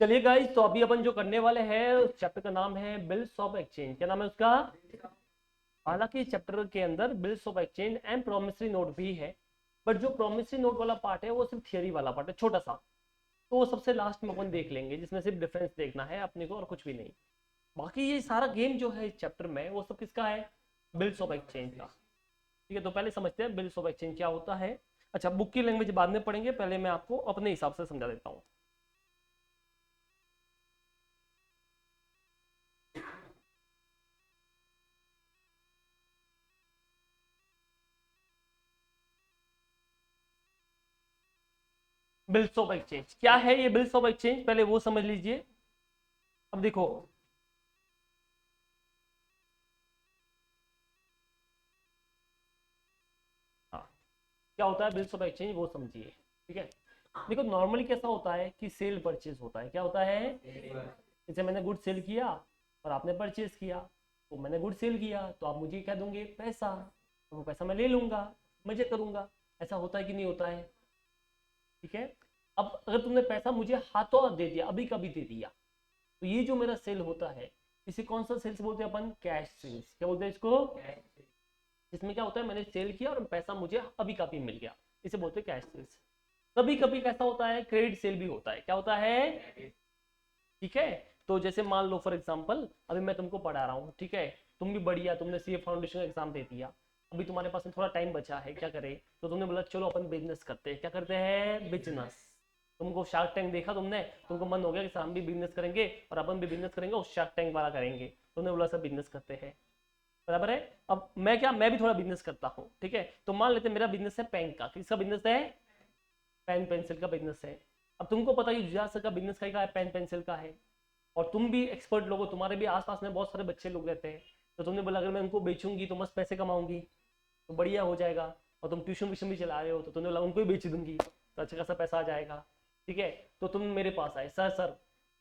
चलिए गाइस, तो अभी अपन जो करने वाले हैं उस चैप्टर का नाम है बिल्स ऑफ एक्सचेंज। क्या नाम है उसका? हालांकि चैप्टर के अंदर bills of exchange and promissory note भी है, बट जो प्रोमिसरी नोट वाला पार्ट है वो सिर्फ थियरी वाला पार्ट है, छोटा सा। तो वो सबसे लास्ट में अपन देख लेंगे, जिसमें सिर्फ डिफरेंस देखना है अपने को और कुछ भी नहीं। बाकी ये सारा गेम जो है इस चैप्टर में वो सब किसका है? बिल्स ऑफ एक्सचेंज का। ठीक है, तो पहले समझते हैं बिल्स ऑफ एक्सचेंज क्या होता है। अच्छा, बुक की लैंग्वेज बाद में पढ़ेंगे, पहले मैं आपको अपने हिसाब से समझा देता हूँ। बिल्स ऑफ एक्सचेंज क्या है? ये बिल्स ऑफ एक्सचेंज पहले वो समझ लीजिए। अब देखो, हाँ, क्या होता है बिल्स ऑफ एक्सचेंज वो समझिए। ठीक है, देखो नॉर्मली कैसा होता है कि सेल परचेज होता है। क्या होता है? जैसे मैंने गुड सेल किया और आपने परचेज किया, तो मैंने गुड सेल किया तो आप मुझे क्या दोगे? पैसा। तो वो पैसा मैं ले लूंगा, मजे करूंगा। ऐसा होता है कि नहीं होता है? ठीक है, अब अगर तुमने पैसा मुझे हाथों दे दिया, अभी कभी दे दिया, तो ये जो मेरा सेल होता है, इसे कौन सा सेल्स बोलते हैं अपन? Cash sales. क्या बोलते हैं इसको? इसमें क्या होता है, मैंने सेल किया और पैसा मुझे अभी का भी मिल गया, इसे बोलते हैं कैश सेल्स। कभी कभी कैसा होता है, क्रेडिट सेल भी होता है। क्या होता है? ठीक है, तो जैसे मान लो फॉर एग्जांपल, अभी मैं तुमको पढ़ा रहा हूँ, ठीक है, तुम भी बढ़िया, तुमने सीए फाउंडेशन का एग्जाम दे दिया, अभी तुम्हारे पास में थोड़ा टाइम बचा है, क्या करे? तो तुमने बोला चलो अपन बिजनेस करते हैं। क्या करते हैं? बिजनेस। तुमको शार्क टैंक देखा तुमने, तुमको मन हो गया कि सर हम भी बिजनेस करेंगे और अपन भी बिजनेस करेंगे और शार्क टैंक वाला करेंगे। तुमने बोला सर बिजनेस करते हैं, बराबर है। अब मैं भी थोड़ा बिजनेस करता हूँ, ठीक है, तो मान लेते मेरा बिजनेस है पेन का। किसका बिजनेस है? पेन पेंसिल का बिजनेस है। अब तुमको पता है जुजाद सर का बिजनेस का है, पेन पेंसिल का है, और तुम भी एक्सपर्ट लोग हो, तुम्हारे भी आसपास में बहुत सारे बच्चे लोग रहते हैं, तो तुमने बोला अगर मैं उनको बेचूंगी तो मस्त पैसे कमाऊंगी, तो बढ़िया हो जाएगा। और तुम ट्यूशन व्यूशन भी चला रहे हो, तो तुमने बोला उनको ही बेच दूंगी तो अच्छा खासा पैसा आ जाएगा। ठीक है, तो तुम मेरे पास आए, सर सर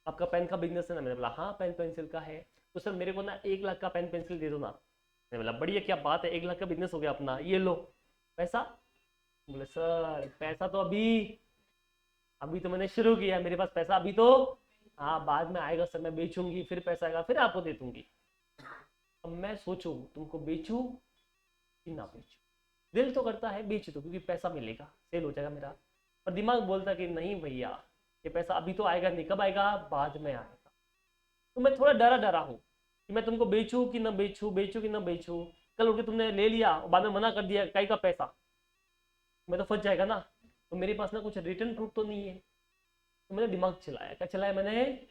आपका पेन का बिजनेस है ना? मैंने बोला हाँ पेन पेंसिल का है। तो सर मेरे को ना 1 लाख का पेन पेंसिल दे दो ना। मैंने बोला बढ़िया, क्या बात है, 1 लाख का बिजनेस हो गया अपना, ये लो पैसा। बोले सर पैसा तो अभी अभी तो मैंने शुरू किया, मेरे पास पैसा अभी तो, हाँ बाद में आएगा सर, मैं बेचूंगी फिर पैसा आएगा फिर आपको दे दूंगी। अब मैं सोचूं तुमको बेचूं कि ना बेचूं। दिल तो करता है बेच दो क्योंकि पैसा मिलेगा, सेल हो जाएगा मेरा। पर दिमाग बोलता कि नहीं भैया, ये पैसा अभी तो आएगा नहीं, कब आएगा? बाद में आएगा। तो मैं थोड़ा डरा डरा हूँ कि मैं तुमको बेचूं कि ना बेचूं, बेचूं कि ना बेचूं। कल उठ के तुमने ले लिया और बाद में मना कर दिया, कई का पैसा, मैं तो फंस जाएगा ना। तो मेरे पास ना कुछ रिटर्न प्रूफ तो नहीं है। तो मैंने दिमाग चलाया, क्या चलाया मैंने?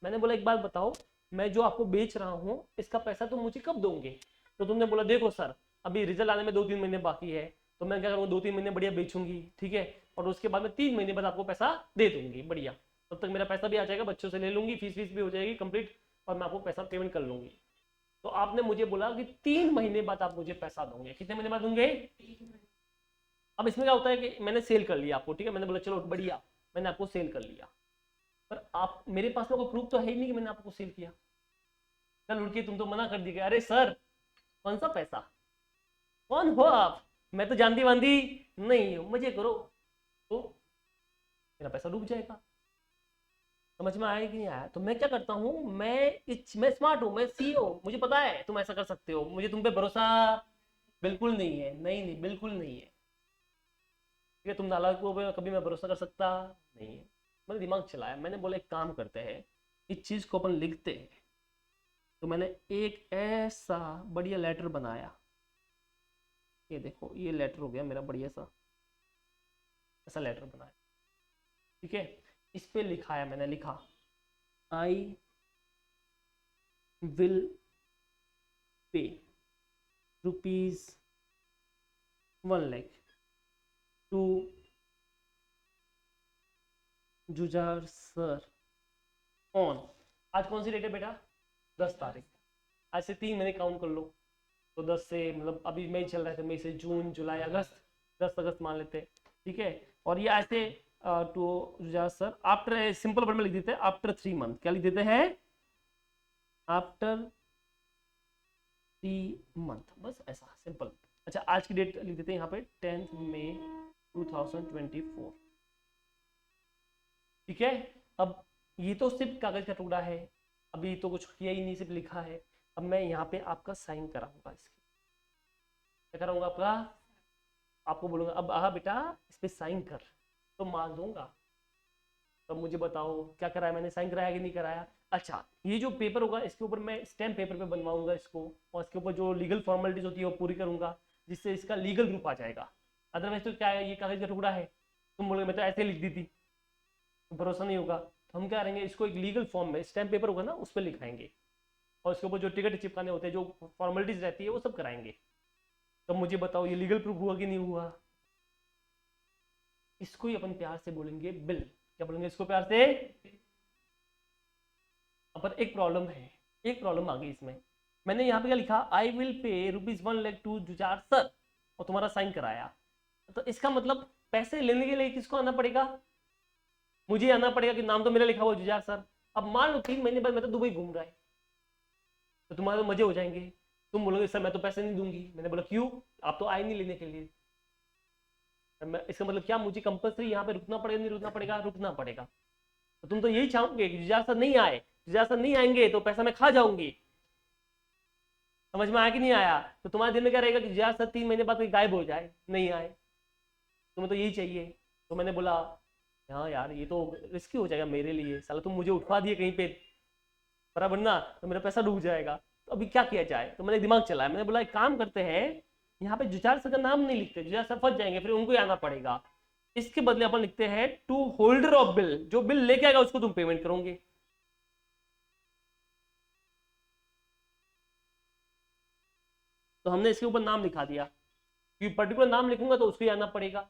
मैंने बोला एक बात बताओ, मैं जो आपको बेच रहा हूँ इसका पैसा तुम मुझे कब दोगे? तो तुमने बोला देखो सर, अभी रिजल्ट आने में 2-3 महीने बाकी है, तो मैं क्या करूँगा, 2-3 महीने बढ़िया बेचूंगी, ठीक है, और उसके बाद में 3 महीने बाद आपको पैसा दे दूंगी बढ़िया। तब तक मेरा पैसा भी आ जाएगा, बच्चों से ले लूंगी, फीस फीस भी हो जाएगी कंप्लीट, और मैं आपको पैसा पेमेंट कर लूंगी। तो आपने मुझे बोला कि 3 महीने बाद आप मुझे पैसा दोगे। कितने महीने बाद दूंगे? अब इसमें क्या होता है कि मैंने सेल कर लिया आपको, ठीक है, मैंने बोला चलो बढ़िया, मैंने आपको सेल कर लिया, पर आप मेरे पास में कोई प्रूफ तो है ही नहीं कि मैंने आपको सेल किया। कल उड़ के तुम तो मना कर दी, अरे सर कौन सा पैसा, कौन हो आप, मैं तो जानती वांदी नहीं हूं, मजे करो। तो मेरा पैसा डूब जाएगा। समझ में आया कि नहीं आया? तो मैं क्या करता हूँ, मैं स्मार्ट हूँ, मैं सीईओ, मुझे पता है तुम ऐसा कर सकते हो, मुझे तुम पे भरोसा बिल्कुल नहीं है, नहीं नहीं बिल्कुल नहीं है। ठीक है, तुम नालायक हो, कभी मैं भरोसा कर सकता नहीं है। मैंने दिमाग चलाया, मैंने बोला एक काम करते हैं, इस चीज को अपन लिखते हैं। तो मैंने एक ऐसा बढ़िया लेटर बनाया, ये देखो ये लेटर हो गया मेरा बढ़िया सा, ऐसा लेटर बनाया, ठीक है। इस पे लिखा है, मैंने लिखा आई will pay ₹1 lakh to Jujhar sir on, आज कौन सी डेट है बेटा? 10 तारीख। आज से 3 महीने काउंट कर लो, तो 10 से मतलब अभी मई चल रहा है, तो मई से जून जुलाई अगस्त, 10 अगस्त मान लेते हैं, ठीक है। और ये ऐसे to Jujhar sir after, simple word में लिख देते हैं आफ्टर 3 मंथ। क्या लिख देते हैं? आफ्टर 3 मंथ, बस ऐसा सिंपल। अच्छा आज की डेट लिख देते हैं यहाँ पे 10 मई 2024, ठीक है। अब ये तो सिर्फ कागज का टुकड़ा है, अभी तो कुछ किया ही नहीं, सिर्फ लिखा है। अब मैं यहाँ पे आपका साइन कराऊंगा, इसकी क्या कराऊंगा आपका, आपको बोलूंगा अब आहा बेटा इस पे साइन कर, तो मार्क दूंगा। तो मुझे बताओ क्या कराया मैंने, साइन कराया कि नहीं कराया। अच्छा, ये जो पेपर होगा इसके ऊपर मैं स्टैम्प पेपर पे बनवाऊंगा इसको, और इसके ऊपर जो लीगल फॉर्मेलिटीज होती है वो पूरी करूंगा, जिससे इसका लीगल रूप आ जाएगा। अदरवाइज तो क्या है, ये कागज का टुकड़ा है, तुम बोलोगे मैं तो ऐसे लिख दी थी, तो भरोसा नहीं होगा। तो हम क्या करेंगे, इसको एक लीगल फॉर्म में स्टैम्प पेपर होगा ना उस पर लिखाएंगे, और इसके ऊपर जो टिकट चिपकाने होते हैं, जो फॉर्मेलिटीज रहती है वो सब कराएंगे। तो मुझे बताओ ये लीगल प्रूफ हुआ कि नहीं हुआ। इसको ही अपन प्यार से बोलेंगे बिल। क्या बोलेंगे इसको प्यार से। पर एक प्रॉब्लम है, एक प्रॉब्लम आ गई इसमें। मैंने यहाँ पे क्या लिखा, आई will pay ₹1 lakh to Jujhar sir, और तुम्हारा साइन कराया। तो इसका मतलब पैसे लेने के लिए किसको आना पड़ेगा, मुझे आना पड़ेगा, कि नाम तो मेरा लिखा हुआ जुझार सर। अब मान लो 3 महीने बाद मैं तो दुबई घूम रहा है, तो तुम्हारे तो मजे हो जाएंगे। तुम बोलोगे सर मैं तो पैसे नहीं दूंगी। मैंने बोला क्यों, आप तो आए नहीं लेने के लिए। इसका मतलब क्या, मुझे कंपल्सरी यहाँ पे रुकना पड़ेगा, नहीं रुकना पड़ेगा, रुकना पड़ेगा। तो तुम तो यही चाहोगे कि जुझार सर नहीं आए, जुझार सर नहीं आएंगे तो पैसा मैं खा जाऊंगी। समझ में आया कि नहीं आया। तो तुम्हारे दिल में क्या रहेगा कि जुझार सर 3 महीने बाद गायब हो जाए, नहीं आए, तुम्हें तो यही चाहिए। तो मैंने बोला हाँ यार ये तो रिस्की हो जाएगा मेरे लिए, साला तुम मुझे उठवा दिए कहीं पे, बराबर ना, तो मेरा पैसा डूब जाएगा। तो अभी क्या किया जाए, तो मैंने दिमाग चलाया, मैंने बोला एक काम करते हैं, यहाँ पे जुझार सर का नाम नहीं लिखते, जुझार सर फंस जाएंगे, फिर उनको ही आना पड़ेगा। इसके बदले अपन लिखते हैं टू होल्डर ऑफ बिल, जो बिल लेके आएगा उसको तुम पेमेंट करोगे। तो हमने इसके ऊपर नाम लिखा दिया, क्योंकि पर्टिकुलर नाम लिखूंगा तो उसको ही आना पड़ेगा।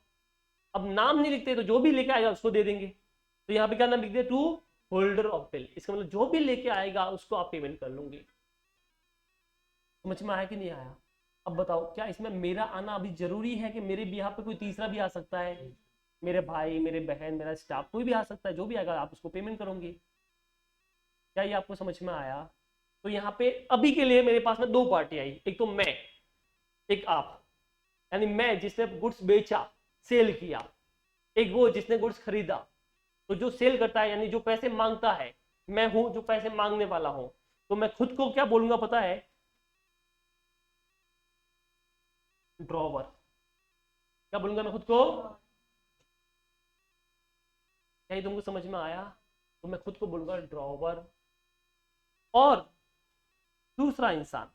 अब नाम नहीं लिखते तो जो भी लेके आएगा उसको दे देंगे। तो यहाँ पे क्या नाम लिख दिया, टू होल्डर ऑफ बिल, इसका मतलब जो भी लेके आएगा उसको आप पेमेंट कर लोगे। समझ में आया कि नहीं आया। अब बताओ क्या इसमें मेरा आना अभी जरूरी है, कि मेरे बिहार पे कोई तीसरा भी आ सकता है, मेरे भाई, मेरे बहन, मेरा स्टाफ, कोई भी आ सकता है, जो भी आएगा आप उसको पेमेंट करोगे। क्या ये आपको समझ में आया। तो यहाँ पे अभी के लिए मेरे पास में 2 पार्टी आई, एक तो मैं, एक आप। यानी मैं जिसने गुड्स बेचा, सेल किया, एक वो जिसने गुड्स खरीदा। तो जो सेल करता है यानी जो पैसे मांगता है, मैं हूं जो पैसे मांगने वाला हूं। तो मैं खुद को क्या बोलूंगा पता है, ड्रॉवर। क्या बोलूंगा मैं खुद को, क्या ये तुमको समझ में आया। तो मैं खुद को बोलूंगा ड्रॉवर, और दूसरा इंसान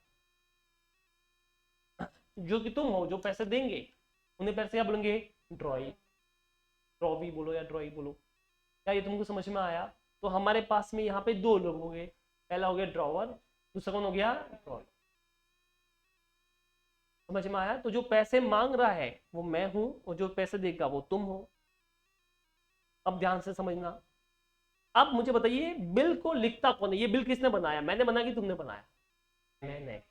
जो कि तुम हो, जो पैसे देंगे, उन्हें पैसे क्या बोलेंगे, ड्रॉई, ड्रॉवी बोलो या ड्रॉई बोलो। क्या ये तुमको समझ में आया। तो हमारे पास में यहाँ पे 2 लोग हो गए, पहला हो गया ड्रॉवर, दूसरा कौन हो गया, ड्रॉई। समझ में आया। तो जो पैसे मांग रहा है वो मैं हूं, और जो पैसे देगा वो तुम हो। अब ध्यान से समझना। अब मुझे बताइए बिल को लिखता कौन है, ये बिल किसने बनाया, मैंने बनाया कि तुमने बनाया, मैंने।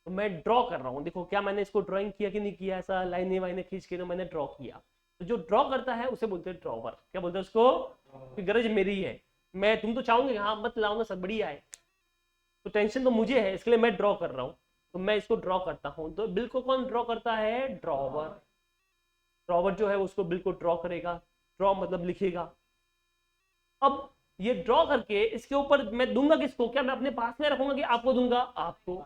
तो मैं ड्रॉ कर रहा हूँ, देखो क्या मैंने इसको ड्राइंग किया कि नहीं किया, ऐसा लाइनें वाइनें खींच के तो मैंने ड्रॉ किया। तो जो ड्रॉ करता है उसे बोलते हैं ड्रॉवर। क्या बोलते हैं उसको, गरज मेरी है, मैं, तुम तो चाहोगे हाँ मत लाओ ना सब बढ़िया है, तो टेंशन तो मुझे है, इसके लिए मैं ड्रॉ कर रहा हूँ। तो मैं इसको ड्रॉ करता हूँ। तो बिल को कौन ड्रॉ करता है, ड्रॉवर। ड्रॉवर जो है उसको बिल को ड्रॉ करेगा, ड्रॉ मतलब लिखेगा। अब ये ड्रॉ करके इसके ऊपर मैं दूंगा किसको, क्या मैं अपने पास में रखूंगा कि आपको दूंगा, आपको।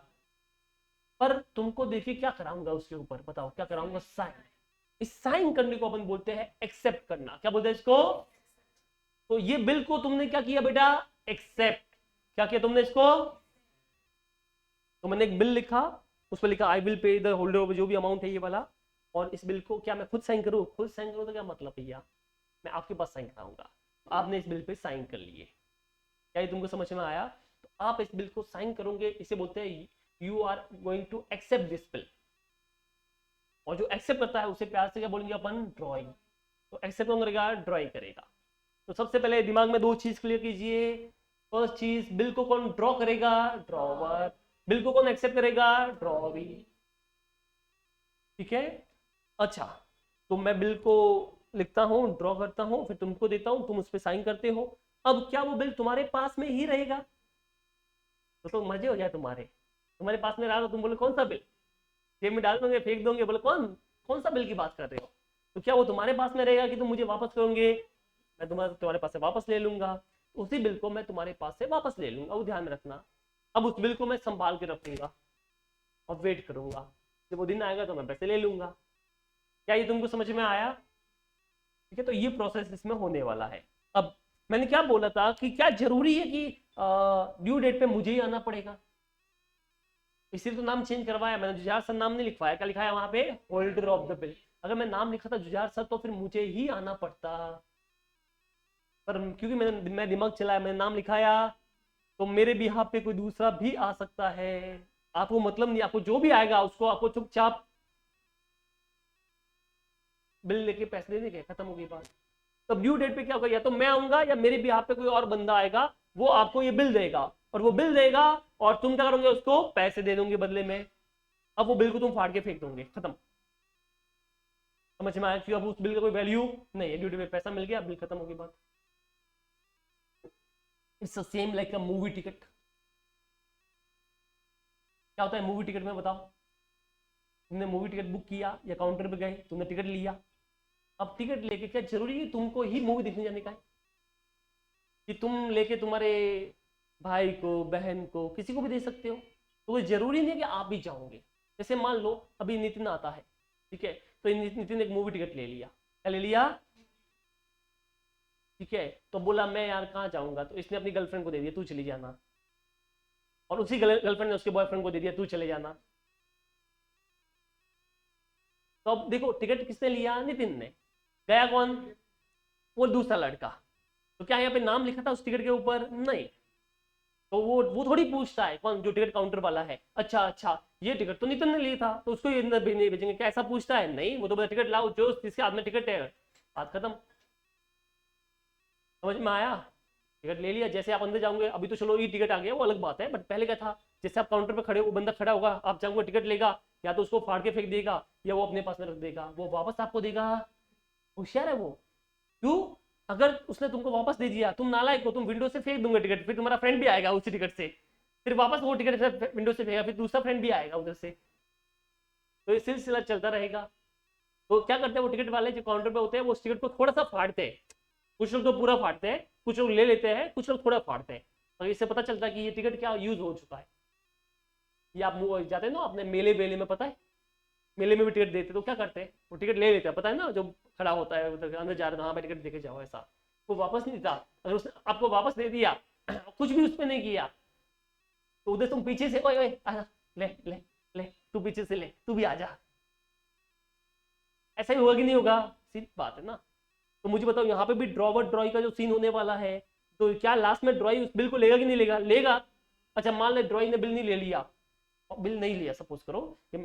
पर तुमको देखिए क्या कराऊंगा उसके ऊपर, बताओ क्या कराऊंगा, साइन। इस साइन करने को अपन बोलते हैं एक्सेप्ट करना। क्या बोलते हैं इसको। तो ये बिल को तुमने क्या किया बेटा, एक्सेप्ट। क्या किया तुमने इसको, तो मैंने एक बिल लिखा, उस पर लिखा आई विल पे द होल्डर ऑफ जो भी अमाउंट है ये वाला। और इस बिल को क्या मैं खुद साइन करूं, खुद साइन करूं तो क्या मतलब भैया, मैं आपके पास साइन कराऊंगा। आपने इस बिल पे साइन कर लिए। क्या ये तुमको समझ में आया। तो आप इस बिल को साइन करोगे, इसे बोलते हैं you are going to accept this bill. और जो एक्सेप्ट करता है उसे प्यार से क्या बोलेंगे अपन, ड्रॉइंग। तो एक्सेप्ट कौन करेगा, ड्रॉइंग करेगा। तो सबसे पहले दिमाग में 2 चीज क्लियर कीजिए। फर्स्ट चीज, बिल को कौन ड्रॉ करेगा, ड्रॉवर। बिल को कौन एक्सेप्ट करेगा, ड्रॉवी। ठीक है। अच्छा, तो मैं बिल को लिखता हूं, ड्रॉ करता हूं, फिर तुमको देता हूं, तुम उस पर साइन करते हो। अब क्या वो बिल तुम्हारे पास में ही रहेगा, तो मजे हो जाए तुम्हारे, तुम्हारे पास में रहा तो तुम बोले कौन सा बिल, जेब में डाल दोगे, फेंक दोगे, बोले कौन कौन सा बिल की बात कर रहे हो। तो क्या वो तुम्हारे पास में रहेगा कि तुम मुझे वापस करोगे, मैं तुम्हारे पास से वापस ले लूंगा। उसी बिल को मैं तुम्हारे पास से वापस ले लूंगा, वो ध्यान में रखना। अब उस बिल को मैं संभाल के रखूंगा और वेट करूंगा, जब वो दिन आएगा तो मैं पैसे ले लूंगा। क्या ये तुमको समझ में आया? ठीक है, तो ये प्रोसेस इसमें होने वाला है। अब मैंने क्या बोला था कि क्या जरूरी है कि ड्यू डेट पे मुझे ही आना पड़ेगा? इसीलिए तो नाम चेंज करवाया मैंने, जुझार सर नाम नहीं लिखवाया। क्या लिखा है वहां पे? Holder of the bill. अगर मैं नाम लिखा था जुझार सर तो फिर मुझे ही आना पड़ता, पर क्योंकि मैं दिमाग चलाया, मैंने नाम लिखाया, तो मेरे भी यहाँ पे कोई दूसरा भी आ सकता है। आपको मतलब नहीं, आपको जो भी आएगा उसको आपको चुपचाप बिल लेके पैसे देने के, खत्म हो गई बात। तो ड्यू डेट पे क्या होगा, या तो मैं आऊंगा या मेरे भी यहाँ पे कोई और बंदा आएगा, वो आपको ये बिल देगा, और वो बिल देगा और तुम क्या करोगे, उसको पैसे दे दोगे बदले में। अब वो बिल को तुम फाड़ के फेंक दोगे, खत्म। समझ में आया? कि अब उस बिल का कोई वैल्यू नहीं है, ड्यू डेट पे पैसा मिल गया, बिल खत्म हो गई बात। It's the same like a movie ticket. क्या होता है मूवी टिकट में, बताओ? तुमने मूवी टिकट बुक किया या काउंटर पे गए, तुमने टिकट लिया। अब टिकट लेके क्या जरूरी है तुमको ही मूवी देखने जाने का है? कि तुम लेके तुम्हारे भाई को, बहन को, किसी को भी दे सकते हो। तो वो जरूरी नहीं है कि आप भी जाओगे। जैसे मान लो अभी नितिन आता है, ठीक है, तो नितिन ने एक मूवी टिकट ले लिया। क्या ले लिया? ठीक है, तो बोला मैं यार कहाँ जाऊंगा, तो इसने अपनी गर्लफ्रेंड को दे दिया, तू चली जाना। और उसी गर्लफ्रेंड ने उसके बॉयफ्रेंड को दे दिया, तू चले जाना। तो अब देखो टिकट किसने लिया? नितिन ने। गया कौन? वो दूसरा लड़का। तो क्या यहाँ पे नाम लिखा था उस टिकट के ऊपर? नहीं। तो वो थोड़ी पूछता है, कौन? जो टिकट काउंटर वाला है, अच्छा अच्छा ये टिकट तो नितिन ने लिया था तो उसको ये अंदर नहीं भेजेंगे क्या, ऐसा पूछता है? नहीं, वो तो बोला टिकट लाओ जो जिसके हाथ में टिकट है, बात खत्म। समझ में आया? टिकट ले लिया, जैसे आप अंदर जाओगे, अभी तो चलो ई टिकट आ गया वो अलग बात है, बट पहले क्या था, जैसे आप काउंटर पे खड़े हो, वो बंदा खड़ा होगा, आप जाओगे टिकट लेगा, या तो उसको फाड़ के फेंक देगा या वो अपने पास में रख देगा, वो वापस आपको देगा। होशियार है वो। क्यों? अगर उसने तुमको वापस दे दिया, तुम नालायक हो, तुम विंडो से फेंक दोगे टिकट, फिर तुम्हारा फ्रेंड भी आएगा उसी टिकट से, फिर वापस वो टिकट विंडो से फेंका, फिर दूसरा फ्रेंड भी आएगा उधर से, तो ये सिलसिला चलता रहेगा। तो क्या करते हैं वो टिकट वाले जो काउंटर पे होते हैं, वो उस टिकट को थोड़ा सा फाड़ते हैं। कुछ लोग तो पूरा फाड़ते हैं, कुछ लोग ले लेते हैं, कुछ लोग थोड़ा फाड़ते हैं। तो इससे पता चलता है कि ये टिकट क्या यूज हो चुका है। ये आप जाते हैं ना अपने मेले वेले में, पता है मेले में भी टिकट देते, तो क्या करते हैं वो टिकट ले लेते हैं, पता है ना, जो खड़ा होता है उधर अंदर जा रहे हैं, वहां पे टिकट देके जाओ, ऐसा। वो वापस नहीं देता। अगर उसने आपको वापस दे दिया, कुछ भी उसमें नहीं किया, तो उधर तुम पीछे से ओए ओए आजा, ले ले ले, तू पीछे से ले, तू भी आजा। ऐसा ही होगा कि नहीं होगा? सीधी बात है ना। तो मुझे बताओ यहाँ पे भी ड्रॉवर ड्रॉई का जो सीन होने वाला है, तो क्या लास्ट में ड्रॉई उस बिल को लेगा कि नहीं लेगा? लेगा। अच्छा मान ले ड्रॉई ने बिल नहीं ले लिया, बिल नहीं लिया, सपोज करो कि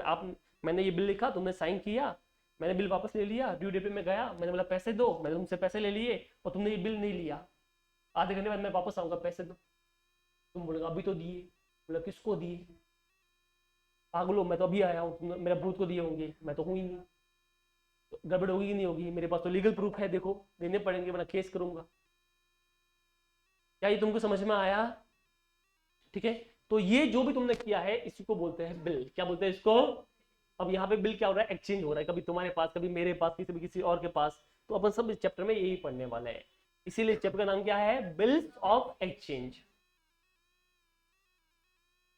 मैंने ये बिल लिखा, तुमने साइन किया, मैंने बिल वापस ले लिया, ड्यू डेट पे मैं गया, मैंने बोला पैसे दो, मैंने तुमसे पैसे ले लिए और तुमने ये बिल नहीं लिया। आधे घंटे बाद मैं वापस आऊंगा, पैसे दो। तुम बोलेगा अभी तो दिए। बोला किसको दिए? पागलो, मैं तो अभी आया हूँ, मेरा भूत को दिए होंगे, मैं तो हूँ ही नहीं। तो गड़बड़ होगी कि नहीं होगी? मेरे पास तो लीगल प्रूफ है, देखो देने पड़ेंगे वरना केस करूंगा। क्या ये तुमको समझ में आया? ठीक है, तो ये जो भी तुमने किया है इसी को बोलते हैं बिल। क्या बोलते हैं इसको? अब यहाँ पे बिल क्या हो रहा है? एक्सचेंज हो रहा है, कभी तुम्हारे पास, कभी मेरे पास, किसी और के पास। तो अपन सब इस चैप्टर में यही पढ़ने वाले हैं, इसीलिए चैप्टर का नाम क्या है? Bills of exchange.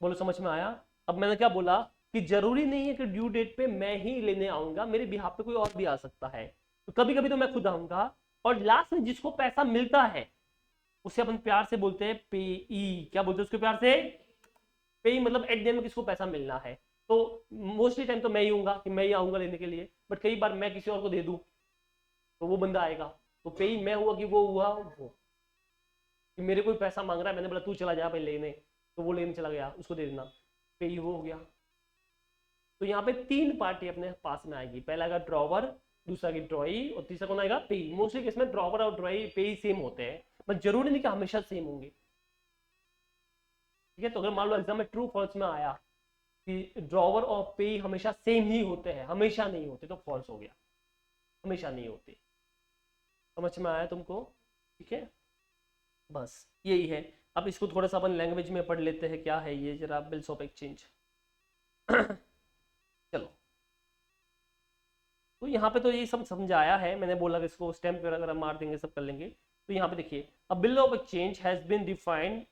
बोलो समझ में आया? अब मैंने क्या बोला कि जरूरी नहीं है कि ड्यू डेट पे मैं ही लेने आऊंगा, मेरे बिहाफ पे कोई और भी आ सकता है। तो कभी कभी तो मैं खुद आऊंगा, और लास्ट में जिसको पैसा मिलता है उसे अपन प्यार से बोलते हैं पेई। क्या बोलते हैं उसको प्यार से? पेई। मतलब एट द एंड में किसको पैसा मिलना है। तो मोस्टली टाइम तो मैं ही हूंगा कि मैं ही आऊंगा लेने के लिए, बट कई बार मैं किसी और को दे दूं तो वो बंदा आएगा। तो पेई मैं हुआ कि वो हुआ? वो कि मेरे कोई पैसा मांग रहा है, मैंने बोला तू चला जा भाई लेने, तो वो लेने चला गया, उसको दे देना, पेई वो हो गया। तो यहाँ पे तीन पार्टी अपने पास में आएगी, पहला आएगा ड्रॉवर, दूसरा की ड्रॉई, और तीसरा कौन आएगा? पेई। मोस्टली इसमें ड्रॉवर और ड्रॉई पेई सेम होते हैं, बट जरूरी नहीं कि हमेशा सेम होंगे। ठीक है, तो अगर मान लो एग्जाम में ट्रू फॉल्स में आया कि ड्रॉवर और पेई हमेशा सेम ही होते हैं, हमेशा नहीं होते, तो फॉल्स हो गया, हमेशा नहीं होते। समझ में आया तुमको? ठीक है, बस यही है। अब इसको थोड़ा सा अपन लैंग्वेज में पढ़ लेते हैं, क्या है ये जरा बिल्स ऑफ एक्सचेंज। चलो, तो यहाँ पे तो ये सब समझाया है, मैंने बोला कि इसको स्टैम्प वगैरह मार देंगे, सब कर लेंगे। तो यहाँ पे देखिए, a bill of exchange has been defined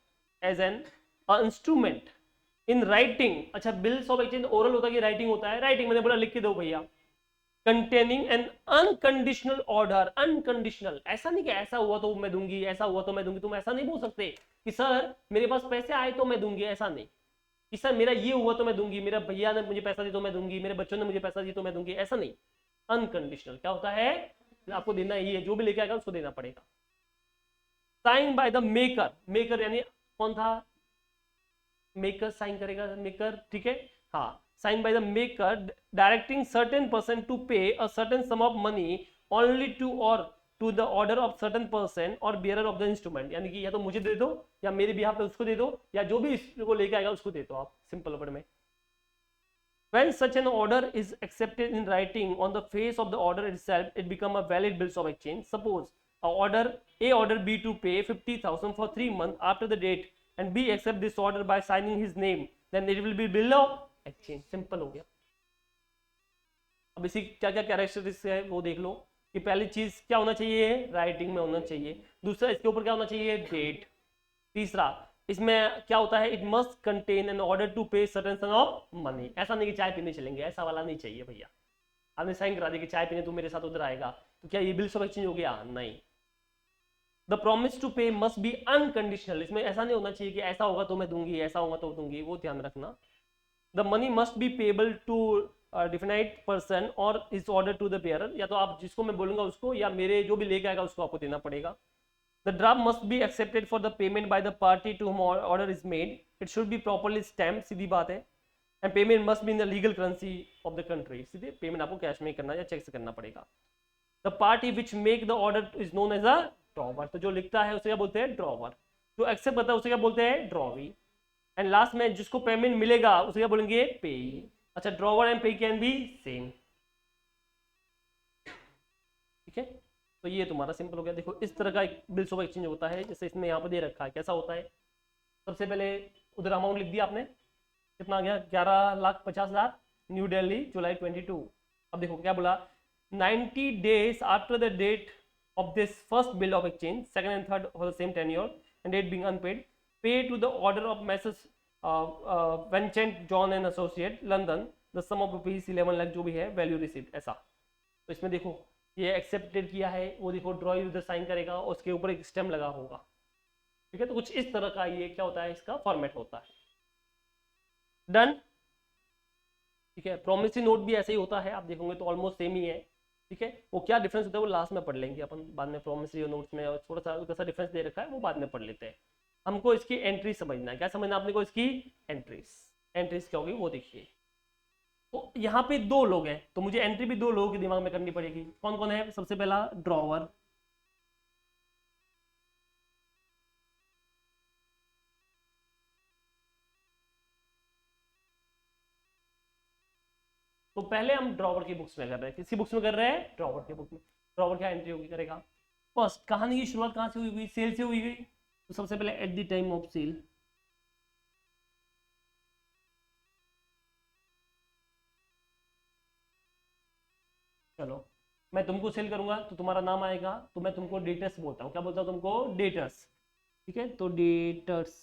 as an instrument in writing. अच्छा, बिल्स ऑफ एक्सचेंज ओरल होता है कि राइटिंग होता है? राइटिंग, मैंने बोला लिख के दो भैया। Containing N unconditional order, unconditional, ऐसा नहीं कि ऐसा हुआ तो मैं दूंगी, ऐसा हुआ तो मैं दूंगी। तुम ऐसा नहीं बोल सकते कि सर मेरे पास पैसे आए तो मैं दूंगी, ऐसा नहीं कि सर मेरा ये हुआ तो मैं दूंगी, मेरा भैया ने मुझे पैसा दिया तो मैं दूंगी, मेरे बच्चों ने मुझे पैसा दिया तो मैं दूंगी, ऐसा नहीं। अनकंडीशनल क्या होता है? आपको देना ही है, जो भी लेके आएगा उसको देना पड़ेगा। Sign by the maker, maker यानी कौन था? मेकर साइन करेगा, मेकर, ठीक है। हाँ, sign by the maker directing certain person to pay a certain sum of money only to or to the order of certain person or bearer of the instrument, यानी कि या तो मुझे दे दो या मेरे बिहाफ पे उसको दे दो, या जो भी इसको लेके आएगा उसको दे दो आप, सिंपल वर्ड में। When such an order is accepted in writing on the face of the order itself, it become a valid bills of exchange. Suppose A order B to pay 50,000 for 3 months after the date, and B accept this order by signing his name, then it will be bill of exchange. Simple हो गया। अब इसी क्या क्या characteristics है वो देख लो कि पहली चीज क्या होना चाहिए? राइटिंग में होना चाहिए। दूसरा, इसके ऊपर क्या होना चाहिए? डेट। तीसरा, इसमें क्या होता है? It must contain an order to pay certain sum of money. ऐसा नहीं कि चाय पीने चलेंगे, ऐसा वाला नहीं चाहिए भैया। आपने साइन करा दिया कि चाय पीने तू मेरे साथ उधर आएगा, तो क्या ये बिल्स ऑफ एक्सचेंज हो गया? नहीं। द प्रॉमिस टू पे मस्ट बी अनकंडीशनल, इसमें ऐसा नहीं होना चाहिए कि ऐसा होगा तो मैं दूंगी, ऐसा होगा तो दूंगी, वो ध्यान रखना। The money must be payable to definite person or is order to the payer, या तो आप जिसको मैं बोलूंगा उसको, या मेरे जो भी लेके आएगा उसको आपको देना पड़ेगा। The draft must be accepted for the payment by the party to whom order is made. It should be properly stamped, सीधी बात है। And payment must be in the legal currency of the country. सीधे payment आपको cash में करना या check से करना पड़ेगा। The party which make the order is known as a drawer. तो जो लिखता है उसे क्या बोलते हैं? ड्रॉवर। जो एक्सेप्ट करता है उसे क्या बोलते हैं? ड्रॉवी। एंड लास्ट में जिसको पेमेंट मिलेगा उसे क्या बोलेंगे? पेई। अच्छा, ड्रॉवर एंड पेई कैन बी सेम, ठीक है। तो ये तुम्हारा सिंपल हो गया। देखो इस तरह का एक बिल्स ऑफ एक्सचेंज होता है, जैसे इसमें यहाँ पर दे रखा है। कैसा होता है? सबसे पहले उधर अमाउंट लिख दिया आपने, कितना आ गया? 11,50,000, न्यू दिल्ली, जुलाई 22। अब देखो क्या बोला? 90 days after the date of this first bill of exchange, second and third for the same tenure and date being unpaid, pay to the order of Messrs. Vincent John and Associate, London, the sum of rupees 11 lakh जो भी है, value received, ऐसा। तो इसमें देखो ये accepted किया है, वो देखो ड्रॉ उधर साइन करेगा और उसके ऊपर एक स्टेम लगा होगा, ठीक है। तो कुछ इस तरह का ये क्या होता है? इसका फॉर्मेट होता है। डन, ठीक है। प्रोमिसरी नोट भी ऐसे ही होता है, आप देखोगे तो ऑलमोस्ट सेम ही है, ठीक है। वो क्या डिफरेंस होता है वो लास्ट में पढ़ लेंगे अपन, बाद में प्रोमिसरी नोट्स में थोड़ा सा कैसा डिफरेंस दे रखा है वो बाद में पढ़ लेते हैं। हमको इसकी एंट्री समझना है। क्या समझना आपने को? इसकी एंट्रीज। एंट्रीज क्या होगी वो देखिए। तो यहाँ पे दो लोग हैं, तो मुझे एंट्री भी दो लोगों के दिमाग में करनी पड़ेगी। कौन कौन है? सबसे पहला ड्रॉवर, तो पहले हम ड्रॉवर की बुक्स में कर रहे हैं। किसकी बुक्स में कर रहे हैं? ड्रॉवर की बुक में। ड्रॉवर क्या एंट्री होगी करेगा? फर्स्ट, कहानी की शुरुआत कहाँ से हुई? हुई सेल से हुई गई। तो सबसे पहले at the time of sale, चलो मैं तुमको सेल करूंगा तो तुम्हारा नाम आएगा, तो मैं तुमको डेटर्स बोलता हूँ। क्या बोलता हूँ तुमको? डेटर्स, ठीक है। तो डेटर्स,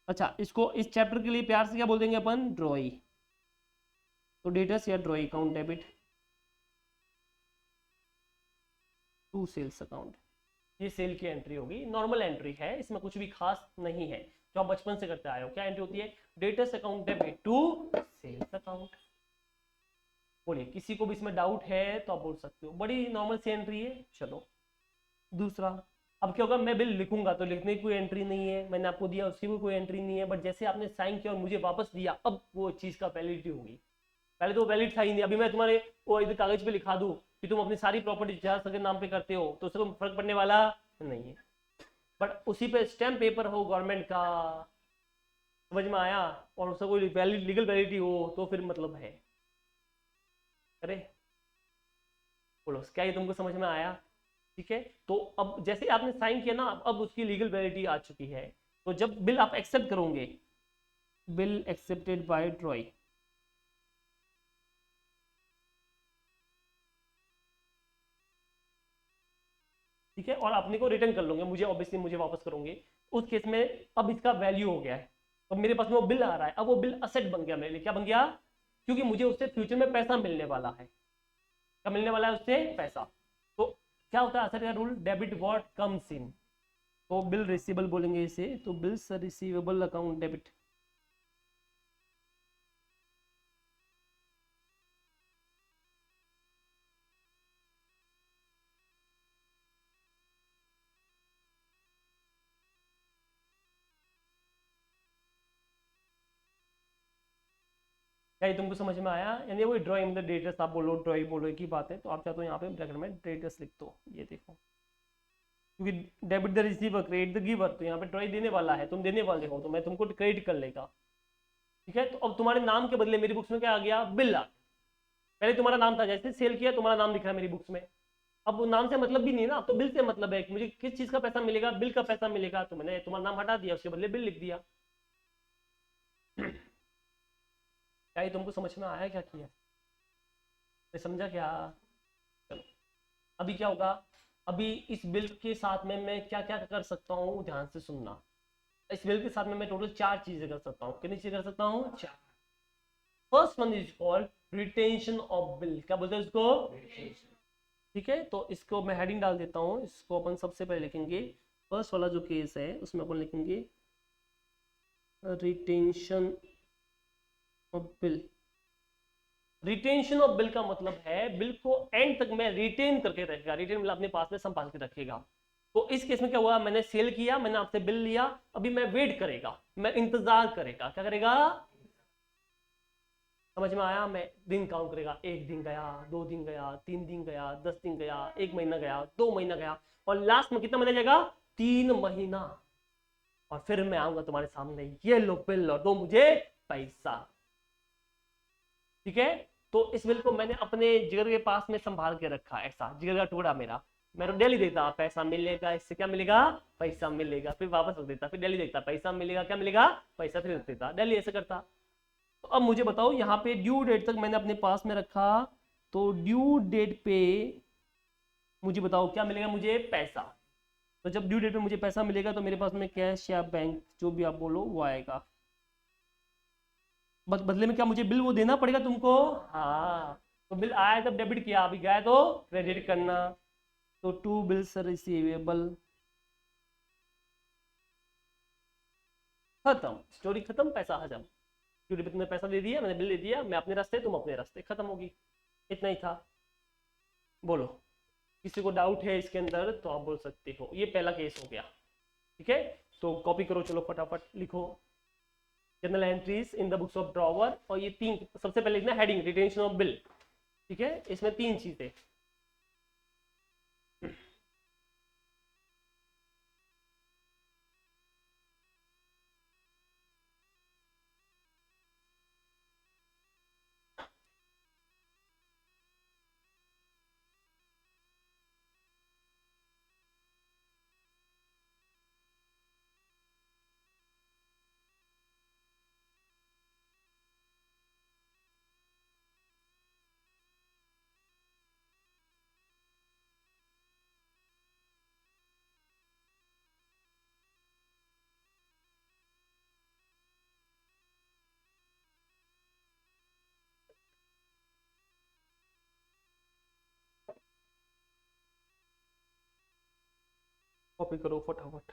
अच्छा इसको इस चैप्टर के लिए प्यार से क्या बोल देंगे अपन? ड्रॉई। तो डेटर्स या drawee account debit to sales account, ये सेल की एंट्री होगी। नॉर्मल एंट्री है, इसमें कुछ भी खास नहीं है, जो आप बचपन से करते आए हो। क्या एंट्री होती है? Debtors account debit to sales account. बोलिए, किसी को भी इसमें डाउट है तो आप बोल सकते हो, बड़ी नॉर्मल सी एंट्री है। चलो दूसरा, अब क्या होगा? मैं बिल लिखूंगा तो लिखने की कोई एंट्री नहीं है, मैंने आपको दिया उसकी भी कोई एंट्री नहीं है, बट जैसे आपने साइन किया और मुझे वापस दिया, अब वो चीज का वैलिडिटी होगी। पहले तो वैलिड था ही नहीं। अभी मैं तुम्हारे वो इधर कागज पे लिखा दूं कि तुम अपनी सारी प्रॉपर्टी जहाज के नाम पे करते हो, तो उससे कोई फर्क पड़ने वाला नहीं है। बट उसी पे स्टैम्प पेपर हो गवर्नमेंट का, समझ में आया, और उसका कोई वैलिड लीगल वैलिडिटी हो तो फिर मतलब है। अरे बोलो, क्या ये तुमको समझ में आया? ठीक है। तो अब जैसे आपने साइन किया ना, अब उसकी लीगल वैलिडिटी आ चुकी है। तो जब बिल आप एक्सेप्ट करोगे, बिल एक्सेप्टेड बाय ड्रॉई, ठीक ठीक है, और अपने को रिटर्न कर लोगे, मुझे ऑब्वियसली मुझे वापस करोगे। उस केस में अब इसका वैल्यू हो गया है, अब मेरे पास में वो बिल आ रहा है, अब वो बिल असेट बन गया मेरे लिए। क्या बन गया? क्योंकि मुझे उससे फ्यूचर में पैसा मिलने वाला है। क्या मिलने वाला है उससे? पैसा। तो क्या होता है असेट का rule? Debit what comes in. तो बिल रिसीवेबल बोलेंगे इसे, तो बिल्स रिसीवेबल अकाउंट डेबिट। क्या ये तुमको समझ में आया? यानी वो ड्रॉइंग मतलब डेटर्स, आप बोलो ड्रॉइंग बोलो एक ही बात है, तो आप चाहते हो यहाँ पे ब्रैकेट में डेटर्स लिख दो, ये देखो, क्योंकि debit the receiver credit the giver, तो यहाँ पे ट्रॉय देने वाला है, तुम देने वाले हो, तो मैं तुमको क्रेडिट कर लेगा। ठीक है, तो अब तुम्हारे नाम के बदले मेरी बुक्स में क्या आ गया? बिल आ। पहले तुम्हारा नाम था, जैसे सेल किया तुम्हारा नाम दिख रहा है मेरी बुक्स में। अब वो नाम से मतलब भी नहीं ना, अब तो बिल से मतलब है कि मुझे किस चीज का पैसा मिलेगा, बिल का पैसा मिलेगा, तो मैंने तुम्हारा नाम हटा दिया, उसके बदले बिल लिख दिया। क्या ये तुमको समझ में आया? क्या किया? मैं समझा क्या? चलो, अभी क्या होगा? अभी इस बिल के साथ में मैं क्या क्या कर सकता हूँ, ध्यान से सुनना। इस बिल के साथ में मैं टोटल 4 चीजें कर सकता हूँ। कितनी चीजें कर सकता हूँ? 4। First one is called retention of bill. क्या बोलते हैं इसको? ठीक है, तो इसको मैं हेडिंग डाल देता हूँ, इसको अपन सबसे पहले लिखेंगे। फर्स्ट वाला जो केस है उसमें अपन लिखेंगे retention of bill. Retention of bill का मतलब है बिल को एंड तक मैं रिटेन करके रखेगा, रिटेन मतलब अपने पास में संभाल के रखेगा। तो इस केस में क्या हुआ? मैंने सेल किया, मैंने आपसे बिल लिया, अभी मैं वेट करेगा, मैं इंतजार करेगा। क्या करेगा? समझ में आया? मैं दिन काउंट करेगा, 1 दिन गया, 2 दिन गया, 3 दिन गया, 10 दिन गया, 1 महीना गया, 2 महीना गया, और लास्ट में कितना महीना जाएगा? 3 महीना। और फिर मैं आऊंगा तुम्हारे सामने, ये लो बिल और दो मुझे पैसा। ठीक है, तो इस बिल को मैंने अपने जिगर के पास में संभाल के रखा, ऐसा जिगर का टुकड़ा मेरा। मैं डेली देखता पैसा मिलेगा, इससे क्या मिलेगा? पैसा मिलेगा, फिर वापस रख देता, फिर डेली देखता पैसा मिलेगा, क्या मिलेगा? पैसा, फिर रख देता, डेली ऐसे करता। तो अब मुझे बताओ, यहाँ पे ड्यू डेट तक मैंने अपने पास में रखा, तो ड्यू डेट पे मुझे बताओ क्या मिलेगा? मुझे पैसा। तो जब ड्यू डेट पे मुझे पैसा मिलेगा तो मेरे पास में कैश या बैंक जो भी आप बोलो वो आएगा। बस बदले में क्या मुझे बिल वो देना पड़ेगा तुमको? हाँ, तो बिल आया तब डेबिट किया, अभी गया तो क्रेडिट करना। तो टू बिल्स रिसीवेबल, खत्म, स्टोरी खत्म, पैसा हजम। ड्यू डेट पे तुमने पैसा दे दिया, मैंने बिल दे दिया, मैं अपने रास्ते, तुम अपने रास्ते, खत्म होगी। इतना ही था। बोलो, किसी को डाउट है इसके अंदर तो आप बोल सकते हो। ये पहला केस हो गया। ठीक है, तो कॉपी करो, चलो फटाफट लिखो general entries in the books of drawer. और ये 3, सबसे पहले लिखना हेडिंग रिटेंशन ऑफ बिल। ठीक है, इसमें 3 चीजें। कॉपी करो फटाफट।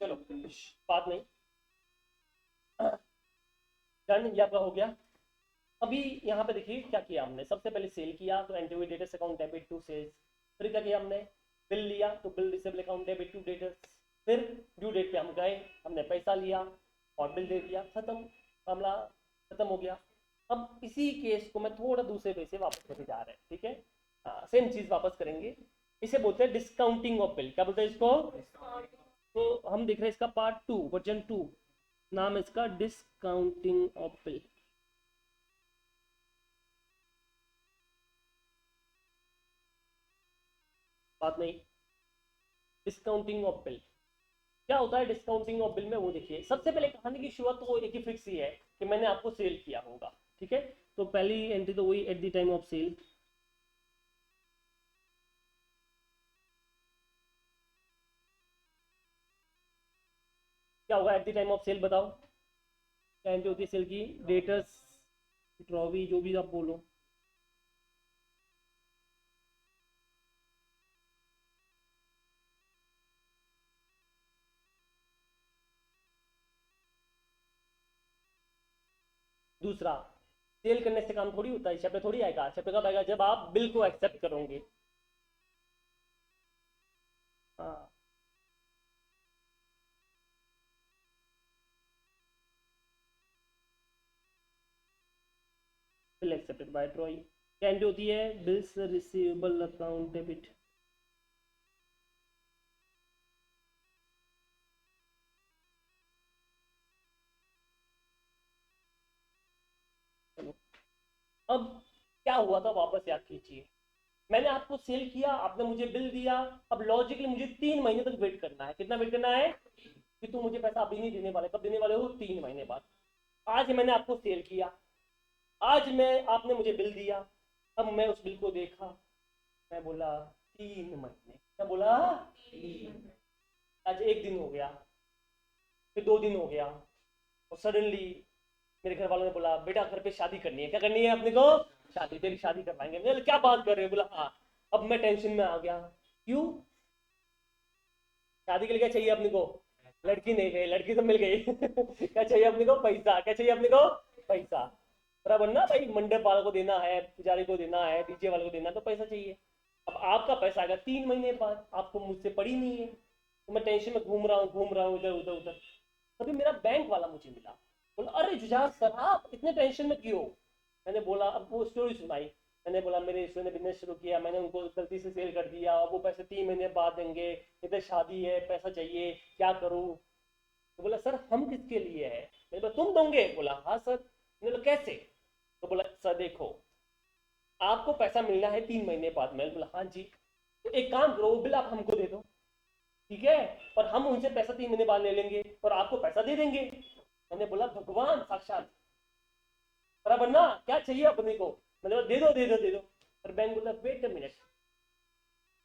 चलो बात नहीं, डन, ये आपका हो गया। अभी यहाँ पे देखिए क्या किया हमने, सबसे पहले सेल किया तो entry debtors account debit to sales, फिर क्या किया हमने, बिल लिया तो bill receivable account debit to debtors, फिर ड्यू डेट पे हम गए, हमने पैसा लिया और बिल दे दिया, खत्म, मामला खत्म हो गया। अब इसी केस को मैं थोड़ा दूसरे वे से वापस लेके जा रहे हैं, ठीक है, सेम चीज वापस करेंगे। इसे बोलते हैं डिस्काउंटिंग ऑफ बिल, क्या बोलते हैं इसको, तो हम देख रहे हैं इसका पार्ट 2 वर्जन 2, नाम है इसका डिस्काउंटिंग ऑफ बिल। बात नहीं, डिस्काउंटिंग ऑफ बिल क्या होता है, डिस्काउंटिंग ऑफ बिल में वो देखिए, सबसे पहले कहानी की शुरुआत तो एक ही फिक्स ही है कि मैंने आपको सेल किया होगा, ठीक है, तो पहली एंट्री तो वही at the time of sale, क्या होगा at the time of sale, बताओ क्या एंट्री होती है सेल की, डेटर्स ड्रॉवी जो भी आप बोलो, दूसरा सेल करने से काम थोड़ी होता है, शब्द थोड़ी आएगा, शब्द कब आएगा, जब आप बिल को एक्सेप्ट करोगे, हाँ, बिल एक्सेप्टेड बाय ड्रॉई, क्या एंट्री होती है, बिल्स रिसीवेबल अकाउंट डेबिट, अब क्या हुआ था वापस याद कीजिए, मैंने आपको सेल किया, आपने मुझे बिल दिया, अब लॉजिकली मुझे 3 महीने तक वेट करना है, कितना वेट करना है, कि तुम मुझे पैसा अभी नहीं देने वाले, कब देने वाले हो, 3 महीने बाद। आज मैंने आपको सेल किया, आज मैं आपने मुझे बिल दिया, अब मैं उस बिल को देखा, मैं बोला 3 महीने, मैं बोला आज एक दिन हो गया, फिर 2 दिन हो गया, और सडनली मेरे घर वालों ने बोला बेटा घर पे शादी करनी है, क्या करनी है अपने को, शादी, तेरी शादी करवाएंगे, मैंने क्या बात कर रहे हो, बोला हाँ, अब मैं टेंशन में आ गया, क्यों, शादी के लिए क्या चाहिए अपने को, लड़की नहीं गई, लड़की तो मिल गई क्या चाहिए अपने को, पैसा, क्या चाहिए अपने को, पैसा, बराबर ना भाई, मंडप वाले को देना है, पुजारी को देना है, डीजे वाले को देना है, तो पैसा चाहिए। अब आपका पैसा आएगा 3 महीने बाद, आपको मुझसे पड़ी नहीं है, तो मैं टेंशन में घूम रहा हूँ इधर उधर उधर, तभी मेरा बैंक वाला मुझे मिला, बोला अरे जुझार सर आप इतने टेंशन में क्यों, मैंने बोला, अब वो स्टोरी सुनाई, मैंने बोला मेरे ईश्वर ने बिजनेस शुरू किया, मैंने उनको गलती से सेल कर दिया, अब वो पैसे 3 महीने बाद देंगे, इधर शादी है, पैसा चाहिए, क्या करूँ, तो बोला सर हम किसके लिए है, मैंने बोला तुम दोगे, बोला हाँ सर, मैंने बोला कैसे, तो बोला सर देखो आपको पैसा मिलना है 3 महीने बाद, मैंने बोला हाँ जी, तो एक काम करो वो बिल आप हमको दे दो, ठीक है, और हम उनसे पैसा 3 महीने बाद ले लेंगे और आपको पैसा दे देंगे, मैंने बोला भगवान साक्षात, बराबर ना, क्या चाहिए अपने को, मैंने बोला दे दो दे दो दे दो, और बैंक बोला वेट अ मिनट,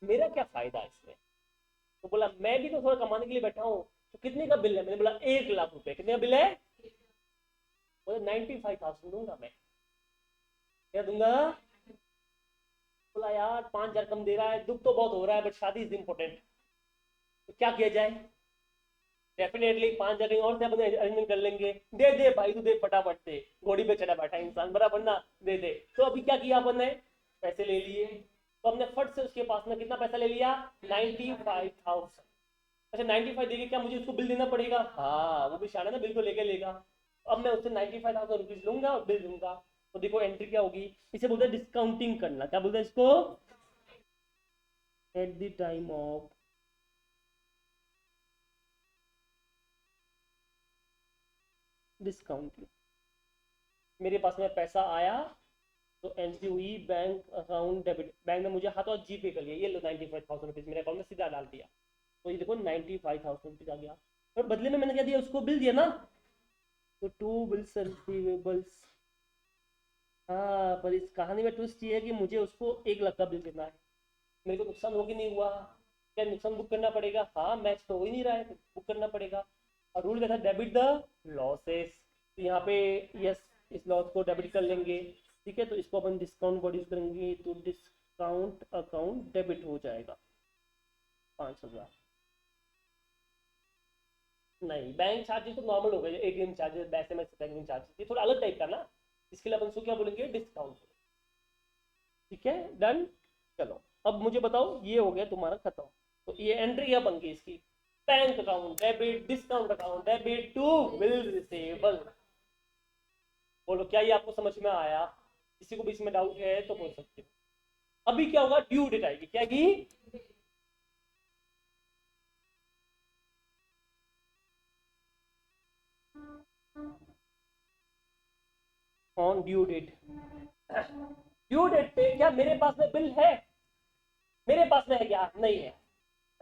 मेरा क्या फायदा है इसमें, तो बोला मैं भी तो थोड़ा कमाने के लिए बैठा हूँ, तो कितने का बिल है, मैंने बोला 1 लाख रुपए, कितने का बिल है, बोला 95,000 दूंगा मैं, क्या दूंगा, बोला यार 5,000 कम दे रहा है, दुख तो बहुत हो रहा है बट शादी इज इम्पोर्टेंट, तो क्या किया जाए, डेफिनेटली 5,000 कहीं और से अपने अरेंजमेंट कर लेंगे, दे दे भाई तू दे फटाफट से, घोड़ी पे चढ़ा बैठा इंसान, बराबर ना, दे दे, तो अभी क्या किया अपन ने, पैसे ले लिए, तो हमने फट से उसके पास में कितना पैसा ले लिया, 95,000, अच्छा 95 देके क्या मुझे उसको बिल देना पड़ेगा, हाँ वो भी शाना ना, बिल तो लेके लेगा, अब मैं उससे 95,000 रुपीज लूंगा और बिल दूंगा, तो देखो एंट्री क्या होगी, इसे बोलते हैं डिस्काउंटिंग करना, क्या बोलते हैं इसको, eight the time of discounting, मेरे पास में पैसा आया तो एंट्री हुई बैंक अकाउंट डेबिट, बैंक ने मुझे हाथों जी पे कर लिया, ये लो 95,000 रुपीज मेरे अकाउंट में सीधा डाल दिया, तो ये देखो 95,000 रुपीज आ गया, और बदले में मैंने क्या दिया उसको, बिल दिया ना, तो टू बिल्स रिसीवेबल्स, हाँ पर इस कहानी में ट्विस्ट ये है कि मुझे उसको 1 लाख का बिल देना है, मेरे को नुकसान हो कि नहीं हुआ, क्या नुकसान बुक करना पड़ेगा, हाँ मैच तो हो ही नहीं रहा है तो बुक करना पड़ेगा, और रूल क्या था, डेबिट द लॉसेस, तो यहाँ पे यस इस लॉस को डेबिट कर लेंगे, ठीक है, तो इसको अपन डिस्काउंट वर्ड यूज करेंगे, तो डिस्काउंट अकाउंट डेबिट हो जाएगा 5,000, नहीं, बैंक चार्जेस तो नॉर्मल हो गए, ATM charges, SMS banking charges, ये थोड़ा अलग टाइप का ना, इसके लिए अपन उसको क्या बोलेंगे, डिस्काउंट। ठीक है, डन। चलो अब मुझे बताओ, ये हो गया तुम्हारा खत्म। तो ये एंट्री क्या बन गई इसकी, bank account debit, discount account debit to bill receivable. बोलो क्या ये आपको समझ में आया? किसी को भी इसमें डाउट है तो बोल सकते हो। अभी क्या होगा, ड्यू डेट आएगी, क्या की, on due date. Due date पे क्या मेरे पास में बिल है? मेरे पास में है क्या? नहीं है।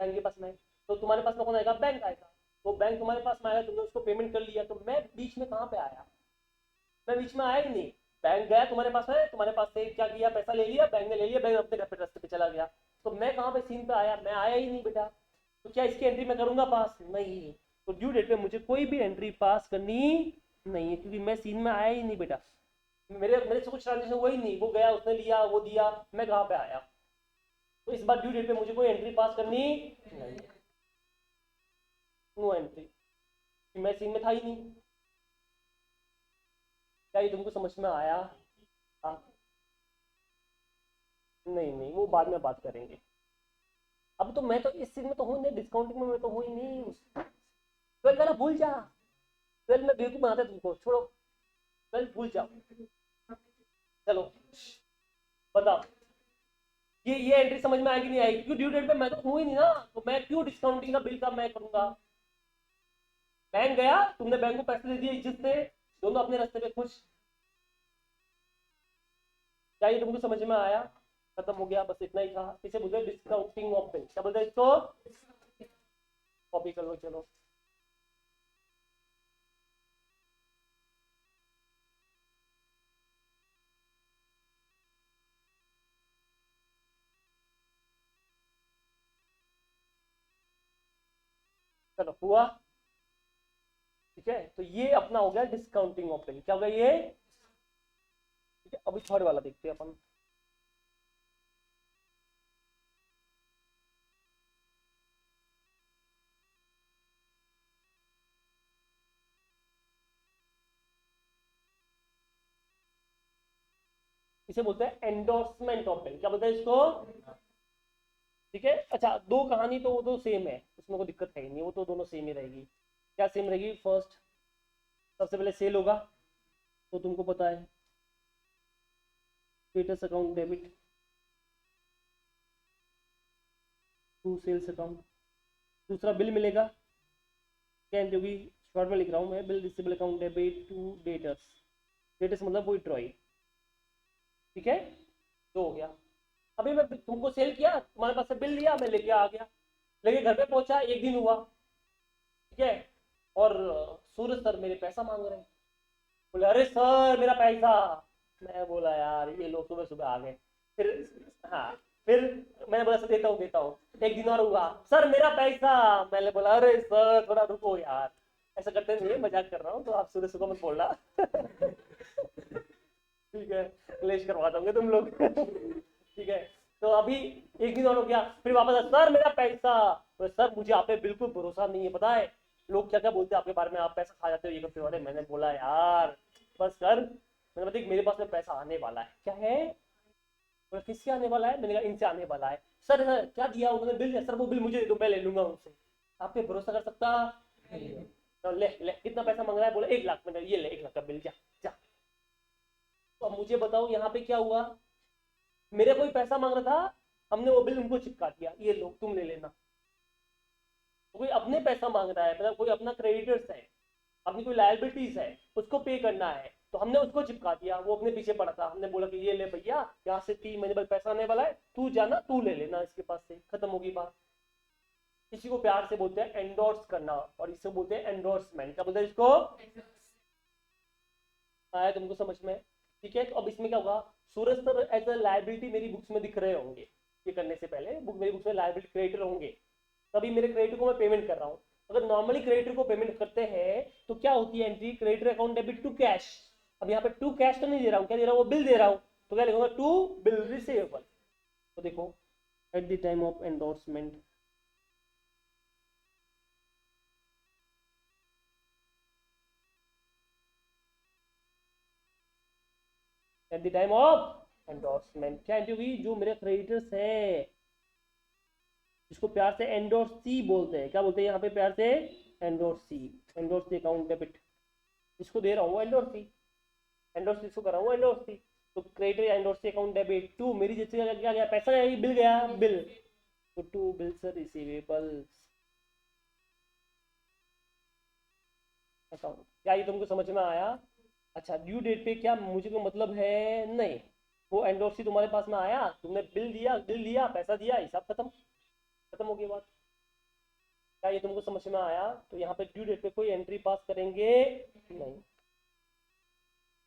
बैंक के पास में है। तो तुम्हारे पास में कौन आएगा, बैंक आएगा। तो बैंक तुम्हारे पास में आएगा, तुमने उसको पेमेंट कर लिया, तो मैं बीच में कहाँ पे आया? मैं बीच में आया ही नहीं। बैंक गया तुम्हारे पास है, तुम्हारे पास से क्या किया, पैसा ले लिया, बैंक ने ले लिया, बैंक अपने घर पे रास्ते पे चला गया। तो मैं कहाँ पे सीन पे आया? मैं आया ही नहीं बेटा। तो क्या इसकी एंट्री मैं करूंगा पास? नहीं। तो ड्यू डेट पे मुझे कोई भी एंट्री पास करनी नहीं है, क्योंकि मैं सीन में आया ही नहीं बेटा। मेरे मेरे से कुछ ट्रांजेक्शन हुआ ही नहीं, वो गया उसने लिया वो दिया, मैं कहाँ पे आया? तो इस बार ड्यू डेट पे मुझे कोई एंट्री पास करनी नहीं, नो एंट्री, मैं सीन में था ही नहीं। क्या ये तुमको समझ में आया? हाँ। नहीं नहीं, वो बाद में बात करेंगे। अब तो मैं तो इस चीज में तो हूँ नहीं, डिस्काउंटिंग में मैं तो हूँ ही नहीं। ट्वेल्थ वाला भूल जा, ट्वेल्थ में बेवकूफ बनाते तुमको, छोड़ो, ट्वेल्थ भूल जाओ। चलो बताओ, ये एंट्री समझ में आएगी नहीं आएगी? क्यों, ड्यू डेट पे मैं तो हूँ ही नहीं ना, तो मैं क्यों डिस्काउंटिंग का बिल का मैं करूंगा? बैंक गया, तुमने बैंक को पैसे दे दिए इज्जत से, दोनों अपने रास्ते पे खुश। क्या ये तुमको समझ में आया? खत्म हो गया, बस इतना ही था। इसे बोलते हैं डिस्काउंटिंग ऑफ बिल। क्या बोलते हैं इसको? कॉपी कर लो चलो। चलो हुआ। ठीक है, तो ये अपना हो गया डिस्काउंटिंग ऑफ बिल। क्या हो गया ये? ठीक है, अभी थर्ड वाला देखते हैं अपन। इसे बोलते हैं एंडोर्समेंट ऑफ बिल। क्या बोलते हैं इसको? ठीक है, अच्छा दो कहानी तो वो तो सेम है, उसमें कोई दिक्कत है ही नहीं, वो तो दोनों सेम ही रहेगी। क्या सेम रहेगी? फर्स्ट, सबसे पहले सेल होगा, तो तुमको पता है, status account debit to sales account. दूसरा बिल मिलेगा, क्या एंट्री होगी, शॉर्ट में लिख रहा हूँ मैं, bill receivable account debit to debtors. Debtors मतलब वही ट्रॉय। ठीक है, दो हो गया। अभी मैं तुमको सेल किया, तुम्हारे पास से बिल लिया, मैं लेके आ गया, लेके घर पे पहुंचा, एक दिन हुआ। ठीक है, और सूरज सर मेरे पैसा मांग रहे हैं। बोले अरे सर मेरा पैसा। मैं बोला यार ये लोग सुबह सुबह आ गए। फिर, हाँ, फिर मैंने बोला सर देता हूँ देता हूँ। एक दिन और हुआ, सर मेरा पैसा। मैंने बोला अरे सर थोड़ा रुको यार, ऐसा करते नहीं, मजाक कर रहा हूँ, तो आप सुबह सुबह मत बोलना। ठीक है, क्लेश करवा दोगे तुम लोग। ठीक है, तो अभी एक दिन और हो गया, फिर वापस आया, सर मेरा पैसा। तो सर मुझे आप पे बिल्कुल भरोसा नहीं है, पता है लोग क्या क्या बोलते हैं आपके बारे में, आप पैसा खा जाते हो ये करते हो। अरे मैंने बोला यार बस कर, मैंने बताया मेरे पास में पैसा आने वाला है। क्या है? बोला किससे आने वाला है? मैंने कहा इनसे आने वाला है। सर क्या दिया उन्होंने बिल है? सर वो बिल मुझे दे दो, मैं ले लूंगा उनसे। आप पे भरोसा कर सकता नहीं है। तो ले ले, कितना पैसा मांग रहा है? बोला 1 लाख। मैंने ये ले 1 लाख का बिल, जा जा। तो अब मुझे बताओ यहाँ पे क्या हुआ, मेरे कोई पैसा मांग रहा था, हमने वो बिल उनको चिपका दिया, ये लो तुम ले लेना। तो कोई अपने पैसा मांग रहा है, मतलब कोई अपना क्रेडिटर्स है, अपनी कोई लायबिलिटीज है, उसको पे करना है, तो हमने उसको चिपका दिया, वो अपने पीछे पड़ा था, हमने बोला कि ये ले भैया, यहाँ से 3 महीने बाद पैसा आने वाला है, तू जाना तू ले लेना इसके पास से, खत्म होगी बात। इसी को प्यार से बोलते हैं एंडोर्स करना, और इसे बोलते हैं एंडोर्समेंट। क्या बोलते हैं इसको? आया तुमको समझ में? ठीक है, तो अब इसमें क्या होगा, सूरज सर एज अ लाइबिलिटी मेरी बुक्स में दिख रहे होंगे, ये करने से पहले मेरी बुक्स में लाइबिलिटी क्रेडिटर होंगे, तभी मेरे क्रेडिटर को मैं पेमेंट कर रहा हूँ। अगर नॉर्मली क्रेडिटर को पेमेंट करते हैं तो क्या होती है entry, creditor account debit to cash. अब यहाँ पे टू कैश तो नहीं दे रहा हूँ, क्या दे रहा हूँ, वो बिल दे रहा हूँ, तो क्या लिखूंगा, टू बिल रिसीवेबल। तो देखो, eight the time of endorsement, eight the time of endorsement. क्या एंट्री होगी? जो मेरे क्रेडिटर्स हैं, इसको प्यार से एंडोर्स सी बोलते हैं। क्या बोलते हैं यहाँ पे प्यार से? एंडोर्स सी। एंडोर्स सी अकाउंट डेबिट, इसको दे रहा हूँ एंडोर्स सी। एंडोर्स इसको कर रहा हूँ एंडोर्स सी। तो credit endorsee account debit to, मेरी जैसे क्या गया? पैसा गया, बिल गया, बिल। तो टू बिल्स रिसीवेबल्स अकाउंट। क्या ये तुमको समझ में आया? अच्छा, ड्यू डेट पे क्या मुझे को मतलब है? नहीं, वो एंडोर्सी तुम्हारे पास में आया, तुमने बिल दिया, बिल दिया, पैसा दिया, हिसाब खत्म, खत्म हो गई बात। क्या ये तुमको समझ में आया? तो यहाँ पे ड्यू डेट पे कोई एंट्री पास करेंगे नहीं,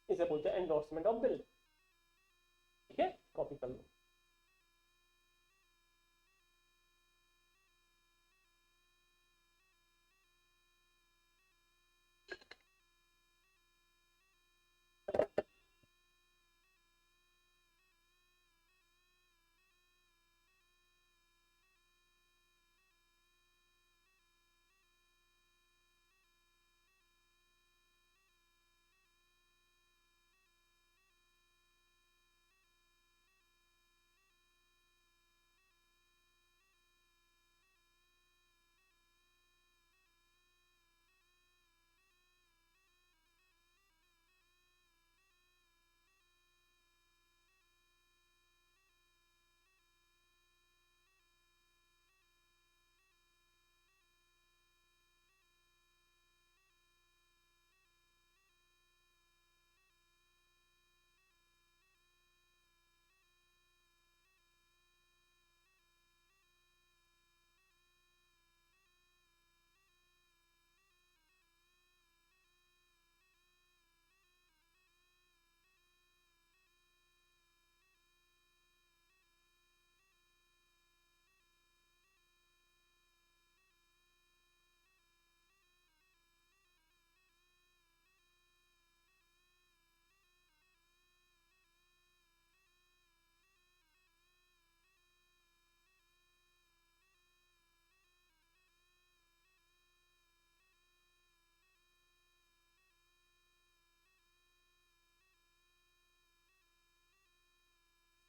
इसे बोलते हैं एंडोर्समेंट ऑफ बिल। ठीक है, कॉपी कर लो।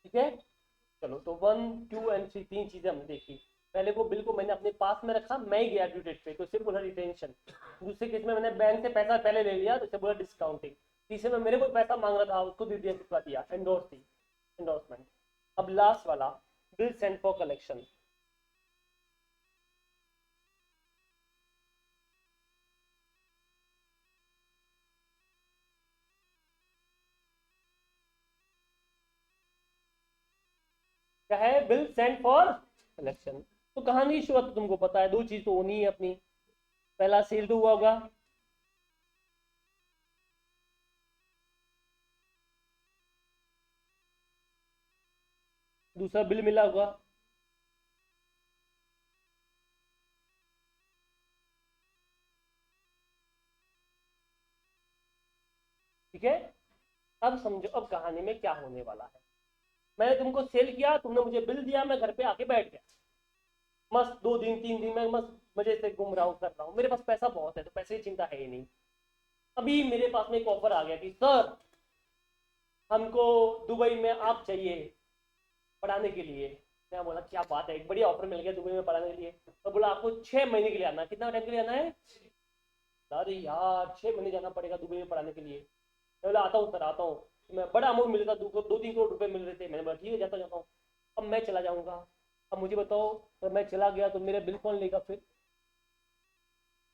ठीक है, चलो तो 1, 2 एंड 3 तीन चीजें हमने देखी। पहले वो बिल को मैंने अपने पास में रखा, मैं ही गया ड्यू डेट पे, तो इसे बोला रिटेंशन। दूसरे केस में मैंने बैंक से पैसा पहले ले लिया, तो इसे बोला डिस्काउंटिंग। तीसरे में मेरे को पैसा मांग रहा था, उसको दे दिया, कितना दिया? एंडोर्समेंट। अब लास्ट वाला, बिल सेंड फॉर कलेक्शन। क्या है? Bill send for collection. तो कहानी की शुरुआत तुमको पता है, दो चीज तो होनी है अपनी। पहला सेल तो हुआ होगा, दूसरा बिल मिला होगा। ठीक है, अब समझो अब कहानी में क्या होने वाला है। मैंने तुमको सेल किया, तुमने मुझे बिल दिया, मैं घर पे आके बैठ गया, मस्त 2 दिन 3 दिन में मस्त मजे से घूम रहा हूँ, कर रहा हूँ, मेरे पास पैसा बहुत है, तो पैसे की चिंता है ही नहीं। अभी मेरे पास में एक ऑफर आ गया कि सर, हमको दुबई में आप चाहिए पढ़ाने के लिए। मैं बोला क्या बात है, एक बढ़िया ऑफर मिल गया दुबई में पढ़ाने के लिए। तो बोला आपको 6 महीने के लिए आना। कितना टाइम के लिए आना है? अरे यार 6 महीने जाना पड़ेगा दुबई में पढ़ाने के लिए। मैं बोला आता हूँ सर, आता हूँ। मैं बड़ा अमाउंट मिल रहा था, 2-3 करोड़ रुपए मिल रहे थे। मैंने बोला ठीक है, जाता जाता हूँ। अब मैं चला जाऊंगा, अब मुझे बताओ, तो मैं चला गया तो मेरे बिल कौन लेगा फिर?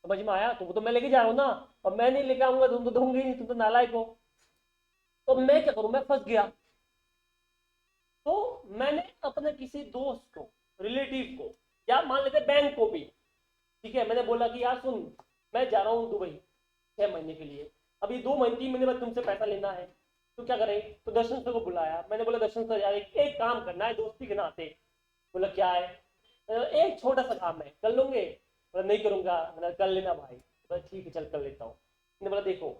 समझ में आया? तुमको तो मैं लेके जा रहा हूँ ना, और मैं नहीं लेके आऊंगा तुम तो दूंगी नहीं, तुम तो नालायक हो। तो मैं क्या करूं? मैं फंस गया। तो मैंने अपने किसी दोस्त को, रिलेटिव को, या मान लेते बैंक को भी, ठीक है, मैंने बोला कि यार सुन, मैं जा रहा हूँ दुबई 6 महीने के लिए, अभी 2 महीने 3 महीने बाद तुमसे पैसा लेना है, तो क्या करें? तो दर्शन सर को बुलाया। मैंने बोला दर्शन सर यार एक काम करना है दोस्ती के नाते। बोला क्या है? एक छोटा सा काम है, कर लोगे? बोला नहीं करूंगा। मैंने कर लेना भाई। बोला ठीक है चल कर लेता हूँ। मैंने बोला देखो,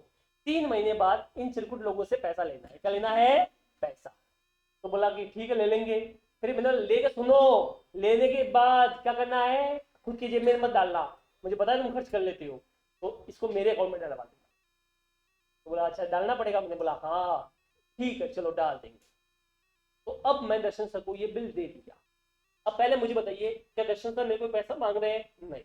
3 महीने बाद इन चिरकुट लोगों से पैसा लेना है। क्या लेना है? पैसा। तो बोला कि ठीक है ले लेंगे। फिर मैंने लेके सुनो, लेने के बाद क्या करना है? खुद की जेब में मत डालना, मुझे पता है तुम खर्च कर लेते हो, तो इसको मेरे अकाउंट में डलवा देना। तो बोला अच्छा डालना पड़ेगा? मैंने बोला हाँ। ठीक है चलो डाल देंगे। तो अब मैं दर्शन सर को ये बिल दे दिया। अब पहले मुझे बताइए, क्या दर्शन सर मेरे को पैसा मांग रहे हैं? नहीं।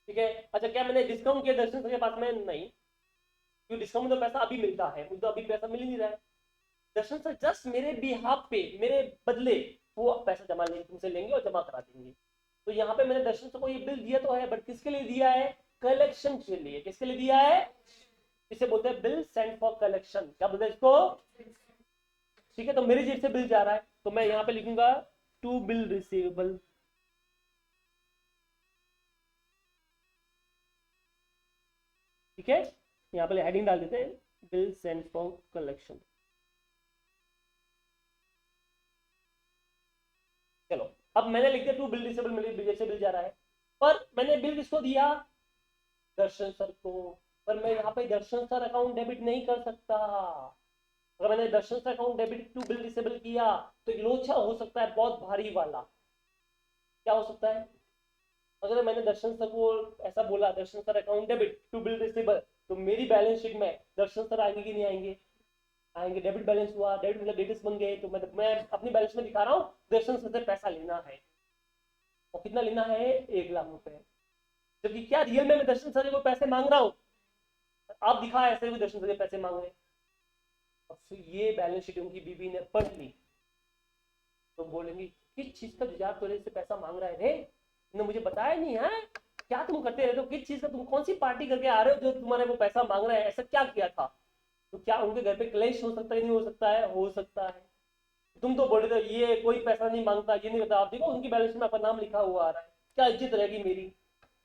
ठीक है, अच्छा क्या मैंने डिस्काउंट किया दर्शन सर के पास में? नहीं, क्योंकि डिस्काउंट में तो पैसा अभी मिलता है, मुझे तो अभी पैसा मिल ही नहीं रहा है। दर्शन सर जस्ट मेरे बिहाफ पे, मेरे बदले वो पैसा जमा लेंगे, तुमसे लेंगे और जमा करा देंगे। तो यहाँ पे मैंने दर्शन सर को ये बिल दिया तो है, बट किसके लिए दिया है? कलेक्शन के लिए। किसके लिए दिया है? इसे बोलते हैं बिल सेंड फॉर कलेक्शन। क्या बोलते हैं इसको? ठीक है, तो मेरी जेब से बिल जा रहा है, तो मैं यहाँ पे लिखूंगा टू बिल रिसीवेबल। ठीक है, यहाँ पे हेडिंग डाल देते हैं बिल सेंड फॉर कलेक्शन। चलो, अब मैंने लिख दिया टू बिल रिसीवेबल, मेरी जेब से बिल जा रहा है, पर मैंने बिल किसको दिया? दर्शन सर को। पर मैं यहाँ पे दर्शन सर अकाउंट डेबिट नहीं कर सकता। अगर मैंने Darshan sir account debit to bill disable किया तो एक लोचा हो सकता है बहुत भारी वाला। क्या हो सकता है? अगर मैंने दर्शन सर को ऐसा बोला Darshan sir account debit to bill disable, तो मेरी बैलेंस शीट में दर्शन सर आएंगे कि नहीं आएंगे? आएंगे। डेबिट बैलेंस हुआ, डेबिट मतलब डेबिट्स बन गए, तो मैं अपनी बैलेंस में दिखा रहा हूँ दर्शन सर से पैसा लेना है। और कितना लेना है? 1 लाख रुपए। जबकि क्या रियल में मैं दर्शन सर को पैसे मांग रहा हूँ? आप दिखा ऐसे भी दर्शन सर के पैसे मांग रहे हैं। और फिर ये बैलेंस शीट उनकी बीबी ने पढ़ ली, तो बोलेंगी किस चीज का जुजाक तेरे से पैसा मांग रहा है रे, तुमने मुझे बताया नहीं है? क्या तुम करते रहते हो? किस चीज का, तुम कौन सी पार्टी करके आ रहे हो जो तुम्हारे वो पैसा मांग रहा है? ऐसा क्या किया था? तो क्या उनके घर पे क्लेश हो सकता है? नहीं हो सकता है? हो सकता है। तुम तो बोल रहे थे ये कोई पैसा नहीं मांगता, ये नहीं बता, आप देखो उनकी बैलेंस में आपका नाम लिखा हुआ आ रहा है, क्या इज्जत रहेगी मेरी?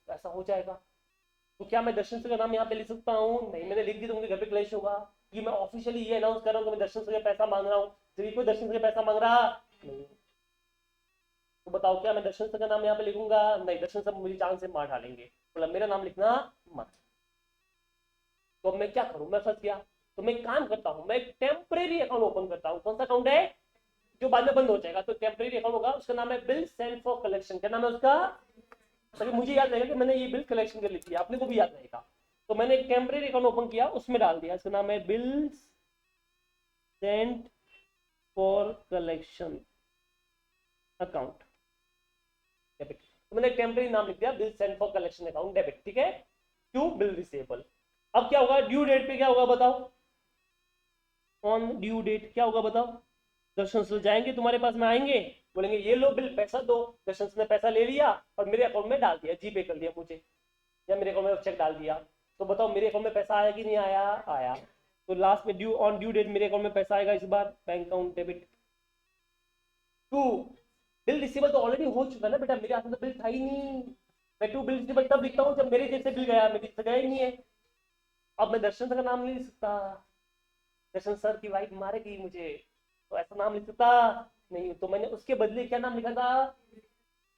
ऐसा हो जाएगा। तो क्या मैं दर्शन सर का नाम यहाँ पे लिख सकता हूँ? नहीं। मैंने लिख दिया तो उनके घर पे क्लेश होगा। कि मैं ऑफिशियली ये अनाउंस कर रहा हूँ कि मैं दर्शन सर का पैसा मांग रहा हूँ, जबकि कोई दर्शन सर का पैसा मांग रहा नहीं। तो बताओ, क्या मैं दर्शन सर का नाम यहाँ पे लिखूंगा? नहीं, दर्शन सर मुझे जान से मार डालेंगे, मतलब मेरा नाम लिखना मत। तो अब मैं क्या करूं? मैं फंस गया। तो मैं काम करता हूँ, मैं एक टेम्परेरी अकाउंट ओपन करता हूँ। कौन सा अकाउंट है? जो बाद में बंद हो जाएगा। तो टेम्परेरी अकाउंट होगा, उसका नाम है बिल सेंड फॉर कलेक्शन। क्या नाम है उसका? ताकि मुझे याद रहेगा कि मैंने ये बिल कलेक्शन के लिए किया, अपने को भी याद रहेगा। तो मैंने एक टेम्परेरी अकाउंट ओपन किया, उसमें डाल दिया, इसका नाम है bill send for collection account debit. तो मैंने टेम्परेरी नाम लिख दिया bill send for collection account debit. ठीक है, टू बिल रिसेबल। अब क्या होगा? ड्यू डेट पे क्या होगा बताओ? ऑन ड्यू डेट क्या होगा बताओ? दर्शन से जाएंगे तुम्हारे पास में, आएंगे, बोलेंगे ये लो बिल, पैसा दो। दर्शन ने पैसा ले लिया और मेरे अकाउंट में डाल दिया, जीपे कर दिया मुझे, या मेरे अकाउंट में चेक डाल दिया। तो बताओ मेरे अकाउंट में पैसा आया कि नहीं आया? आया। तो लास्ट में ड्यू ऑन ड्यू डेट मेरे अकाउंट में पैसा आएगा इस बार, bank account debit. To bill receival तो ऑलरेडी हो चुका ना बेटा, मेरे हाथ में तो बिल था ही नहीं। मैं टू बिल रिसीवल तब लिखता हूँ जब मेरे जेब से बिल गया, मेरी जगह ही नहीं है। अब मैं दर्शन सर का नाम नहीं लिख सकता, दर्शन सर की वाइफ मारेगी मुझे, तो ऐसा नाम लिख सकता नहीं। तो मैंने उसके बदले क्या नाम लिखा था?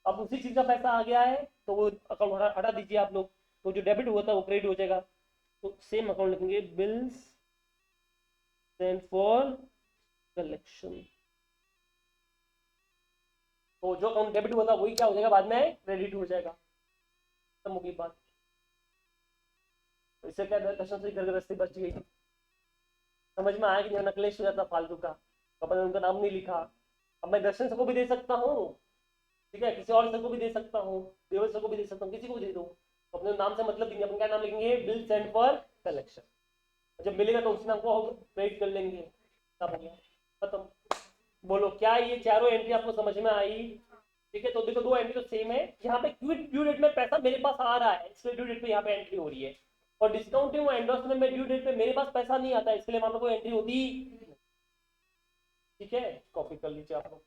अब उसी चीज का पैसा आ गया है, तो वो अकाउंट हटा दीजिए आप लोग। तो जो डेबिट हुआ था वो क्रेडिट हो जाएगा। तो सेम अकाउंट लिखेंगे बिल्स सेंड फॉर कलेक्शन। तो जो अकाउंट डेबिट हुआ था वही क्या हो जाएगा बाद में? क्रेडिट हो जाएगा। खत्म होगी बात। तो इससे क्या दर्शन से घर गृहस्थी बच गई। समझ में आया कि नहीं? नकलेश हो जाता फालतू का, तो अपन ने उनका नाम नहीं लिखा। अब मैं दर्शन सर को भी दे सकता हूँ, ठीक है, किसी और सर को भी दे सकता हूँ, देवल सर को भी दे सकता हूँ, किसी को भी दे दो। तो अपने नाम से मतलब देंगे, अपन क्या नाम लिखेंगे? Bill send for collection. जब मिलेगा तो उसी नाम को क्रेडिट कर लेंगे। सब हो गया, खत्म। बोलो क्या ये चारों एंट्री आपको समझ में आई? ठीक है, तो देखो दो एंट्री तो सेम है। यहाँ पे क्विट ड्यू डेट में पैसा मेरे पास आ रहा है, इसलिए ड्यू डेट पे यहाँ पे एंट्री हो रही है। और डिस्काउंटिंग और एंडोर्समेंट में ड्यू डेट पे मेरे पास पैसा नहीं आता, इसके लिए वहां पे कोई एंट्री होती। ठीक है, कॉपी कर लीजिए आप लोग।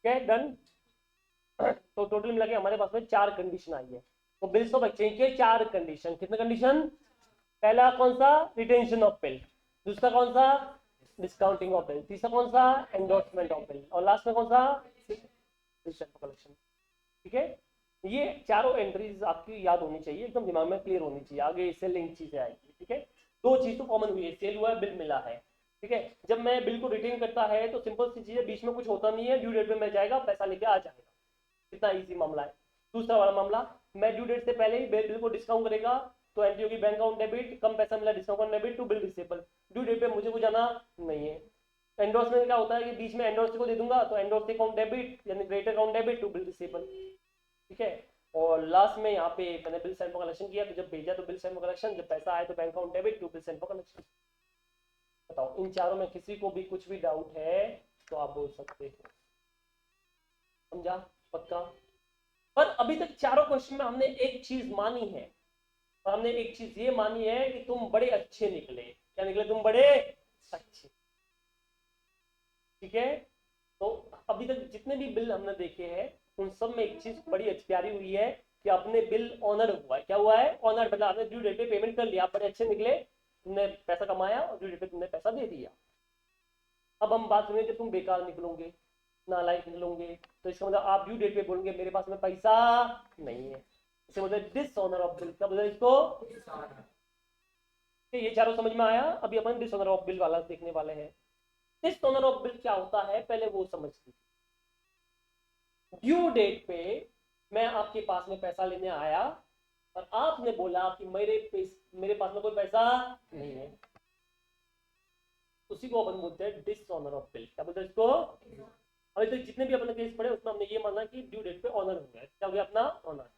है, डन। तो टोटल मिला के हमारे पास में 4 कंडीशन आई है। तो बिल्स ऑफ एक्सचेंज के 4 कंडीशन, कितने कंडीशन? पहला कौन सा? Retention of bill. दूसरा कौन सा? Discounting of bill. तीसरा कौन सा? Endorsement of bill. और लास्ट में कौन सा? कलेक्शन। ठीक है, ये चारों एंट्रीज आपकी याद होनी चाहिए, एकदम दिमाग में क्लियर होनी चाहिए, आगे इससे लिंक चीजें आएगी। ठीक है, 2 चीज तो कॉमन हुई है, सेल हुआ है, बिल मिला है। ठीक है, जब मैं बिल को रिटेन करता है तो सिंपल सी चीज है, बीच में कुछ होता नहीं है, ड्यू डेट पे मिल जाएगा, पैसा लेके आ जाएगा, कितना इजी मामला है। दूसरा वाला मामला, मैं ड्यू डेट से पहले ही बिल को डिस्काउंट करेगा, तो एंट्री होगी बैंक अकाउंट डेबिट, कम पैसा मिला discount debit to bill receivable, due date पे मुझे को जाना नहीं है। एंडोर्स में क्या होता है कि बीच में एंडोर्स को दे दूंगा, तो एंडोर्स अकाउंट डेबिट यानी credit account debit to bill receivable. ठीक है, और लास्ट में यहाँ पे मैंने बिल सेंड फॉर कलेक्शन किया, तो जब भेजा तो बिल सेंड फॉर कलेक्शन, जब पैसा आया तो bank account debit to bill send for collection. बताओ, इन चारों में किसी को भी कुछ भी डाउट है तो आप बोल सकते हो। समझा? पक्का? पर अभी तक चारों क्वेश्चन में हमने एक चीज मानी है, और हमने एक चीज ये मानी है कि तुम बड़े अच्छे निकले। क्या निकले? तुम बड़े अच्छे। ठीक है, तो अभी तक जितने भी बिल हमने देखे हैं उन सब में एक चीज बड़ी अच्छी प्यारी हुई है कि अपने बिल ऑनर हुआ है। क्या हुआ है? ऑनर, मतलब आपने ड्यू डेट पे पेमेंट कर लिया, आप बड़े अच्छे निकले, तुमने पैसा कमाया और ड्यू डेट पे तुमने पैसा दे दिया। अब हम बात करेंगे कि तुम बेकार निकलोगे, नालायक निकलोगे, तो इसका मतलब आप ड्यू डेट पे बोलेंगे मेरे पास में पैसा नहीं है, इसे मतलब डिसऑनर ऑफ बिल। क्या बोलते हैं इसको? ये चारों समझ में आया? अभी अपन डिसऑनर ऑफ बिल वाला देखने वाले हैं। डिसऑनर ऑफ बिल क्या होता है पहले वो समझ लीजिए। ड्यू डेट पे मैं आपके पास में पैसा लेने आया और आपने बोला कि मेरे पास में कोई पैसा नहीं है, उसी को अपन बोलते हैं डिसऑनर ऑफ बिल। क्या बोलते हैं इसको? अभी तक जितने भी अपने केस पढ़े उसमें हमने ये माना कि ड्यू डेट पे ऑनर हो गया। क्या हो गया? अपना ऑनर,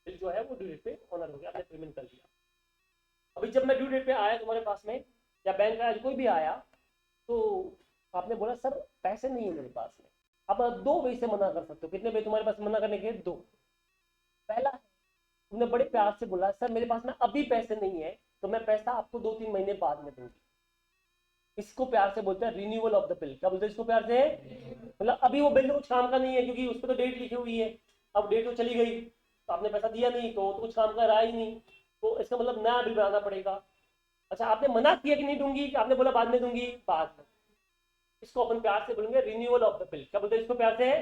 बिल जो है वो ड्यू डेट पे ऑनर हो गया, आपने पेमेंट कर दिया। अभी जब मैं ड्यू डेट पे आया तुम्हारे पास में, या बैंक आया, कोई भी आया, तो आपने बोला सर पैसे नहीं है मेरे पास में। अब 2 वे से मना कर सकते हो। कितने वे तुम्हारे पास मना करने के? 2। पहला, तुमने बड़े प्यार से बोला सर मेरे पास में अभी पैसे नहीं है, तो मैं पैसा आपको 2-3 महीने बाद में दूंगी। इसको प्यार से बोलते हैं रिन्यूअल ऑफ द बिल। क्या बोलते हैं इसको प्यार से? मतलब अभी वो बिल तो कुछ काम का नहीं है, क्योंकि उस पर तो डेट लिखी हुई है, अब डेट तो चली गई, तो आपने पैसा दिया नहीं, तो कुछ काम का रहा ही नहीं, तो इसका मतलब नया बिल बनाना पड़ेगा। अच्छा, आपने मना किया कि नहीं दूंगी, कि आपने बोला बाद में दूंगी? बाद में। इसको अपन प्यार से बोलेंगे रिन्यूअल ऑफ द बिल। क्या बोलते हैं इसको प्यार से?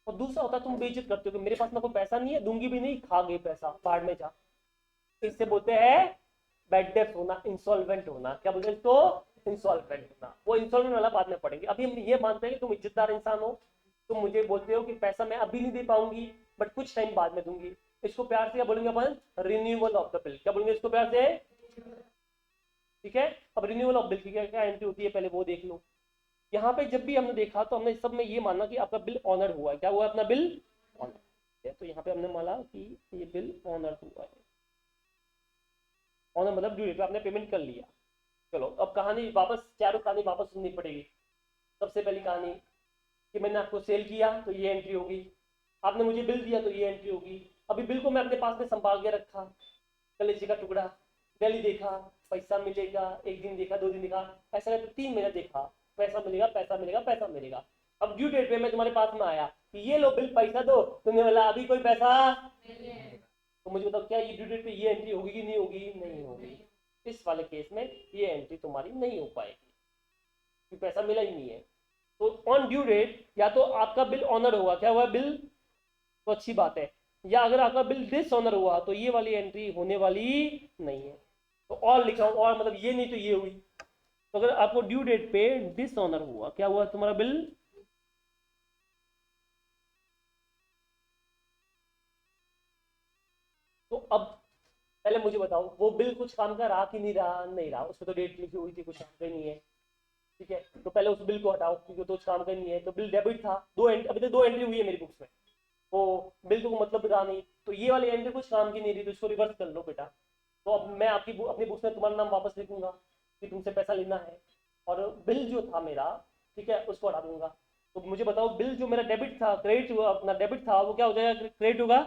और दूसरा होता है तुम बेइज्जत करते हो कि मेरे पास में कोई पैसा नहीं है, दूंगी भी नहीं, खा गई पैसा, बाहर में जा। इससे बोलते हैं बैड डेट होना, इंसॉल्वेंट होना। क्या बोलते हैं इसको? इंसॉल्वेंट होना। वो इंसॉल्वेंट वाला बाद में पढ़ेंगे। अभी हम ये मानते हैं कि तुम इज्जतदार इंसान हो, तुम मुझे बोलते हो कि पैसा मैं अभी नहीं दे पाऊंगी बट कुछ टाइम बाद में दूंगी। इसको प्यार से क्या बोलेंगे अपन? Renewal of the bill. क्या बोलेंगे इसको प्यार से? ठीक है, अब रिन्यूअल ऑफ बिल की क्या क्या एंट्री होती है पहले वो देख लो। यहाँ पे जब भी हमने देखा तो हमने सब में ये माना कि आपका बिल ऑनर हुआ है। क्या हुआ? अपना बिल ऑनर है। तो यहाँ पे हमने माना कि ये बिल ऑनर हुआ है। ऑनर मतलब ड्यू डेट पे आपने पेमेंट कर लिया। चलो अब कहानी वापस, चारों कहानी वापस सुननी पड़ेगी। सबसे पहली कहानी कि मैंने आपको सेल किया तो ये एंट्री होगी, आपने मुझे बिल दिया तो ये एंट्री होगी। अभी बिल को मैं अपने पास में संभाल के रखा, कलेजे का टुकड़ा, डेली देखा पैसा मिलेगा, 1 दिन देखा, 2 दिन देखा, ऐसा करके 3 महीना देखा, पैसा मिलेगा पैसा मिलेगा पैसा मिलेगा। अब ड्यू डेट पे मैं तुम्हारे पास में आया कि ये लो बिल पैसा दो, तुमने बोला अभी कोई पैसा, तो मुझे बताओ क्या ये ड्यू डेट पे ये एंट्री होगी कि नहीं होगी? नहीं होगी। इस वाले केस में ये एंट्री तुम्हारी नहीं हो पाएगी क्योंकि पैसा मिला ही नहीं है। तो ऑन ड्यू डेट या तो आपका बिल ऑनर होगा, क्या हुआ? बिल, तो अच्छी बात है, या अगर आपका बिल डिसऑनर हुआ तो ये वाली एंट्री होने वाली नहीं है। तो और लिखा हूं, और मतलब ये नहीं तो ये हुई। तो अगर आपको ड्यू डेट पे डिसऑनर हुआ, क्या हुआ तुम्हारा बिल? तो अब पहले मुझे बताओ वो बिल कुछ काम का रहा कि नहीं रहा? नहीं रहा, उसमें तो डेट लिखी हुई थी, कुछ काम का नहीं है। ठीक है, तो पहले उस बिल को हटाओ क्योंकि तो कुछ काम का नहीं है। तो बिल डेबिट था, अभी तक 2 एंट्री हुई है मेरी बुक्स में, वो बिल को मतलब रहा नहीं, तो ये वाली एंट्री कुछ काम की नहीं रही, तो इसको रिवर्स कर लो बेटा। तो अब मैं अपनी बुक्स में तुम्हारा नाम वापस लिखूंगा कि तुमसे पैसा लेना है, और बिल जो था मेरा, ठीक है, उसको हटा दूंगा। तो मुझे बताओ बिल जो मेरा डेबिट था, क्रेडिट हुआ, अपना डेबिट था, वो क्या हो जाएगा? क्रेडिट होगा।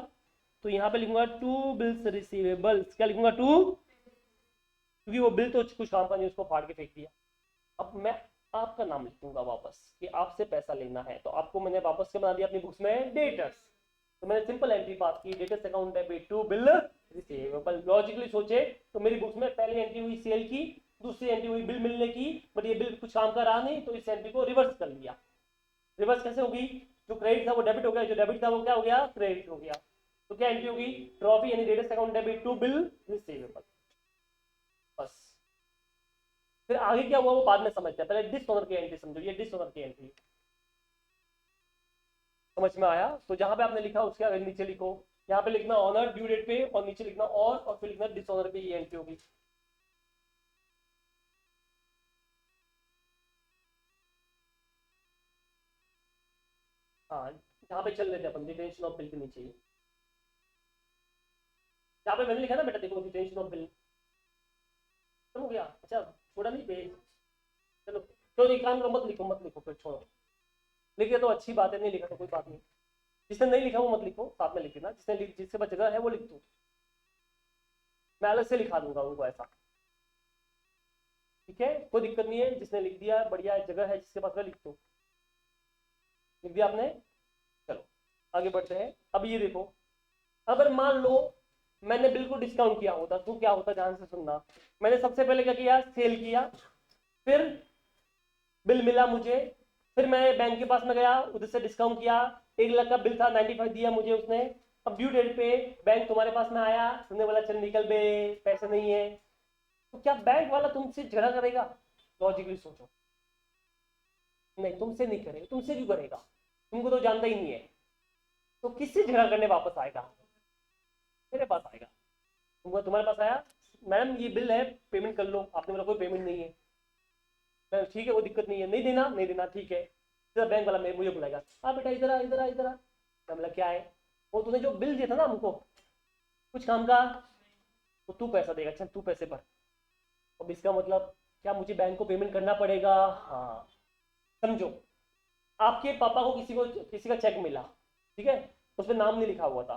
तो यहाँ पे लिखूंगा टू बिल्स रिसीवेबल्स। क्या लिखूंगा? टू, क्योंकि वो बिल तो कुछ काम का नहीं, उसको फाड़ के फेंक दिया। अब मैं आपका नाम लिखूंगा वापस कि आपसे पैसा लेना है, तो आपको मैंने वापस से बना दिया अपनी बुक्स में डेटर्स। तो मैंने सिंपल एंट्री पास की, debtors account debit to bill receivable. Logically सोचे तो मेरी बुक्स में पहली एंट्री हुई सेल की, दूसरी एंट्री हुई बिल मिलने की, बट ये बिल कुछ काम का रहा नहीं, तो इस एंट्री को रिवर्स कर लिया। रिवर्स कैसे होगी? जो क्रेडिट था वो डेबिट हो गया, जो डेबिट था वो क्या हो गया? क्रेडिट हो गया। तो क्या एंट्री होगी? ट्रॉफी यानी debtors account debit to bill receivable. बस फिर आगे क्या हुआ वो बाद में समझते हैं, पहले डिसऑनर की एंट्री समझो। ये डिसऑनर की एंट्री समझ में आया? तो जहां पे आपने लिखा उसके आगे नीचे लिखो, यहाँ पे लिखना ऑनर ड्यू डेट पे, और नीचे लिखना और फिर लिखना डिसऑनर पे, ये एंट्री होगी। हाँ, यहाँ पे चल लेते अपन रिटेंशन ऑफ बिल के नीचे, यहाँ पे मैंने लिखा ना बेटा, देखो रिटेंशन ऑफ बिल हो गया। अच्छा छोड़ा नहीं पेज, चलो तो एक काम करो, मत लिखो मत लिखो, फिर छोड़ो। लिखे तो अच्छी बात है, नहीं लिखा तो कोई बात नहीं। जिसने नहीं लिखा वो मत लिखो, साथ में लिख देना। जिसके पास जगह है वो लिख दो, मैं अलग से लिखा दूंगा उनको ऐसा, ठीक है? कोई दिक्कत नहीं है, जिसने लिख दिया बढ़िया जगह है, जिसके पास वह लिख दो। लिख दिया आपने? चलो आगे बढ़ते हैं। अब ये देखो, अगर मान लो मैंने बिल्कुल डिस्काउंट किया होता तो क्या होता, ध्यान से सुनना। मैंने सबसे पहले क्या किया? सेल किया, फिर बिल मिला मुझे, फिर मैं बैंक के पास में गया, उधर से डिस्काउंट किया, 1 लाख का बिल था, 95 दिया मुझे उसने। अब ड्यू डेट पे बैंक तुम्हारे पास में आया, तुमने बोला चल निकल बे, पैसे नहीं है, तो क्या बैंक वाला तुमसे झगड़ा करेगा? लॉजिकली सोचो, नहीं तुमसे नहीं करेगा। तुमसे क्यों करेगा? तुमको तो जानता ही नहीं है, तो किससे झगड़ा करने वापस आएगा? मेरे पास आएगा। तुम्हारे पास आया, मैडम ये बिल है, पेमेंट कर लो। आपने बोला कोई पेमेंट नहीं है, मैं ठीक है वो दिक्कत नहीं है, नहीं देना नहीं देना, ठीक है। फिर बैंक वाला मुझे बुलाएगा, हाँ बेटा इधर आ इधर आ इधर आ। मैं बोला क्या है? वो तूने जो बिल दिया था ना हमको कुछ काम का, तो तू पैसा देगा, चल तू पैसे भर। अब इसका मतलब क्या मुझे बैंक को पेमेंट करना पड़ेगा? हाँ। समझो, आपके पापा को किसी का चेक मिला, ठीक है, उसमें नाम नहीं लिखा हुआ था,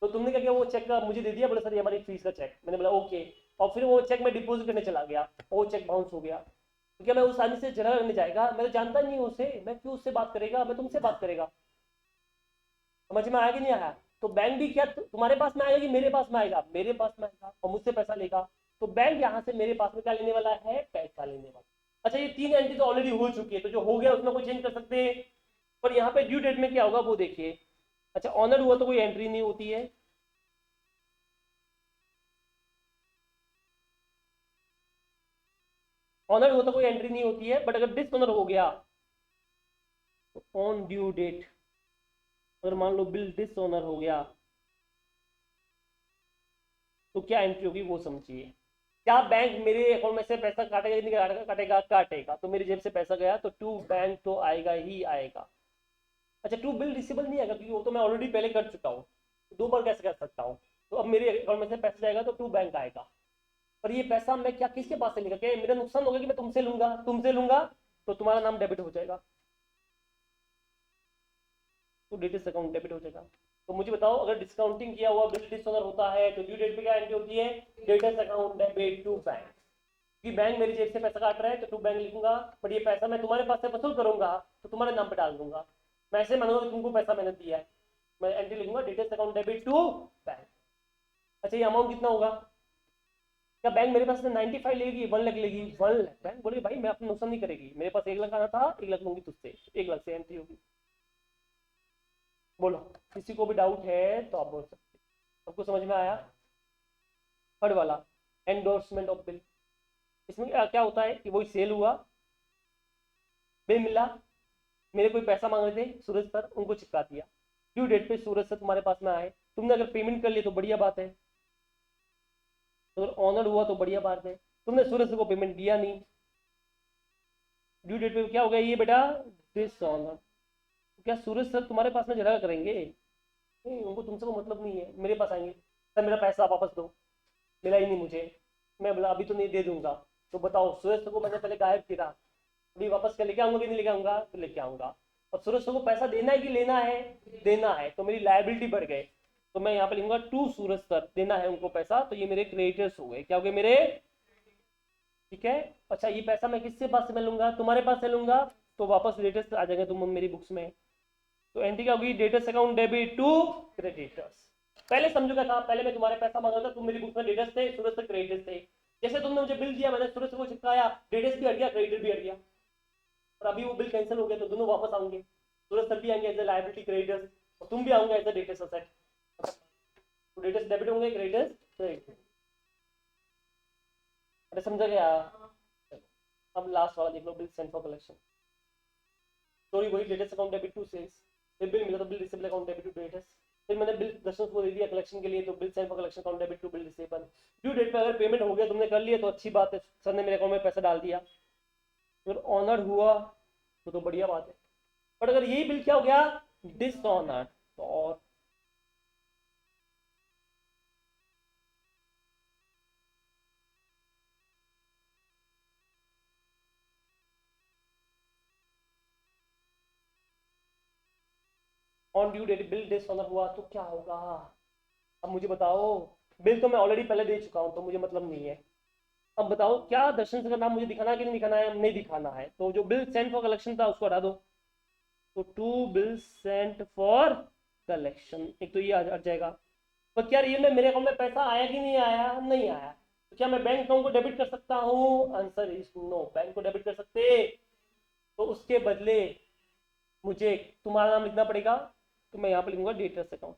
तो तुमने क्या किया? वो चेक का मुझे दे दिया, बोले सर ये हमारी फीस का चेक। मैंने बोला ओके, और फिर वो चेक मैं डिपॉजिट करने चला गया, वो चेक बाउंस हो गया। तो क्या मैं उस आदमी से झगड़ा करने जाएगा? मैं तो जानता नहीं हूँ उसे, मैं क्यों उससे बात करेगा? मैं तुमसे बात करेगा। समझ में आया कि नहीं आया? तो बैंक भी क्या तुम्हारे पास में आएगा कि मेरे पास में आएगा? मेरे पास में आएगा और मुझसे पैसा लेगा। तो बैंक यहाँ से मेरे पास में क्या लेने वाला है? पैसा लेने वाला। अच्छा ये 3 एंट्री तो ऑलरेडी हो चुकी है, तो जो हो गया उसमें कोई चेंज कर सकते हैं, पर यहाँ पे ड्यू डेट में क्या होगा वो देखिए। अच्छा ऑनर हुआ तो कोई एंट्री नहीं होती है, ऑनर हुआ तो कोई एंट्री नहीं होती है, बट अगर डिसऑनर हो गया तो ऑन ड्यू डेट, अगर मान लो बिल डिसऑनर हो गया तो क्या एंट्री होगी वो समझिए। क्या बैंक मेरे अकाउंट में से पैसा काटेगा कि नहीं काटेगा? काटेगा, काटेगा। तो मेरी जेब से पैसा गया तो टू बैंक तो आएगा ही आएगा। अच्छा टू बिल रिसीबल नहीं आएगा, क्योंकि वो तो मैं ऑलरेडी पहले कर चुका हूँ, 2 बार कैसे कर सकता हूँ? तो अब मेरे अकाउंट में से पैसा जाएगा तो टू बैंक आएगा। पर ये पैसा मैं क्या किसके पास से लेगा? क्या मेरा नुकसान होगा कि मैं तुमसे लूंगा तो तुम्हारा नाम डेबिट हो जाएगा, तो डेटिस अकाउंट डेबिट हो जाएगा। तो मुझे बताओ, अगर डिस्काउंटिंग किया हुआ बिल डिसऑनर होता है तो ड्यू डेट पे क्या एंट्री होती है? डेटिस अकाउंट डेबिट टू बैंक। क्योंकि बैंक मेरी जेब से पैसा काट रहा है तो टू बैंक लिखूंगा, बट ये पैसा मैं तुम्हारे पास से वसूल करूंगा तो तुम्हारे नाम पे डाल दूंगा। मैं ऐसे मानूंगा कि तुमको पैसा मैंने दिया है, मैं एंट्री लिखूंगा डेटिस अकाउंट डेबिट टू बैंक। अच्छा ये अमाउंट कितना होगा? क्या बैंक मेरे पास से 95 लेगी, 1 लाख लेगी? 1 लाख। बैंक बोलेगी भाई मैं अपना नुकसान नहीं करेगी, मेरे पास 1 लाख आना था, 1 लाख लूंगी तुझसे, 1 लाख से एंट्री होगी। बोलो, किसी को भी डाउट है तो आप बोल सकते हैं। सबको समझ में आया? थर्ड वाला एंडोर्समेंट ऑफ बिल, इसमें क्या होता है कि वही सेल हुआ, बिल मिला, मेरे कोई पैसा मांग रहे थे सूरज सर, उनको चिपका दिया। ड्यू डेट पे सूरज सर तुम्हारे पास में आए, तुमने अगर पेमेंट कर लिया तो बढ़िया बात है, अगर ऑनर हुआ तो बढ़िया बात है। तुमने सूरज सर को पेमेंट दिया नहीं, ड्यू डेट पे क्या हो गया ये बेटा? डिसऑनर। तो क्या सूरज सर तुम्हारे पास में झगड़ा करेंगे? नहीं, उनको तुमसे को मतलब नहीं है, मेरे पास आएंगे, सर मेरा पैसा वापस दो, मिला ही नहीं मुझे। मैं बोला अभी तो नहीं दे दूंगा। तो बताओ सूरज सर को मैंने पहले गायब किया, अभी वापस कर लेके आऊंगा कि नहीं लेके आऊंगा? तो लेके आऊंगा। अब सूरज सर को पैसा देना है कि लेना है? देना है, तो मेरी लायबिलिटी बढ़ गई। तो मैं यहाँ पे लिखूंगा टू सूरज सर, देना है उनको पैसा, तो ये मेरे क्रेडिटर्स हो गए। क्या हो गए मेरे? ठीक है। अच्छा ये पैसा मैं किससे पास से लूंगा, तुम्हारे पास से लूंगा, तो वापस लेटेस्ट आ जाएंगे तुम मेरी बुक्स में। तो एंट्री क्या होगी, debtors account debit to creditors. पहले समझो क्या था, पहले मैं तुम्हारे पैसा मांगा था, तुम मेरी बुक्स में डेटर्स थे, सूरज से क्रेडिटर्स थे। जैसे तुमने मुझे बिल दिया, मैंने सूरज को चिपकाया, डेटर्स भी हट गया, क्रेडिटर भी हट गया, और अभी वो बिल कैंसिल हो गया, तो दोनों वापस आएंगे। सूरज सर भी आएंगे एज ए लायबिलिटी क्रेडिटर्स, और तुम भी आओगे एज ए डेटर्स असेट। तो डेटर्स डेबिट होंगे, क्रेडिटर्स क्रेडिट। अरे समझा गया। अब लास्ट वाला देख लो, bill send for collection. Story वही, debtors account debit to sales, फिर बिल मिला तो bill receivable account debit to debtors, फिर मैंने बिल दर्शन को दे दिया कलेक्शन के लिए, तो bill send for collection account debit to bill receivable. Due date पे अगर पेमेंट हो गया, तुमने कर लिया तो अच्छी बात है, सर ने मेरे अकाउंट में पैसा डाल दिया। फिर ऑनर्ड हुआ तो बढ़िया बात है। बट अगर यही बिल क्या हो गया, डिसऑनर्ड, तो और on due date bill dishonour हुआ तो क्या होगा। अब मुझे बताओ, बिल तो मैं ऑलरेडी पहले दे चुका हूं, तो मुझे मतलब नहीं है। अब बताओ क्या दर्शन सर का नाम मुझे दिखाना है कि नहीं दिखाना है, नहीं दिखाना है, तो जो बिल सेंड फॉर कलेक्शन था उसको हटा दो। तो to bill sent for collection, एक तो ये आ जाएगा। पर क्या ये में मेरे अकाउंट में पैसा आया कि नहीं आया, नहीं आया, तो क्या मैं बैंक अकाउंट को डेबिट कर सकता हूँ, आंसर इज नो, बैंक को डेबिट कर सकते। तो उसके बदले मुझे तुम्हारा नाम लिखना पड़ेगा, तो मैं यहाँ पे लिखूंगा debtors account,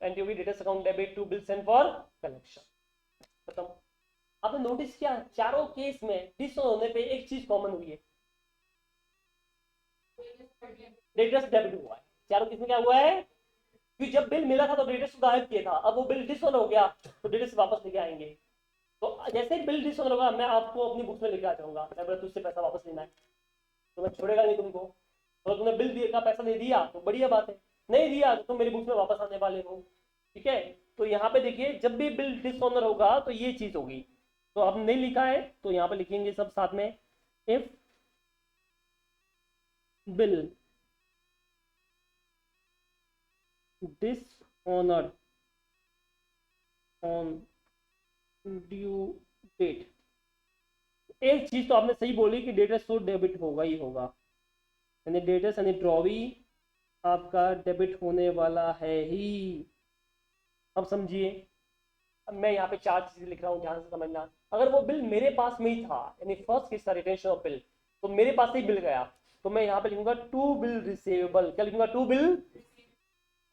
and debtors account debit to bill send for collection, खत्म। आपने नोटिस किया चारों केस में डिस होने पे एक चीज कॉमन हुई है, डेटर्स डेबिट हुआ है। चारों केस में क्या हुआ है कि जब बिल मिला था तो डेटर्स को गायब किया था, अब वो बिल डिस हो गया तो डेटर्स वापस लेके आएंगे। तो जैसे ही बिल डिस होगा, मैं आपको अपनी बुक्स में लेके आ जाऊंगा, तुझसे पैसा वापस लेना है, तो मैं छोड़ेगा नहीं तुमको। तो तुमने बिल दिए का पैसा दे दिया तो बढ़िया बात है, नहीं दिया तो तुम मेरी बुक्स में वापस आने वाले हो। ठीक है। तो यहाँ पे देखिए, जब भी बिल डिसऑनर होगा तो ये चीज होगी। तो अब नहीं लिखा है तो यहाँ पे लिखेंगे सब साथ में, if bill dishonour on due date. एक चीज तो आपने सही बोली कि डेटर्स तो डेबिट होगा ही होगा, यानी डेटर्स यानी ड्रॉवी आपका डेबिट होने वाला है ही। अब समझिए, अब मैं यहाँ पे चार चीजें लिख रहा हूँ, ध्यान से समझना। अगर वो बिल मेरे पास में ही था, यानी फर्स्ट केस था रिटेंशन ऑफ बिल, तो मेरे पास से ही बिल गया, तो मैं यहाँ पे लिखूंगा टू बिल रिसीवेबल, क्या लिखूंगा, टू बिल।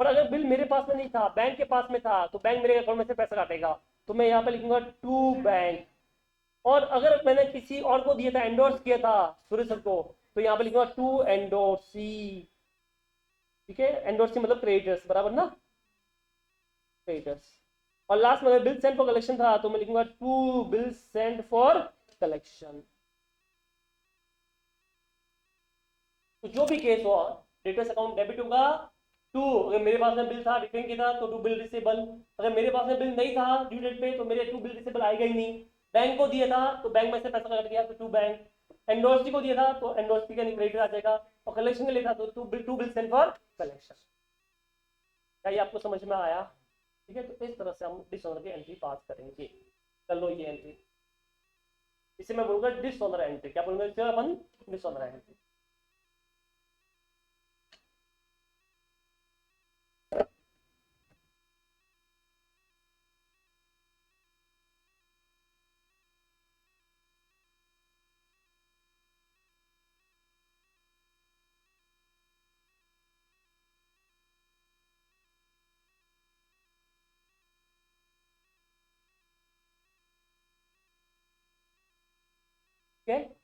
पर अगर बिल मेरे पास में नहीं था, बैंक के पास में था, तो बैंक मेरे अकाउंट में से पैसा काटेगा, तो मैं यहाँ पे लिखूंगा टू बैंक। और अगर मैंने किसी और को दिया था, एंडोर्स किया था सूर्य सर को, तो यहाँ पे लिखूंगा टू एंडोर्सी। ठीक है, एंडोर्सी मतलब क्रेडिटर्स, बराबर ना, क्रेडिटर्स। और लास्ट में अगर बिल सेंड फॉर कलेक्शन था, तो मैं लिखूंगा to bill send for collection. तो जो भी केस हो, डेटर्स अकाउंट डेबिट होगा टू, अगर मेरे पास में बिल था रिटर्न किया था तो टू बिल रिसेबल, अगर मेरे पास में बिल नहीं था ड्यू डेट पे तो मेरे टू बिल रिसेबल आएगा ही नहीं। बैंक को दिया था तो बैंक में से पैसा कट गया तो टू बैंक। एंडोर्सी को दिया था तो एंडोर्सी का क्रेडिट आ जाएगा, और कलेक्शन के लिए था तो to bill send for collection. क्या ये आपको समझ में आया। ठीक है, तो इस तरह से हम डिसऑनर की एंट्री पास करेंगे। चलो ये एंट्री, इसे मैं बोलूंगा डिसऑनर एंट्री, क्या बोलूंगा इसे अपन, डिसऑनर एंट्री। ठीक है,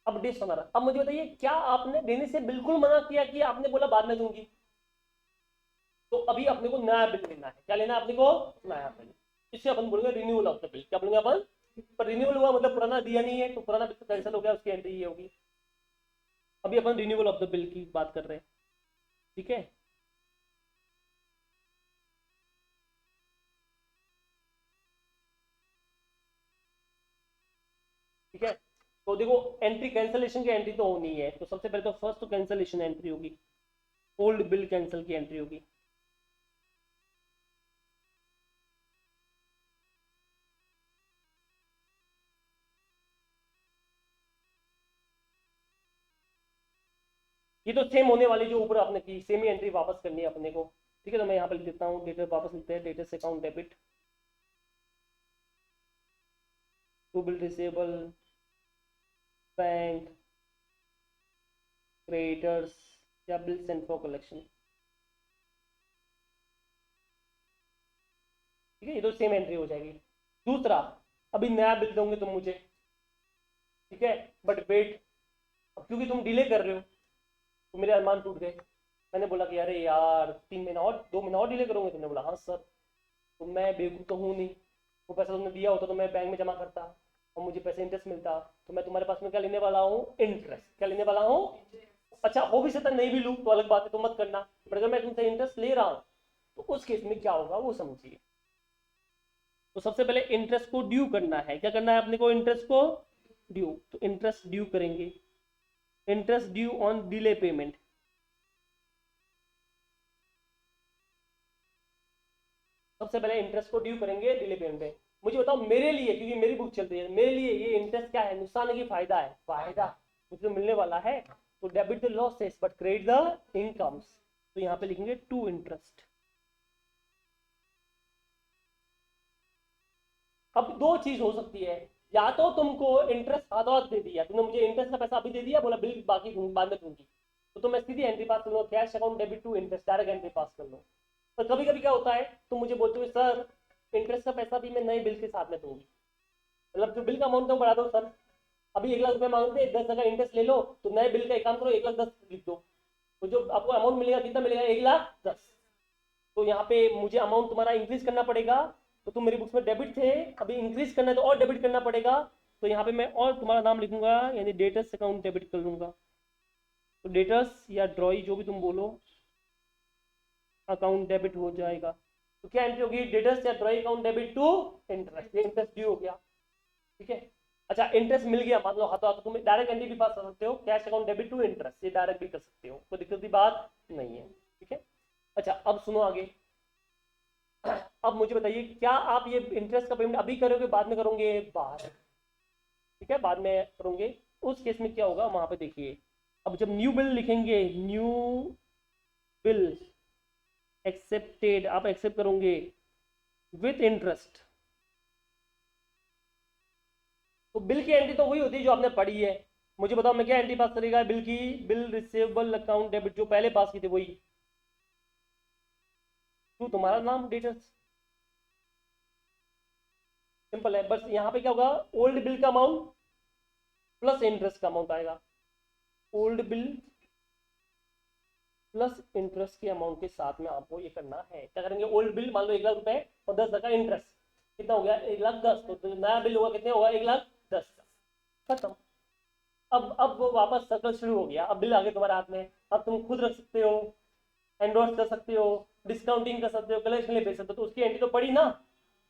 अब डिसऑनर, अब मुझे बताइए क्या आपने देने से बिल्कुल मना किया कि आपने बोला बाद में दूंगी। तो अभी अपने को नया बिल लेना है, क्या लेना है अपने को, नया बिल। इसे अपन बोलेंगे रिन्यूअल ऑफ द बिल, क्या बोलेंगे अपन, पर रिन्यूअल हुआ मतलब पुराना दिया नहीं है, तो पुराना बिल कैंसिल हो गया, उसकी एंट्री ये होगी। अभी अपन रिन्यूअल ऑफ द बिल की बात कर रहे हैं। ठीक है, ठीक है। तो देखो एंट्री, कैंसिलेशन की एंट्री तो होनी है, तो सबसे पहले तो फर्स्ट तो कैंसिलेशन एंट्री होगी, ओल्ड बिल कैंसिल की एंट्री होगी। ये तो सेम होने वाली जो ऊपर आपने की सेम ही एंट्री वापस करनी है अपने को। ठीक है, तो मैं यहाँ पे लिख देता हूँ डेटर, वापस लिखते हैं डेटर से account debit to bill receivable bank creditors या बिल सेंड फॉर कलेक्शन। ठीक है, ये तो सेम एंट्री हो जाएगी। दूसरा, अभी नया बिल दोगे तुम मुझे, ठीक है, बट वेट, अब क्योंकि तुम डिले कर रहे हो तो मेरे अरमान टूट गए। मैंने बोला कि अरे यार 3 महीना और 2 महीना और डिले करोगे? तुमने बोला हाँ सर। तो मैं बेवकूफ़ तो हूँ नहीं, वो पैसा तुमने दिया होता तो मैं बैंक में जमा करता और मुझे पैसे इंटरेस्ट मिलता। तो मैं तुम्हारे पास में क्या लेने वाला हूँ? इंटरेस्ट। क्या लेने वाला हूँ? अच्छा, हो भी सकता नहीं भी लूँ तो अलग बात है, तो मत करना, बट अगर मैं तुमसे इंटरेस्ट ले रहा हूँ तो उस केस में क्या होगा वो समझिए। तो सबसे पहले इंटरेस्ट को ड्यू करना है। क्या करना है अपने को? इंटरेस्ट को ड्यू। तो इंटरेस्ट ड्यू करेंगे, interest due on delay payment. सबसे पहले इंटरेस्ट को ड्यू करेंगे डिले पेमेंट पे। मुझे बताओ मेरे लिए, क्योंकि मेरी बुक चल रही है, मेरे लिए ये इंटरेस्ट क्या है? नुकसान है कि फायदा है? फायदा, मुझे तो मिलने वाला है। तो debit the losses but credit the incomes. तो यहाँ पे लिखेंगे टू इंटरेस्ट। अब दो चीज हो सकती है, या तो तुमको इंटरेस्ट हाथों हाथ दे दिया, तुमने मुझे इंटरेस्ट का पैसा अभी दे दिया, बोला बिल बाकी बाद में दूंगी, तो मैं सीधी एंट्री पास कर लूंगा, cash account debit to interest, direct entry pass कर लो। पर कभी कभी क्या होता है, तुम मुझे बोलते हो सर इंटरेस्ट का पैसा भी मैं नए बिल के साथ में दूंगी, मतलब जो बिल का अमाउंट है वो बढ़ा दो सर, अभी 1 लाख रुपए मांगते हैं, 10 का इंटरेस्ट ले लो, तो नए बिल का एक काम करो 1,10,000 लिख दो, तो जो आपको अमाउंट मिलेगा कितना मिलेगा? 1,10,000। तो यहाँ पे मुझे अमाउंट तुम्हारा इंक्रीज करना पड़ेगा, तो तुम मेरी बुक्स में डेबिट थे, अभी इंक्रीज करना है तो और डेबिट करना पड़ेगा। तो यहाँ पे मैं और तुम्हारा नाम लिखूंगा, यानी डेटर्स अकाउंट डेबिट कर लूंगा। तो डेटर्स या ड्रॉई जो भी तुम बोलो, अकाउंट डेबिट हो जाएगा। तो क्या एंट्री होगी? डेटर्स या drawee account debit to interest. ये इंटरेस्ट ड्यू हो गया, ठीक है। अच्छा, इंटरेस्ट मिल गया मान लो हाथों हाथ, तुम डायरेक्ट एंट्री भी पास कर सकते हो, cash account debit to interest, ये डायरेक्ट भी कर सकते हो, कोई दिक्कत की बात नहीं है, ठीक है। अच्छा, अब सुनो आगे। अब मुझे बताइए, क्या आप ये इंटरेस्ट का पेमेंट अभी करोगे बाद में करोगे? बाद। ठीक है, बाद में करोगे। उस केस में क्या होगा वहां पे देखिए, अब जब न्यू बिल लिखेंगे, न्यू बिल एक्सेप्टेड, आप एक्सेप्ट करोगे विथ इंटरेस्ट, तो बिल की एंट्री तो वही होती है जो आपने पढ़ी है। मुझे बताओ मैं क्या एंट्री पास करेगा बिल की? बिल रिसेवेबल अकाउंट डेबिट, जो पहले पास की थी वही, तो तुम्हारा नाम डेटर्स, सिंपल है। बस यहाँ पे क्या होगा, ओल्ड बिल का अमाउंट प्लस इंटरेस्ट का अमाउंट आएगा, ओल्ड बिल प्लस इंटरेस्ट के अमाउंट के साथ में आपको ये करना है। क्या करेंगे? ओल्ड बिल मान लो 1,00,000 रुपए और 10,000 का इंटरेस्ट, कितना हो गया? 1,10,000। तो नया बिल होगा कितने होगा? 1,10,000 का, खत्म। अब वो वापस सर्कल शुरू हो गया, अब बिल आ गया तुम्हारे हाथ में, अब तुम खुद रख सकते हो, एंडोर्स कर सकते हो, डिस्काउंटिंग कर सकते हो, कलेक्शन ले भेज सकते हो, तो उसकी एंट्री तो पड़ी ना,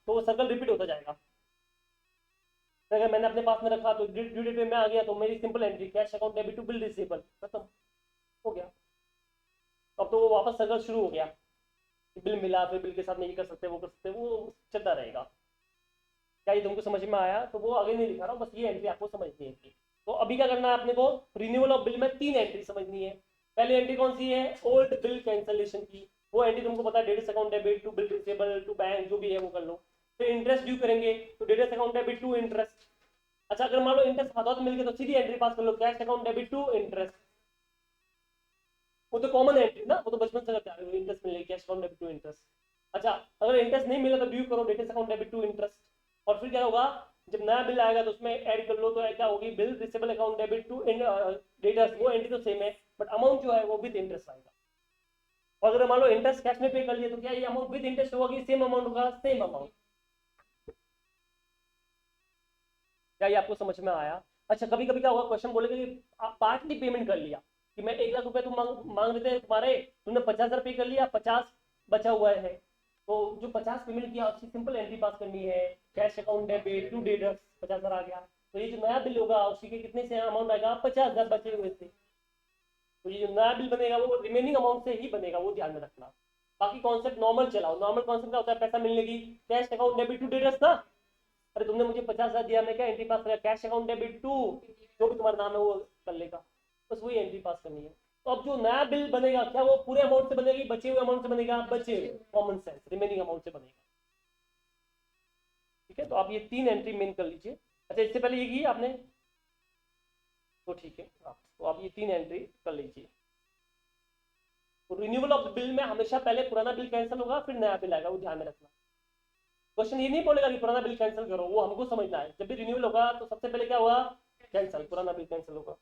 तो वो सर्कल रिपीट होता जाएगा। तो अगर मैंने अपने पास में रखा तो ड्यू डेट में आ गया, तो मेरी simple entry cash account debit to bill receivable, खत्म हो गया। अब तो वो वापस सर्कल शुरू हो गया, बिल मिला, फिर बिल के साथ में ये कर सकते हैं वो कर सकते हैं, वो चलता रहेगा। क्या ये तुमको समझ में आया? तो वो आगे नहीं लिखा रहा हूँ, बस ये एंट्री आपको समझनी है। तो अभी क्या करना है अपने को? रिन्यूअल ऑफ बिल में 3 एंट्री समझनी है। पहली एंट्री कौन सी है? ओल्ड बिल कैंसलेशन की, वो एंट्री तुमको पता है, debts account debit to bill receivable to bank, जो भी है वो कर लो। फिर इंटरेस्ट ड्यू करेंगे, तो debts account debit to interest. अच्छा, अगर मान लो इंटरेस्ट हाथों हाथ मिल गया तो सीधी एंट्री पास कर लो, cash account debit to interest. वो तो कॉमन एंट्री ना, वो तो बचपन से करते आ रहे हो, इंटरेस्ट मिलेगी cash account debit to interest. अच्छा, अगर इंटरेस्ट नहीं मिला तो ड्यू करो, debts account debit to interest. और फिर क्या होगा, जब नया बिल आएगा तो उसमें ऐड कर लो, तो क्या होगी? Bill receivable account debit to debtors, वो एंट्री तो सेम है, बट अमाउंट जो है वो विद इंटरेस्ट आएगा। और अगर मान लो इंटरेस्ट कैश में पे कर लिया तो क्या ये अमाउंट विद इंटरेस्ट होगा कि सेम अमाउंट होगा? Same amount. क्या ये आपको समझ में आया? अच्छा, कभी कभी क्या होगा, क्वेश्चन बोलेगा कि आप पार्टली पेमेंट कर लिया, कि मैं 1,00,000 रुपए तुम मांग रहे थे तुम्हारे, तुमने 50,000 पे कर लिया, 50 बचा हुआ है, तो जो 50 पेमेंट किया उसकी सिंपल एंट्री पास करनी है, cash account debit to debtors, 50,000 आ गया। तो ये जो नया बिल होगा उसी के कितने से अमाउंट आएगा? 50,000 बचे हुए थे। तो ये जो नया बिल बनेगा वो रिमेनिंग अमाउंट से ही बनेगा, वो ध्यान में रखना। बाकी कॉन्सेप्ट नॉर्मल चलाओ। नॉर्मल कॉन्सेप्ट क्या होता है? पैसा मिलने की, cash account debit to debtors ना, अरे तुमने मुझे 50,000 दिया, मैं क्या एंट्री पास करेगा? कैश अकाउंट डेबिट टू जो भी तुम्हारा नाम है वो कर लेगा, बस वही एंट्री पास करनी है। तो अब जो नया बिल बनेगा क्या वो पूरे अमाउंट से बनेगी, बचे हुए अमाउंट से बनेगा? बचे हुए, कॉमन सेंस, रिमेनिंग अमाउंट से बनेगा। ठीक है, तो आप ये 3 एंट्री मेन कर लीजिए। अच्छा, इससे पहले ये की आपने? तो ठीक है, तो आप ये 3 एंट्री कर लीजिए। तो रिन्यूअल ऑफ बिल में हमेशा पहले पुराना बिल कैंसिल होगा, फिर नया बिल आएगा, वो ध्यान में रखना। क्वेश्चन ये नहीं बोलेगा कि पुराना बिल कैंसिल करो, वो हमको समझना है। जब भी रिन्यूअल होगा तो सबसे पहले क्या होगा? कैंसिल, पुराना बिल कैंसिल होगा।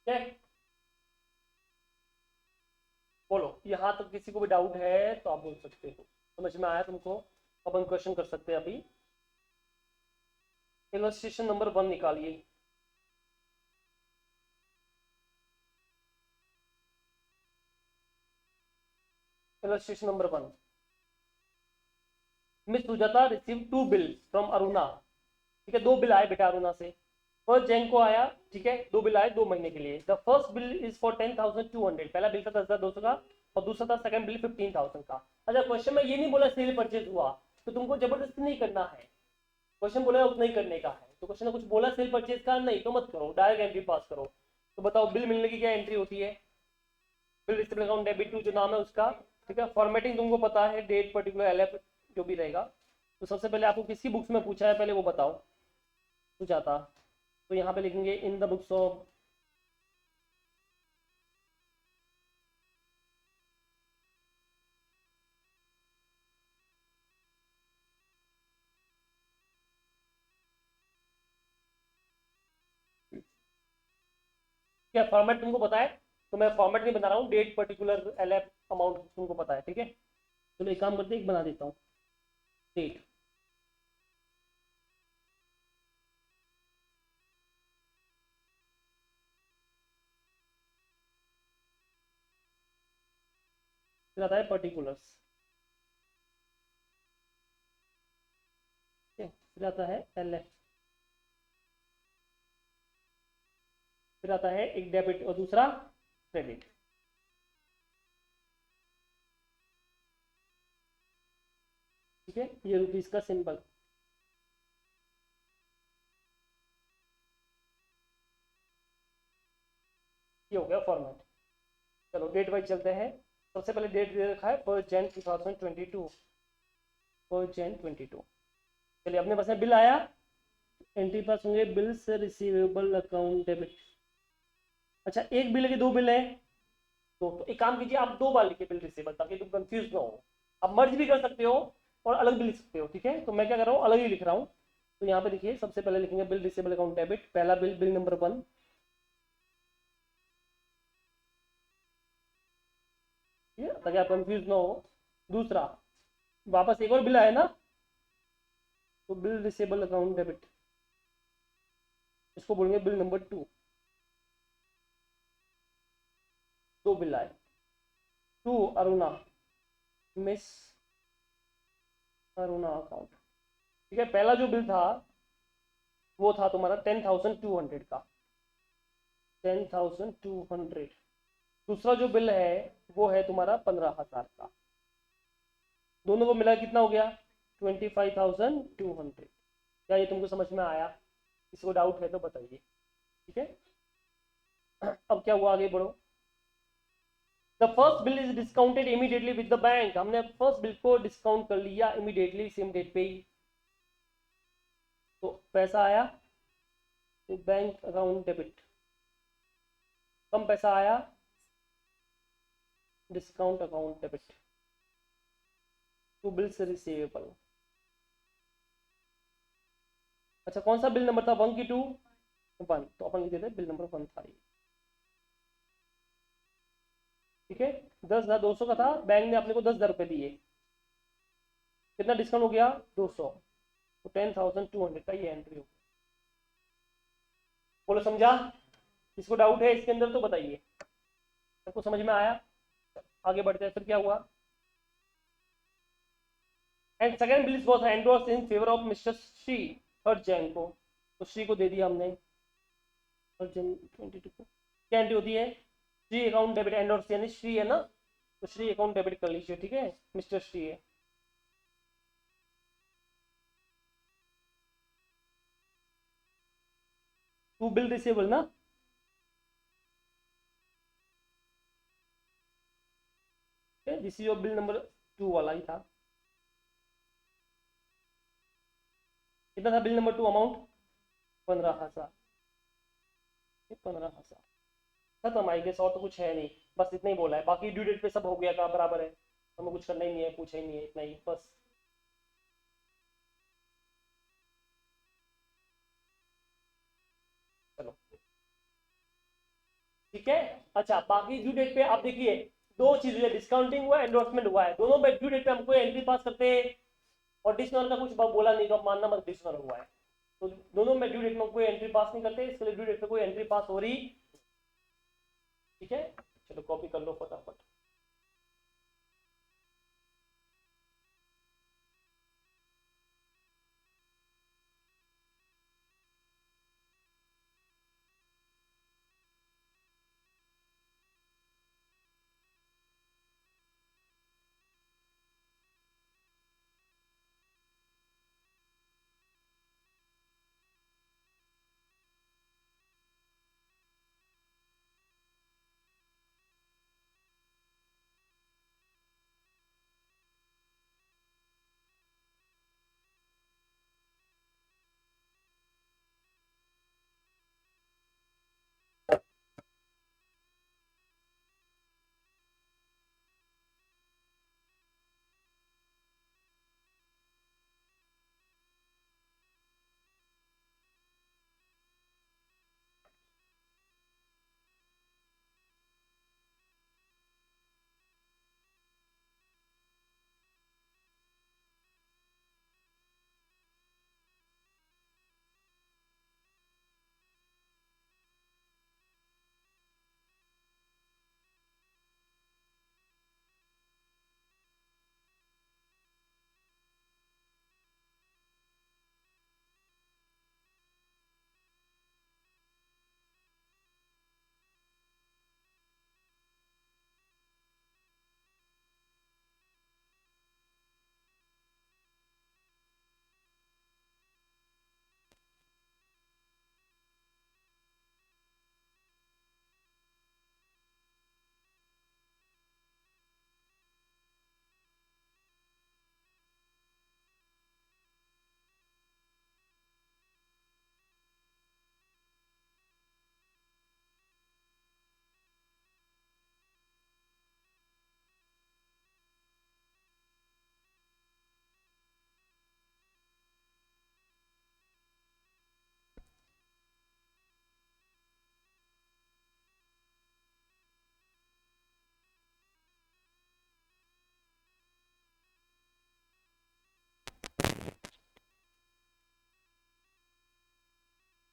क्या बोलो, यहाँ तक किसी को भी डाउट है तो आप बोल सकते हो। समझ में आया तुमको? अपन क्वेश्चन कर सकते हैं अभी। इलस्ट्रेशन नंबर 1 निकालिए। Illustration number 1, miss Sujata receive 2 bill from Aruna. ठीक है, 2 बिल आए बेटा अरुणा से। फर्स्ट जैन को आया, ठीक है, 2 बिल आए 2 महीने के लिए। The first bill is for 10,200, पहला बिल था 10,200 का, और दूसरा था सेकंड बिल 15,000 का। अच्छा, क्वेश्चन में ये नहीं बोला सेल परचेज हुआ, तो तुमको जबरदस्ती नहीं करना है। क्वेश्चन बोला उतना ही करने का है, तो क्वेश्चन ने कुछ बोला सेल परचेज का, नहीं तो मत करो, डायरेक्ट एंट्री पास करो। तो बताओ बिल मिलने की क्या एंट्री होती है? Bill receipt account debit to जो नाम है उसका। ठीक है, फॉर्मेटिंग तुमको पता है, डेट पर्टिकुलर एलएफ जो भी रहेगा। तो सबसे पहले आपको किसी बुक्स में पूछा है पहले वो बताओ, कुछ आता। तो यहाँ पे लिखेंगे इन द बुक्स ऑफ क्या फॉर्मेट तुमको पता है, तो मैं फॉर्मेट नहीं बना रहा हूँ, डेट पर्टिकुलर एलएफ अमाउंट तुमको पता है। ठीक है, चलो एक काम करते हैं, एक बना देता हूँ, डेट। फिर आता है पर्टिकुलर्स। ठीक है, फिर आता है एलएफ, फिर आता है एक डेबिट और दूसरा क्रेडिट। ठीक है, ये रुपीज का सिंबल। ये हो गया फॉर्मेट। चलो डेट वाइज चलते हैं। सबसे पहले डेट दे रखा है 1 जनवरी 2022, 1 जनवरी 2022। चलिए अपने पास में बिल आया, एंट्री पास होंगे, बिल से रिसीवेबल अकाउंट डेबिट। अच्छा, एक बिल के 2 बिल है, तो एक काम कीजिए, आप 2 बार लिखिए बिल रिसीवेबल, ताकि तुम कंफ्यूज ना हो। आप मर्ज भी कर सकते हो और अलग भी लिख सकते हो। ठीक है, तो मैं क्या कर रहा हूँ, अलग ही लिख रहा हूँ। तो यहाँ पे देखिए, सबसे पहले लिखेंगे बिल रिसीवेबल अकाउंट डेबिट, पहला बिल, बिल नंबर 1। ठीक है, ताकि आप कंफ्यूज ना हो। दूसरा, वापस एक और बिल आया ना, तो बिल रिसीवेबल अकाउंट डेबिट। इसको बोलेंगे बिल नंबर 2। दो बिल आए, to Aruna, miss Aruna account. ठीक है, पहला जो बिल था वो था तुम्हारा 10,200 का, 10,200। दूसरा जो बिल है वो है तुम्हारा 15,000 का। दोनों को मिला कितना हो गया? 25,200। क्या ये तुमको समझ में आया? किसी को डाउट है तो बताइए। ठीक है, अब क्या हुआ, आगे बढ़ो। The first bill is discounted immediately with the bank. हमने फर्स्ट बिल को डिस्काउंट कर लिया इमीडिएटली, सेम डेट पे ही। तो पैसा आया बैंक अकाउंट डेबिट, कम पैसा आया discount account debit to bills receivable. अच्छा, कौन सा बिल नंबर था, 1 की 2? 1। तो अपन लिख देते बिल नंबर 1 था ये। ठीक है, 10,200 का था, बैंक ने अपने को 10,000 रुपये दिए। कितना डिस्काउंट हो गया? 200। तो 10,200 का ये एंट्री हो गया। बोलो समझा? किसको डाउट है इसके अंदर तो बताइए। सबको समझ में आया? आगे बढ़ते हैं, फिर क्या हुआ? And second bill was endorsed in favour of mister Shri Har Jain को। तो श्री को दे दिया हमने, हर जैन 22 को। क्या एंट्री होती है? श्री अकाउंट डेबिट, एंडोर्स यानी श्री है ना, तो श्री अकाउंट डेबिट कर लीजिए। ठीक है, मिस्टर श्री है। टू बिल रिसीवेबल ना, this is your bill number 2 वाला ही था। कितना था बिल नंबर 2 अमाउंट? 15,000। 15,000 खत्म। आई गेस और तो कुछ है नहीं, बस इतना ही बोला है। बाकी ड्यू डेट पे सब हो गया का बराबर है, हमें कुछ करना ही नहीं है, पूछा ही नहीं है, इतना ही बस। चलो ठीक है। अच्छा, बाकी ड्यू डेट पे आप देखिए, दो चीज हुई, डिस्काउंटिंग हुआ, एंडोर्समेंट हुआ है। दोनों पे ड्यू डेट पे हमको एंट्री पास करते हैं, और डिक्शनरी का कुछ बोला नहीं तो मानना मत, डिक्शनरी हुआ है। तो दोनों में ड्यू डेट में कोई एंट्री पास नहीं करते, इसके लिए ड्यू डेट पे कोई एंट्री पास हो रही। ठीक है, चलो कॉपी कर लो फटाफट।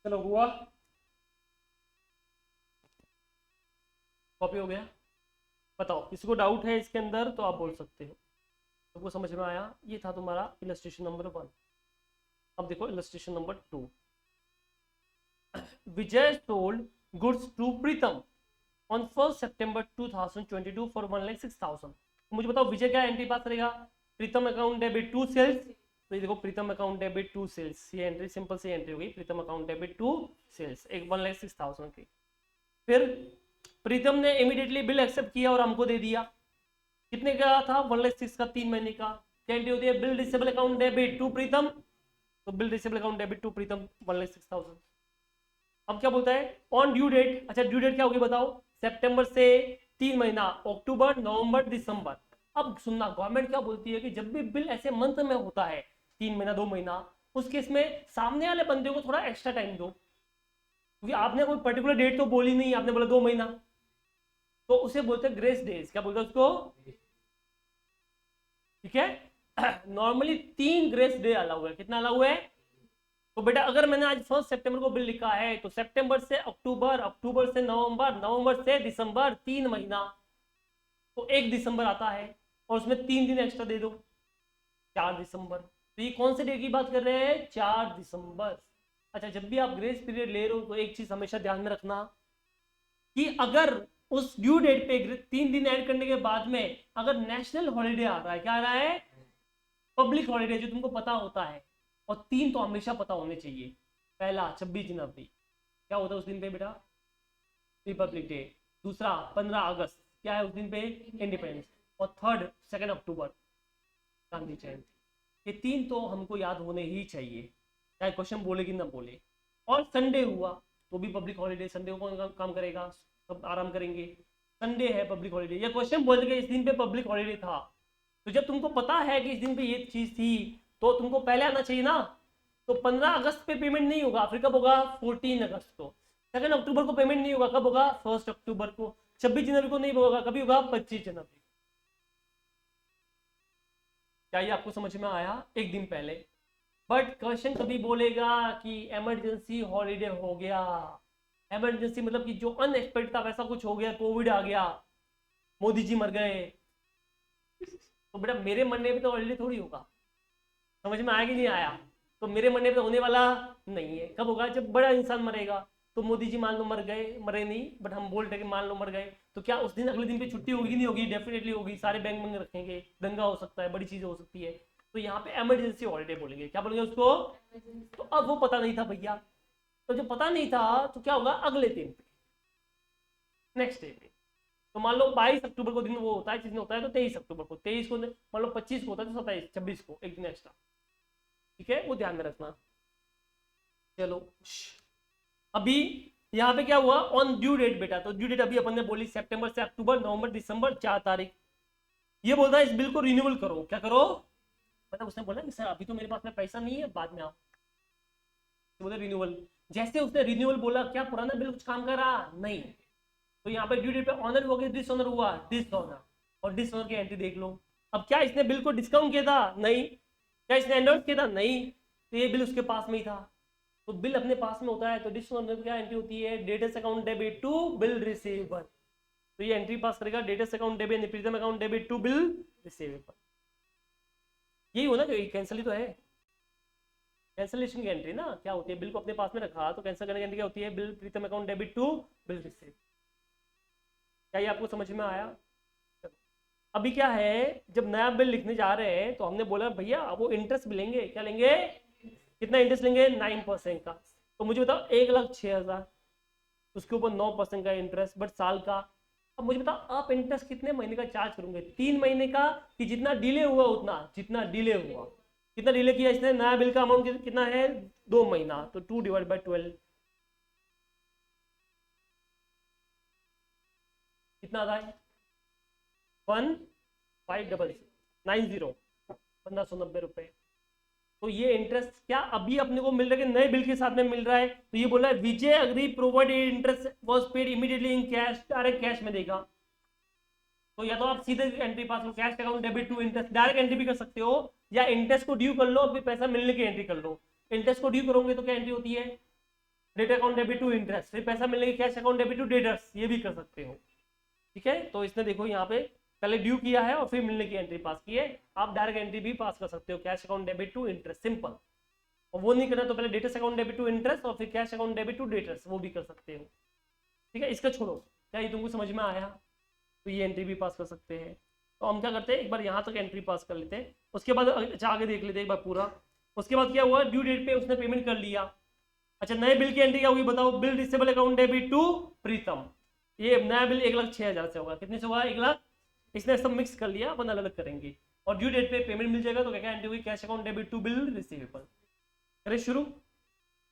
चलो हुआ। कॉपी हो गया? बताओ किसी को डाउट है इसके अंदर तो आप बोल सकते हो। सबको समझ में आया? ये था तुम्हारा इलस्ट्रेशन नंबर 1। अब देखो illustration number 2। Vijay sold goods to Pritam on 1 September 2022 for 1,06,000। मुझे बताओ विजय क्या एंट्री पास करेगा? Pritam account debit to sales. तो ये देखो Pritam account debit to sales, ये एंट्री सिंपल सी एंट्री हो गई। Pritam account debit to sales एक 1,06,000 की। फिर प्रीतम ने इमीडिएटली बिल एक्सेप्ट किया और हमको दे दिया। कितने का था? 1,06,000 का 3 महीने का। क्या एंट्री होती है? Bill receivable account debit to Pritam. तो bill receivable account debit to Pritam 1,06,000। अब क्या बोलता है? On due date. अच्छा ड्यू डेट क्या होगी बताओ? सितंबर से 3 महीना, अक्टूबर, नवंबर, दिसंबर। अब सुनना, गवर्नमेंट क्या बोलती है कि जब भी बिल ऐसे मंथ में होता है 3 महीना 2 महीना, उस केस में सामने वाले बंदे को थोड़ा एक्स्ट्रा टाइम दो, क्योंकि आपने कोई पर्टिकुलर डेट तो बोली नहीं, आपने बोला 2 महीना, तो उसे बोलते हैं ग्रेस डेज। क्या बोलते हैं उसको? ठीक है। नॉर्मली 3 ग्रेस डे अलाउ है। कितना अलाउ है? तो बेटा अगर मैंने आज 1 सितंबर को बिल लिखा है तो सितंबर से अक्टूबर, अक्टूबर से नवंबर, नवंबर से दिसंबर, 3 महीना, तो 1 दिसंबर आता है और उसमें 3 दिन एक्स्ट्रा दे दो, 4 दिसंबर। तो ये कौन से डे की बात कर रहे हैं? 4 दिसंबर। अच्छा जब भी आप ग्रेस पीरियड ले रहे हो तो एक चीज हमेशा ध्यान में रखना कि अगर उस ड्यू डेट पे 3 दिन ऐड करने के बाद में अगर नेशनल हॉलीडे आ रहा है, क्या आ रहा है? पब्लिक हॉलीडे, जो तुमको पता होता है, और 3 तो हमेशा पता होने चाहिए। पहला 26 जनवरी, क्या होता है उस दिन पे बेटा? Republic day. दूसरा 15 अगस्त, क्या है उस दिन पे? इंडिपेंडेंस। और थर्ड 2 अक्टूबर, गांधी जयंती। ये 3 तो हमको याद होने ही चाहिए, चाहे क्वेश्चन बोले कि ना बोले। और संडे हुआ तो भी पब्लिक हॉलीडे, संडे को कौन काम करेगा? सब आराम करेंगे। संडे है पब्लिक हॉलीडे, या क्वेश्चन बोल के इस दिन पे पब्लिक हॉलीडे था, तो जब तुमको पता है कि इस दिन पे ये चीज थी तो तुमको पहले आना चाहिए ना। तो 15 अगस्त पे पेमेंट नहीं होगा, फिर कब होगा? 14 अगस्त को। 2 अक्टूबर को पेमेंट नहीं होगा, कब होगा? 1 अक्टूबर को। 26 जनवरी को नहीं होगा, कभी होगा? 25 जनवरी। क्या ये आपको समझ में आया? एक दिन पहले। बट क्वेश्चन कभी बोलेगा कि इमरजेंसी हॉलीडे हो गया, इमरजेंसी मतलब कि जो अनएक्सपेक्टेड था वैसा कुछ हो गया, कोविड आ गया, मोदी जी मर गए, तो बेटा मेरे मरने पे तो हॉलीडे थोड़ी होगा। समझ में आया कि नहीं आया? तो मेरे मरने पे होने वाला नहीं है। कब होगा? जब बड़ा इंसान मरेगा। तो मोदी जी मान लो मर गए, मरे नहीं बट हम बोल रहे कि मान लो मर गए, तो क्या उस दिन अगले दिन पे छुट्टी होगी? नहीं होगी? डेफिनेटली होगी। सारे बैंक बंद रखेंगे, दंगा हो सकता है, बड़ी चीजें हो सकती है। तो यहाँ पे इमरजेंसी हॉलीडे बोलेंगे। क्या बोलेंगे उसको? तो अब वो पता नहीं था भैया, तो जब पता नहीं था तो क्या होगा? अगले दिन पे, नेक्स्ट डे पे। तो मान लो 22 अक्टूबर को दिन वो होता है, जिस दिन होता है तो 23 अक्टूबर को, 23 को मान लो 25 को होता है तो 27, 26 को एक दिन एक्स्ट्रा। ठीक है, वो ध्यान में रखना। चलो अभी यहाँ पे क्या हुआ? ऑन ड्यू डेट बेटा, तो ड्यू डेट अभी अपन ने बोली सितंबर से अक्टूबर, नवंबर, दिसंबर, 4 तारीख। ये बोलता है इस बिल को रिन्यूअल करो। क्या करो? मतलब उसने बोला कि सर अभी तो मेरे पास में पैसा नहीं है, बाद में आओ। तो बोले रिन्यूअल। जैसे उसने रिन्यूअल बोला, क्या पुराना बिल कुछ काम कर रहा? नहीं। तो यहाँ पे ड्यू डेट पे ऑनर हुआ कि डिसऑनर हुआ? डिसऑनर। और डिसऑनर की एंट्री देख लो। अब क्या इसने बिल को डिस्काउंट किया था? नहीं। क्या इसने एंडोर्स किया था? नहीं। तो ये बिल उसके पास में ही था। तो बिल अपने पास में होता है तो डिसऑनर क्या एंट्री होती है? Debtors account debit to bill receivable. तो ये एंट्री पास करेगा, debtors account debit, Pritam account debit to bill receivable. यही हो ना, कैंसिल ही तो है। कैंसिलेशन की एंट्री ना क्या होती है? बिल को अपने पास में रखा तो कैंसिल करने की एंट्री क्या होती है? Bill Pritam account debit to bill receive. क्या ये आपको समझ में आया? अभी क्या है, जब नया बिल लिखने जा रहे हैं तो हमने बोला भैया वो इंटरेस्ट भी लेंगे। क्या लेंगे? कितना इंटरेस्ट लेंगे? 9% का। तो मुझे बताओ 1,06,000, उसके ऊपर 9% का इंटरेस्ट, बट साल का। अब मुझे बताओ आप इंटरेस्ट कितने महीने का चार्ज करोगे? 3 महीने का, कि जितना डिले हुआ उतना? जितना डिले हुआ। कितना डिले किया इसने? नया बिल का अमाउंट कितना है? 2 महीना, तो 2/12 कितना आता है? 1590, 1590 रुपए। तो ये इंटरेस्ट क्या अभी अपने को मिल रहा है कि नए बिल के साथ में मिल रहा है? तो ये बोल रहा है Vijay agree provided interest was paid immediately in cash, direct cash में देगा। तो या तो आप सीधे एंट्री पास लो, cash account debit to interest, direct entry भी कर सकते हो, या इंटरेस्ट को ड्यू कर लो फिर पैसा मिलने की एंट्री कर लो। इंटरेस्ट को ड्यू करोगे तो क्या एंट्री होती है? Debt account debit to interest, फिर पैसा मिलने की cash account debit to debtors, ये भी कर सकते हो। ठीक है, तो इसने देखो यहाँ पे पहले ड्यू किया है और फिर मिलने की एंट्री पास की है। आप डायरेक्ट एंट्री भी पास कर सकते हो, cash account debit to interest, simple. और वो नहीं करना तो पहले debtors account debit to interest और फिर cash account debit to debtors, वो भी कर सकते हो। ठीक है, इसका छोड़ो, क्या ये तुमको समझ में आया? तो ये एंट्री भी पास कर सकते हैं। तो हम क्या करते हैं, एक बार यहाँ तक एंट्री पास कर लेते हैं, उसके बाद अच्छा आगे देख लेते हैं एक बार पूरा। उसके बाद क्या हुआ, ड्यू डेट पे उसने पेमेंट कर लिया। अच्छा, नए बिल की एंट्री क्या होगी बताओ, bill receivable account debit to Pritam. ये नया बिल 1,06,000 से होगा, कितने से होगा, 1,00,000। इसने सब मिक्स कर लिया, अपन अलग अलग करेंगे। और ड्यू डेट पे पेमेंट मिल जाएगा तो क्या क्या एंट्री होगी, cash account debit to bill receivable. करें शुरू,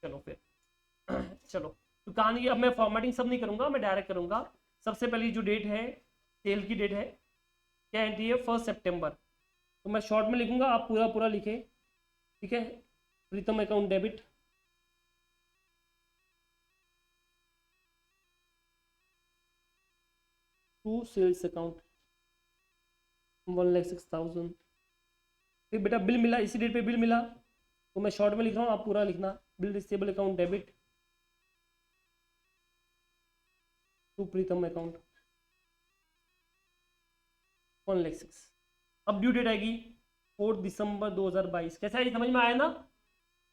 चलो फिर चलो, तो कहानी अब मैं फॉर्मेटिंग सब नहीं करूंगा, मैं डायरेक्ट करूंगा। सबसे पहली जो डेट है, सेल की डेट है, क्या एंट्री है, 1 सितंबर। तो मैं शॉर्ट में लिखूंगा, आप पूरा पूरा लिखे। ठीक है, Pritam account debit to sales account 1,06,000। फिर बेटा बिल मिला, इसी डेट पे बिल मिला, तो मैं शॉर्ट में लिख रहा हूँ, आप पूरा लिखना। Bill receivable account debit to Pritam account 1,06,000। अब ड्यू डेट आएगी 4 दिसंबर 2022। कैसा है, समझ में आया ना?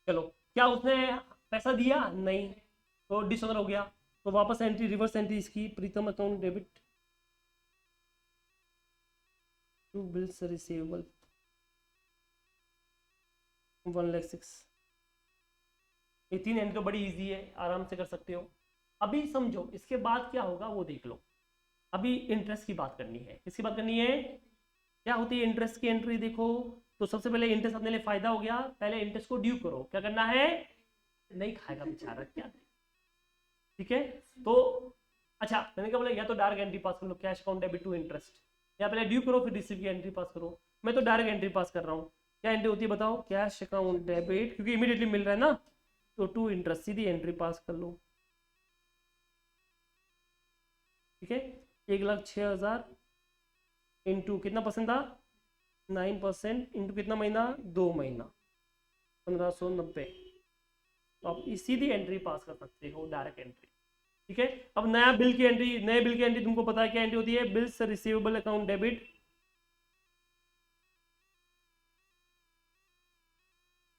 चलो, क्या उसने पैसा दिया, नहीं, तो डिसऑनर हो गया। तो वापस एंट्री, रिवर्स एंट्री इसकी, Pritam account debit to bills receivable 1,06,000। ये 3 एंट्री तो बड़ी इजी है, आराम से कर सकते हो। अभी समझो इसके बाद क्या होगा वो देख लो। अभी इंटरेस्ट की बात करनी है, किसकी बात करनी है, क्या होती है इंटरेस्ट की एंट्री, देखो। तो सबसे पहले इंटरेस्ट अपने लिए फायदा हो गया, पहले इंटरेस्ट को ड्यू करो, क्या करना है, नहीं खाएगा बेचारा, क्या। ठीक है, तो अच्छा मैंने क्या बोला, या तो डायरेक्ट एंट्री पास कर लो, cash account debit to interest, या पहले ड्यू करो फिर रिसीव की एंट्री पास करो। मैं तो डायरेक्ट एंट्री पास कर रहा हूँ। क्या एंट्री होती है बताओ, कैश अकाउंट डेबिट, क्योंकि इमीडिएटली मिल रहा है ना, तो टू इंटरेस्ट, सीधी एंट्री पास कर लो। ठीक है, 1,06,000 इंटू कितना परसेंट था, 9%, इंटू कितना महीना, 2 महीना, 1,590। तो आप सीधी एंट्री पास कर सकते हो, डायरेक्ट एंट्री। ठीक है, अब नया बिल की एंट्री, नए बिल की एंट्री तुमको पता है क्या एंट्री होती है, bills receivable account debit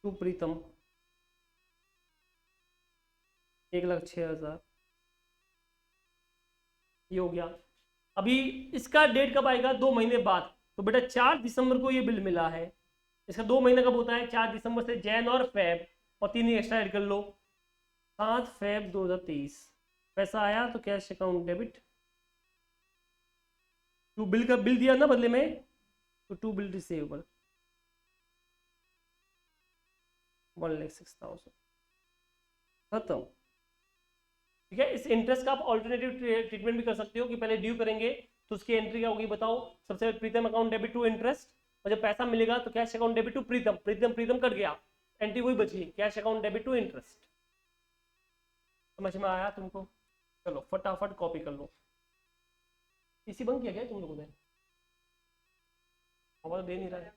to Pritam 1,06,000। ये हो गया। अभी इसका डेट कब आएगा, 2 महीने बाद। तो बेटा 4 दिसंबर को ये बिल मिला है, इसका 2 महीना कब होता है, 4 दिसंबर से जैन और फेब, और 3 एक्स्ट्रा ऐड कर लो, 7 फेब 2023। पैसा आया तो cash account debit to bill का बिल दिया ना बदले में, तो टू बिल रिसीवेबल 1,06,000, खत्म। ठीक है, इस इंटरेस्ट का आप ऑल्टरनेटिव ट्रीटमेंट भी कर सकते हो कि पहले ड्यू करेंगे तो उसकी एंट्री क्या होगी बताओ, सबसे पहले Pritam account debit to interest, और जब पैसा मिलेगा तो cash account debit to Pritam, Pritam Pritam cut गया, एंट्री वही बची, cash account debit to interest. समझ में आया तुमको? चलो फटाफट कॉपी कर लो। इसी बंद किया गया तुम लोगों ने, आवाज दे नहीं रहा है।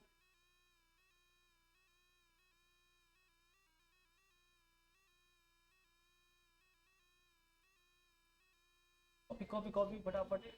कॉपी कॉपी कॉपी फटाफट।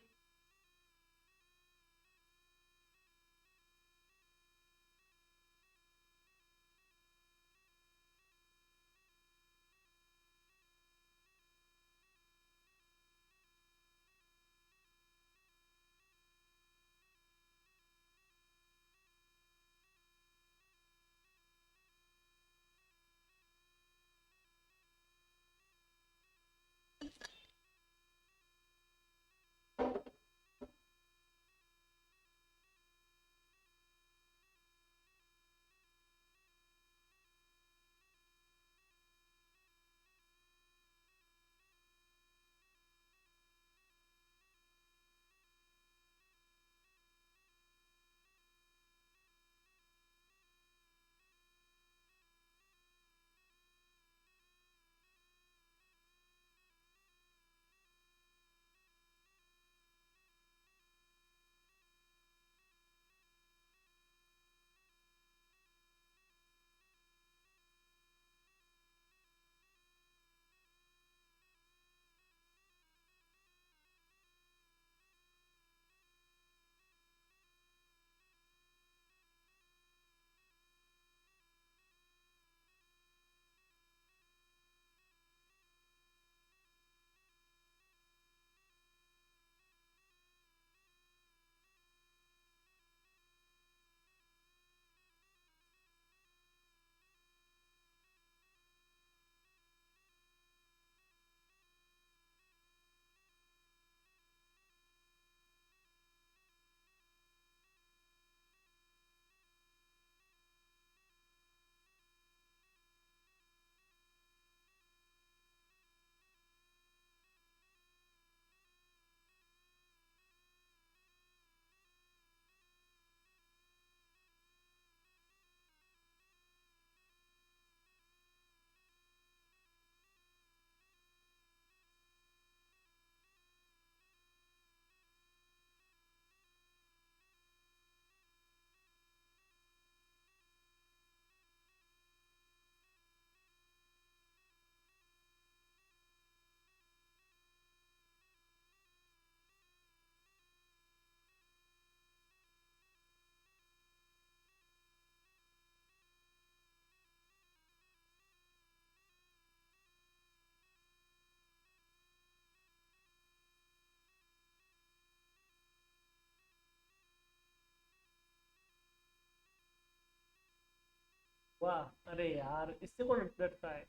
वाह, अरे यार इससे कौन डरता है।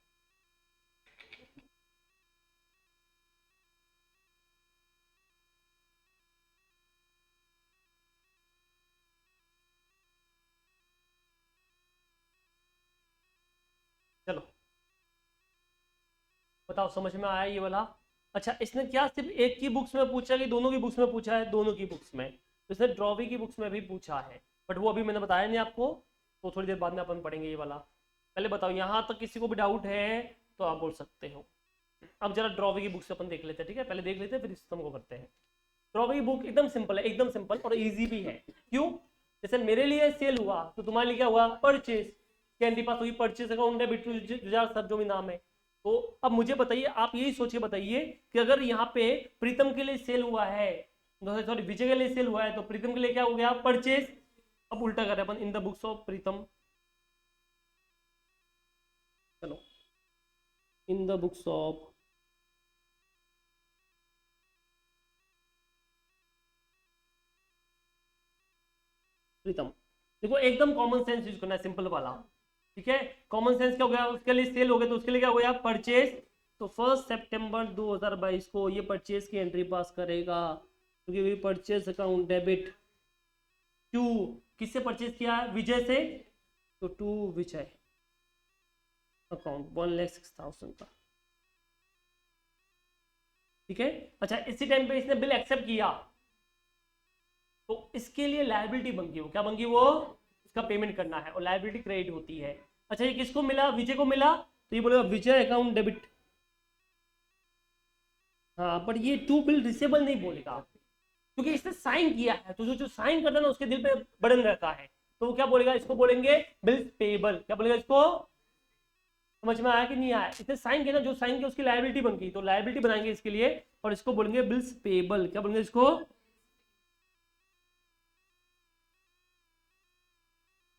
चलो बताओ, समझ में आया ये वाला। अच्छा, इसने क्या सिर्फ एक की बुक्स में पूछा कि दोनों की बुक्स में पूछा है? दोनों की बुक्स में। तो इसने ड्रॉवी की बुक्स में भी पूछा है, बट वो अभी मैंने बताया नहीं आपको, तो थोड़ी देर बाद में अपन पढ़ेंगे ये वाला। पहले बताओ, यहाँ तक किसी को भी डाउट है तो आप बोल सकते हो। अब जरा ड्रॉवी की बुक से अपन देख लेते हैं, ठीक है? पहले देख लेते हैं फिर सिस्टम को करते हैं। ड्रॉवी की बुक एकदम सिंपल है, एकदम सिंपल और इजी भी है। क्यों? जैसे मेरे लिए सेल हुआ तो तुम्हारे लिए क्या हुआ? परचेज। कैंडी पास हुई, परचेज अकाउंट है बिट्टू सर जो भी नाम है। तो अब मुझे बताइए, आप यही सोच के बताइए कि अगर यहाँ पे प्रीतम के लिए सेल हुआ है, सॉरी विजय के लिए सेल हुआ है, तो प्रीतम के लिए क्या हो गया? परचेज। अब उल्टा कर रहे हैं अपन, इन द बुक्स ऑफ प्रीतम। चलो, इन द बुक्स ऑफ प्रीतम। देखो एकदम कॉमन सेंस यूज करना है, सिंपल वाला। ठीक है, कॉमन सेंस क्या हो गया? उसके लिए सेल हो गया तो उसके लिए क्या हो गया? परचेज। तो 1 सितंबर 2022 को ये परचेज की एंट्री पास करेगा, क्योंकि परचेज अकाउंट डेबिट टू, किससे परचेज किया है? विजय से। तो टू विजय अकाउंट 1,06,000 का। ठीक है। अच्छा, इसी टाइम पे इसने बिल एक्सेप्ट किया तो इसके लिए लायबिलिटी बन गई। वो क्या बन गई? वो इसका पेमेंट करना है और लायबिलिटी क्रेडिट होती है। अच्छा, ये किसको मिला? विजय को मिला, तो ये बोलेगा विजय अकाउंट डेबिट। हाँ, पर ये टू बिल रिसेबल नहीं बोलेगा, क्योंकि इसने साइन किया है। तो जो जो साइन करता है ना उसके दिल पे बर्डन रहता है, तो वो क्या बोलेगा? इसको बोलेंगे बिल्स पेबल। क्या बोलेगा इसको? समझ में आया कि नहीं आया? इसने साइन किया ना, जो साइन किया उसकी लायबिलिटी बन गई, तो लायबिलिटी बनाएंगे इसके लिए और इसको बोलेंगे बिल्स पेबल। क्या बोलेंगे इसको?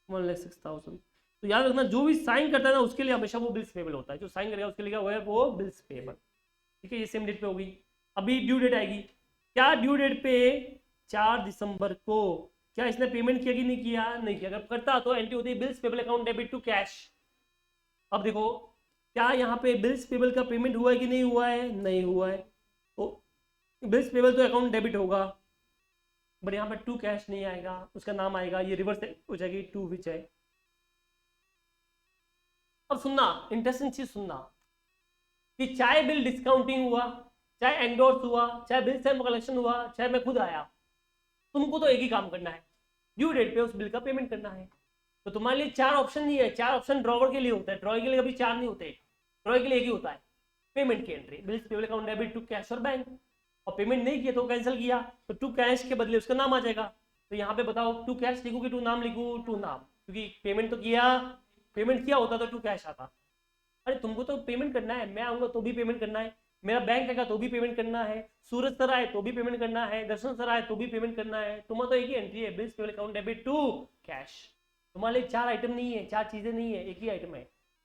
1,06,000। तो याद रखना, जो भी साइन करता है ना उसके लिए हमेशा वो बिल्स पेबल होता है। जो साइन करेगा उसके लिए क्या हुआ है? वो बिल्स पेबल। ठीक है, ये सेम डेट पे होगी। अभी ड्यू डेट आएगी। क्या ड्यू डेट पे? 4 दिसंबर को। क्या इसने पेमेंट किया कि नहीं किया? नहीं किया। अगर करता तो एंट्री होती है bills payable account debit to cash. अब देखो, क्या यहाँ पे बिल्स पेबल का पेमेंट हुआ है कि नहीं हुआ है? नहीं हुआ है, तो बिल्स पेबल तो अकाउंट डेबिट होगा, बट यहाँ पे टू कैश नहीं आएगा, उसका नाम आएगा, ये रिवर्स हो जाएगी टू विजय। अब सुनना, इंटरेस्टिंग चीज सुनना, कि चाहे बिल डिस्काउंटिंग हुआ, चाहे एंडोर्स हुआ, चाहे बिल सेल्फ कलेक्शन हुआ, चाहे मैं खुद आया, तुमको तो एक ही काम करना है, ड्यू डेट पे उस बिल का पेमेंट करना है। तो तुम्हारे लिए चार ऑप्शन नहीं है, चार ऑप्शन ड्रॉवर के लिए होता है, ड्रॉवर के लिए कभी चार नहीं होते, ड्रॉवर के लिए एक ही होता है, पेमेंट की entry, bills payable account debit to cash और बैंक। और पेमेंट नहीं किया तो कैंसिल किया, तो टू कैश के बदले उसका नाम आ जाएगा। तो यहाँ पे बताओ, टू कैश लिखू कि टू नाम लिखू? टू नाम, क्योंकि पेमेंट तो किया, पेमेंट किया होता तो टू कैश आता। अरे तुमको तो पेमेंट करना है, मैं आऊंगा तो भी पेमेंट करना है, मेरा बैंक आएगा तो भी पेमेंट करना है, सूरज सर आए तो भी पेमेंट करना है, दर्शन सर आए तो भी पेमेंट करना है। तुम्हारा तो एक ही एंट्री है, bills payable account debit to cash. तुम्हारे लिए चार आइटम नहीं है, चार चीजें नहीं है, एक ही आइटम है,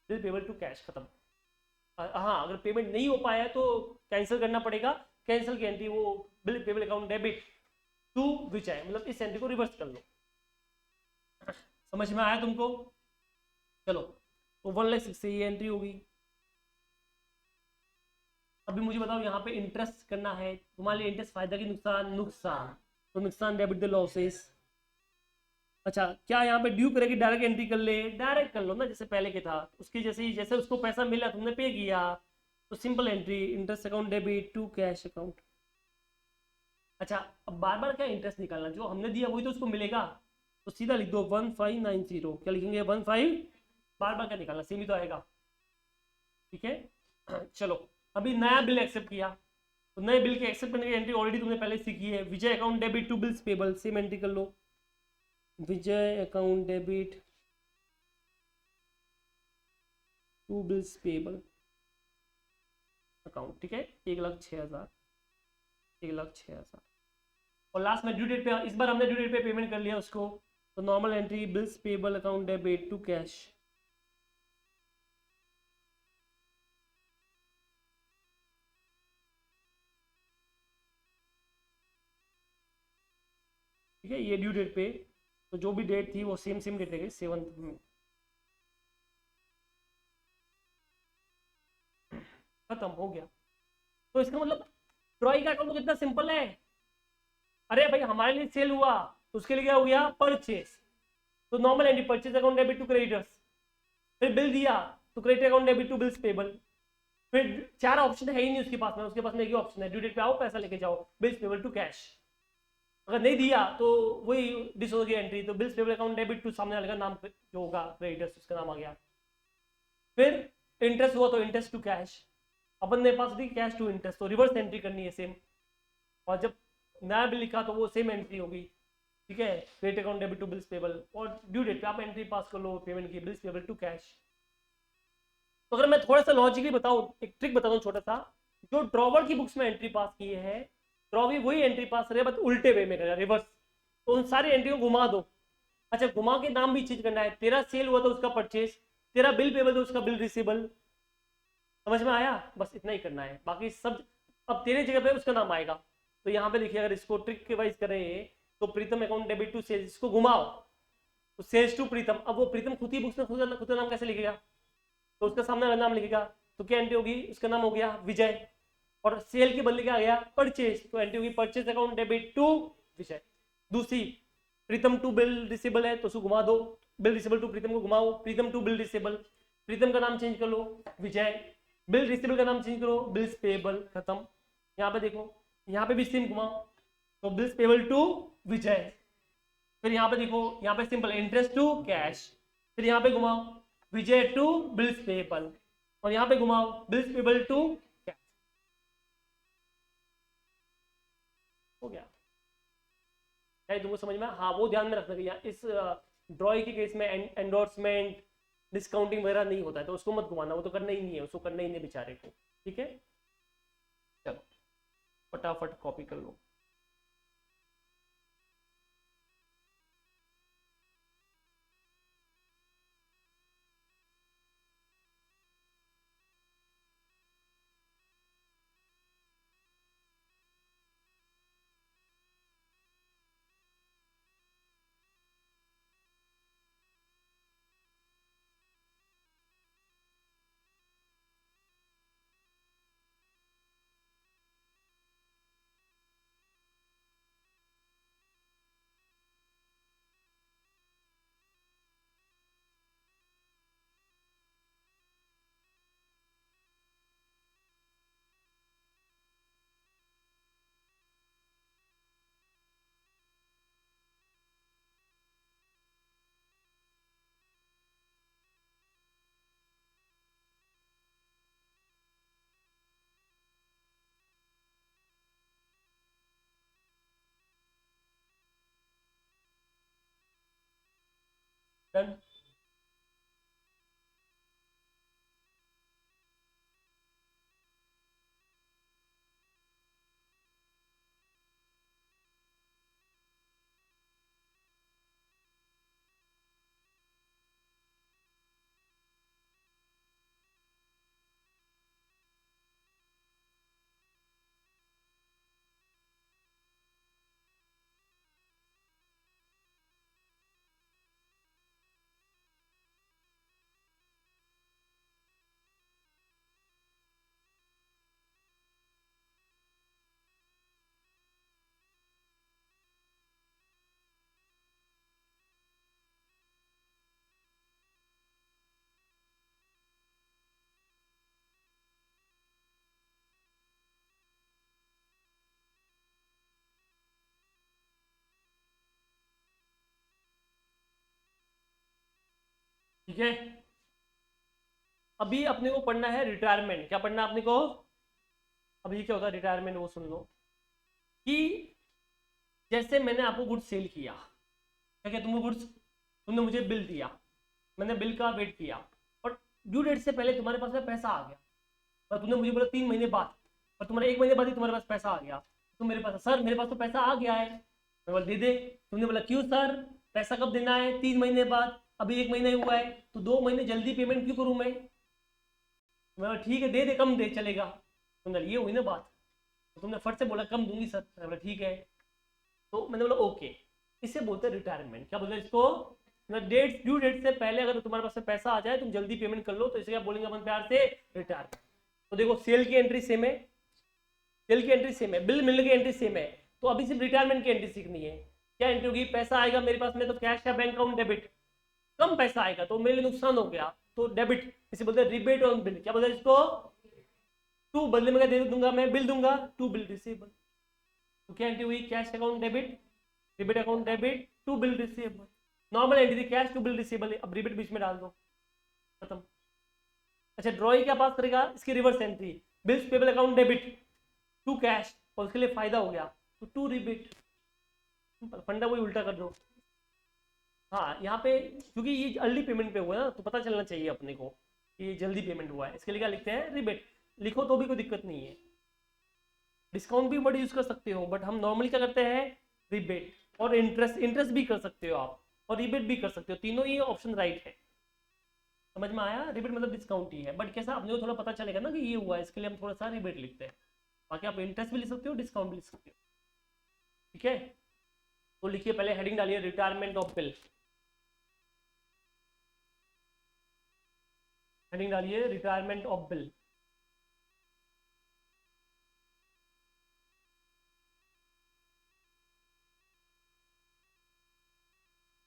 बिल पेबल टू कैश, खत्म। हाँ, अगर पेमेंट नहीं हो पाया तो कैंसिल करना पड़ेगा, कैंसिल की एंट्री वो bill payable account debit to which है, मतलब इस एंट्री को रिवर्स कर लो। समझ में आया तुमको? चलो, तो 1,06,000 से ये एंट्री होगी। अभी मुझे बताओ, यहाँ पे इंटरेस्ट करना है तुम्हारे लिए, इंटरेस्ट फायदा की नुकसान? नुकसान, तो नुकसान डेबिट द लॉसेस। अच्छा, क्या यहाँ पे ड्यू करेगी? डायरेक्ट एंट्री कर ले, डायरेक्ट कर लो ना, जैसे पहले के था उसकी जैसे ही, जैसे उसको पैसा मिला तुमने पे किया, तो simple entry, interest account debit to cash account. अच्छा, अब बार बार क्या इंटरेस्ट निकालना, जो हमने दिया वही तो उसको मिलेगा, तो सीधा लिख दो 1590। क्या लिखेंगे? 15। बार बार क्या निकालना, सेम ही तो आएगा। ठीक है। चलो, अभी नया बिल एक्सेप्ट किया, तो नए बिल के एक्सेप्ट करने की एंट्री ऑलरेडी तुमने पहले सीखी है, Vijay account debit to bills payable, same entry कर लो, Vijay account debit to bills payable account. ठीक है, 1,06,000, 1,06,000। और लास्ट में ड्यू डेट पे, इस बार हमने ड्यू डेट पे पेमेंट कर लिया उसको, तो normal entry bills payable account debit to cash. ठीक है, ये ड्यू डेट पे, तो जो भी डेट थी वो सेम सेम डेट रहेगी, 7th में। खत्म हो गया। तो इसका मतलब ट्रॉय का अकाउंट तो कितना सिंपल है। अरे भाई हमारे लिए सेल हुआ तो उसके लिए क्या हो गया, परचेस, तो normal entry purchase account debit to creditors. फिर बिल दिया तो credit account debit to bills payable. फिर 4 ऑप्शन है ही नहीं उसके पास में, उसके पास में एक ही ऑप्शन है, ड्यू डेट पे आओ पैसा लेके जाओ, बिल्स पेबल टू कैश। अगर नहीं दिया तो वही डिस होगी एंट्री, तो bills payable account debit to सामने वाले का नाम जो होगा क्रेडिटर्स उसका नाम आ गया। फिर इंटरेस्ट हुआ तो इंटरेस्ट टू कैश, अपन ने पास दी कैश टू इंटरेस्ट, तो रिवर्स एंट्री करनी है सेम। और जब नया बिल लिखा तो वो सेम एंट्री होगी, ठीक है, credit account debit to bills payable, और ड्यू डेट पे आप एंट्री पास कर लो पेमेंट की, बिल्स पेबल टू कैश। तो अगर मैं थोड़ा सा लॉजिकली बताऊं, एक ट्रिक बताऊं छोटा सा, जो ड्रॉवर की बुक्स में एंट्री पास किए हैं, ड्रॉवी वही एंट्री पास करे बट उल्टे वे में करेगा, रिवर्स। तो उन सारी एंट्री को घुमा दो। अच्छा घुमा के नाम भी चेंज करना है, तेरा सेल हुआ तो उसका परचेज, तेरा बिल पेबल तो उसका बिल रिसीबल। समझ में आया, बस इतना ही करना है, बाकी सब अब तेरे जगह पे उसका नाम आएगा। तो यहाँ पे देखिए अगर इसको ट्रिक के वाइज करें तो प्रीतम अकाउंट डेबिट टू सेल्स, इसको घुमाओ तो सेल्स टू प्रीतम। अब वो प्रीतम खुद ही बुक्स में खुद का नाम कैसे लिखेगा, तो उसका सामने वाला नाम लिखेगा, तो क्या एंट्री होगी, उसका नाम हो गया विजय, और सेल के बदले क्या आ गया, परचेज, तो एंट्री होगी परचेज अकाउंट डेबिट टू विजय। दूसरी प्रीतम टू बिल रिसीबल है तो उसको घुमा दो, बिल रिसीबल टू प्रीतम को घुमाओ, प्रीतम टू बिल रिसीबल, प्रीतम का नाम चेंज कर लो विजय, बिल रिसीबल का नाम चेंज करो बिल्स पेबल, खत्म। यहाँ पे देखो यहाँ पे भी सेम घुमाओ, तो बिल्स पेबल टू विजय। फिर यहाँ पे देखो यहाँ पे सिंपल इंटरेस्ट टू कैश, फिर यहाँ पे घुमाओ विजय टू बिल्स पेबल, और यहाँ पे घुमाओ बिल्स पेबल टू कैश। हो गया, है तुमको समझ में, हाँ वो ध्यान में रखना कि इस ड्रॉइंग के केस में एंडोर्समेंट डिस्काउंटिंग वगैरह नहीं होता है, तो उसको मत घुमाना, वो तो करना ही नहीं है, उसको करना ही नहीं बेचारे को, ठीक है। चलो फटाफट कॉपी कर लो। डन। ठीक है, अभी अपने को पढ़ना है रिटायरमेंट। क्या पढ़ना है अपने को, अभी क्या होता है रिटायरमेंट वो सुन लो। कि जैसे मैंने आपको गुड्स सेल किया, क्या क्या तुमको गुड्स, तुमने मुझे बिल दिया, मैंने बिल का वेट किया, और ड्यू डेट से पहले तुम्हारे पास में पैसा आ गया, और तुमने मुझे बोला 3 महीने बाद, और तुम्हारे 1 महीने बाद ही तुम्हारे पास पैसा आ गया, तो मेरे पास सर मेरे पास तो पैसा आ गया है, मैं बोला दे दे। तुमने बोला क्यों सर, पैसा कब देना है, 3 महीने बाद, अभी 1 महीना ही हुआ है, तो 2 महीने जल्दी पेमेंट क्यों करूँ मैं बोला ठीक है दे दे, कम दे चलेगा। तुमने ये हुई ना बात, तो तुमने फट से बोला कम दूंगी सर, मैंने बोला ठीक है, तो मैंने बोला ओके। इसे बोलते हैं रिटायरमेंट। क्या बोलते हैं इसको, डेट ड्यू डेट से पहले अगर तुम्हारे पास से पैसा आ जाए तुम जल्दी पेमेंट कर लो, तो इसे क्या बोलेंगे अपन प्यार से, रिटायरमेंट। तो देखो सेल की एंट्री सेम है, सेल की एंट्री सेम है, बिल मिलने की एंट्री सेम है, तो अभी सिर्फ रिटायरमेंट की एंट्री सीखनी है। क्या एंट्री होगी, पैसा आएगा मेरे पास में तो कैश या बैंक अकाउंट डेबिट, कम पैसा आएगा तो मेरे लिए नुकसान हो गया तो डेबिट, इसे बोलते हैं रिबेट ऑन बिल। क्या बोलते हैं इसको, टू बदले में क्या दे दूंगा मैं, बिल दूंगा, टू बिल रिसीवेबल। तो क्या एंट्री हुई, cash account debit, rebate account debit, to bill receivable. Normal entry थी कैश टू बिल रिसीवेबल, अब रिबेट बीच में डाल दो, खत्म। अच्छा ड्रॉई क्या पास करेगा, इसकी reverse entry, bills payable account debit to cash, और उसके लिए फायदा हो गया तो टू रिबेट, फंडा वही उल्टा कर दो। हाँ यहाँ पे क्योंकि ये अर्ली पेमेंट पे हुआ है ना, तो पता चलना चाहिए अपने को कि ये जल्दी पेमेंट हुआ है, इसके लिए क्या लिखते हैं, रिबेट। लिखो तो भी कोई दिक्कत नहीं है। डिस्काउंट भी वर्ड यूज कर सकते हो, बट हम नॉर्मली क्या करते हैं, रिबेट। और इंटरेस्ट, इंटरेस्ट भी कर सकते हो आप, और रिबेट भी कर सकते हो, तीनों ही ऑप्शन राइट है। समझ में आया, रिबेट मतलब डिस्काउंट ही है, बट कैसा अपने को थोड़ा पता चलेगा ना कि ये हुआ है, इसके लिए हम थोड़ा सा रिबेट लिखते हैं। बाकी आप इंटरेस्ट भी लिख सकते हो, डिस्काउंट भी लिख सकते हो, ठीक है। तो लिखिए, पहले हेडिंग डालिए रिटायरमेंट ऑफ बिल, हेडिंग डालिए रिटायरमेंट ऑफ बिल।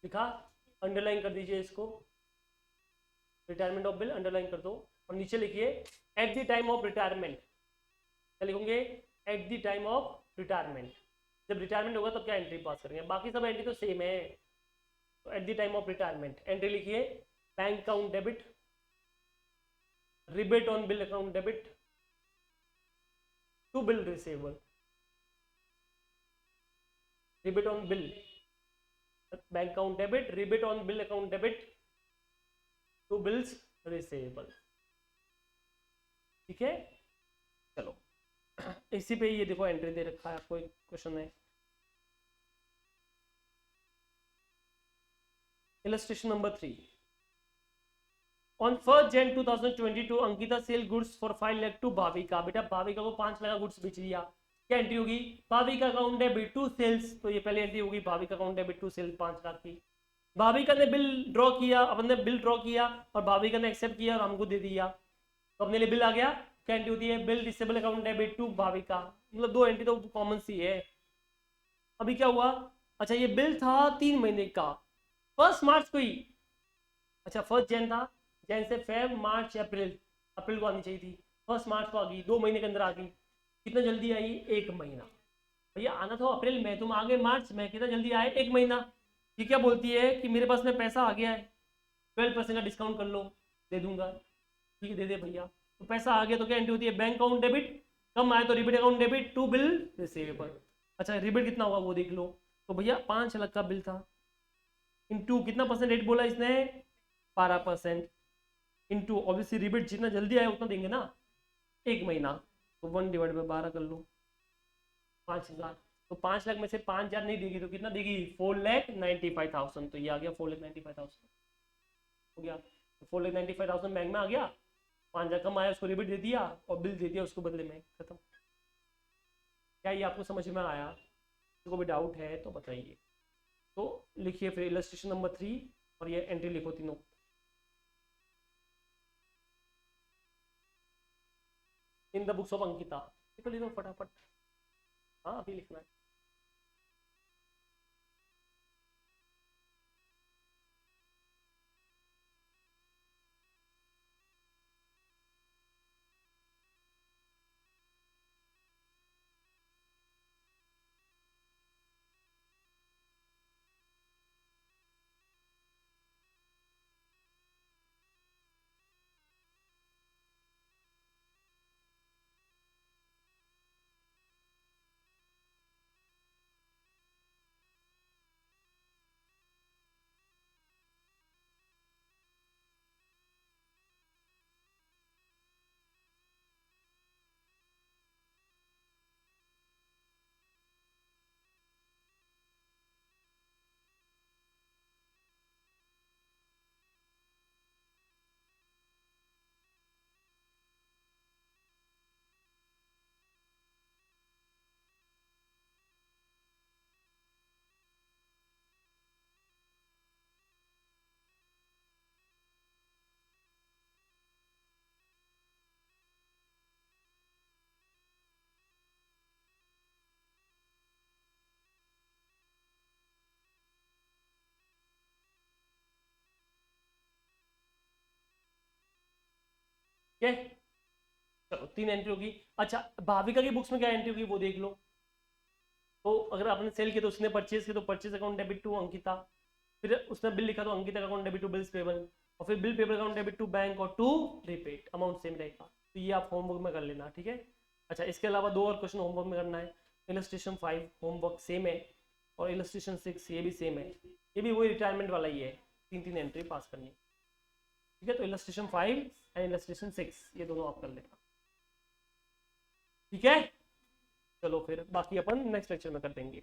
लिखा, अंडरलाइन कर दीजिए इसको, रिटायरमेंट ऑफ बिल अंडरलाइन कर दो। और नीचे लिखिए eight the time of retirement, क्या लिखोगे, eight the time of retirement. जब रिटायरमेंट होगा तब क्या एंट्री पास करेंगे, बाकी सब एंट्री तो सेम है। तो at the time of retirement entry लिखिए, bank account debit, rebate on bill account debit, to bill receivable, rebate on bill bank account debit, rebate on bill account debit, to bills receivable, ठीक है। चलो इसी पे ये देखो entry दे रखा है आपको, एक क्वेश्चन है, illustration number 3। On 1 Jan 2022 Ankita sale goods for 5 lakh to Bhavika. बेटा भाविका को 5 लाख का गुड्स बेच दिया, क्या एंट्री होगी, Bhavika account debit to sales, तो ये पहले एंट्री होगी Bhavika account debit to sales 5 lakh की। भाविका ने बिल ड्रॉ किया, अपन ने बिल ड्रॉ किया और भाविका ने एक्सेप्ट किया और हमको दे दिया, तो अपने लिए बिल आ गया। क्या एंट्री होती है, bill receivable account debit to Bhavika, मतलब दो एंट्री तो कॉमन सी है। अभी क्या हुआ, अच्छा ये बिल था 3 महीने का, 1 मार्च को ही, अच्छा 1 जैन था, जैन से फेब मार्च अप्रैल, अप्रैल को आनी चाहिए थी, 1 मार्च को आ गई, 2 महीने के अंदर आ गई। कितना जल्दी आई, 1 महीना। भैया आना था अप्रैल में, तुम आ गए मार्च में, कितना जल्दी आए, 1 महीना। ये क्या बोलती है कि मेरे पास में पैसा आ गया है, 12% का डिस्काउंट कर लो, दे दूंगा, ठीक है दे दे भैया। तो पैसा आ गया तो क्या एंट्री होती है, बैंक अकाउंट डेबिट, कम आए तो rebate account debit to bill receivable. अच्छा रिबेट कितना होगा वो देख लो, तो भैया 5 लाख का बिल था, इंटू कितना परसेंट रेट बोला इसने, 12%, इंटू ऑब्वियसली रिबेट जितना जल्दी आया उतना देंगे ना, 1 महीना, तो 1/12 कर लो, 5 लाख। तो 5 लाख में से 5,000 नहीं देगी तो कितना देगी, 4,95,000, तो ये आ गया 4,95,000 हो गया। तो 4,95,000 बैंक में आ गया, 5,000 कम आया उसको रिबेट दे दिया और बिल दे दिया उसको बदले में, खत्म। क्या ये आपको समझ में आया, किसी को भी डाउट है तो बताइए। तो लिखिए फिर इलस्ट्रेशन नंबर 3 और ये एंट्री लिखो तीनों, in the books of Ankita, लिखो लिखो फटाफट, हाँ अभी लिखना है। ठीक है, चलो 3 एंट्री होगी। अच्छा, भाविका की बुक्स में क्या एंट्री होगी वो देख लो। तो अगर आपने सेल किया तो उसने परचेज किया तो purchase account debit to Ankita, फिर उसने बिल लिखा तो अंकिता का account debit to bills payable, और फिर bill payable account debit to bank और टू प्रीपेड, अमाउंट सेम रहेगा। तो ये आप होमवर्क में कर लेना, ठीक है। अच्छा, इसके अलावा 2 और क्वेश्चन होमवर्क में करना है। इलस्ट्रेशन 5 होमवर्क सेम है, और इलस्ट्रेशन 6 ये भी सेम है, ये भी वही रिटायरमेंट वाला ही है, 3 एंट्री पास करनी, ठीक है। तो इलस्ट्रेशन 5 एंड इलस्ट्रेशन 6 ये दोनों आप कर लेना, ठीक है। चलो फिर बाकी अपन नेक्स्ट लेक्चर में कर देंगे।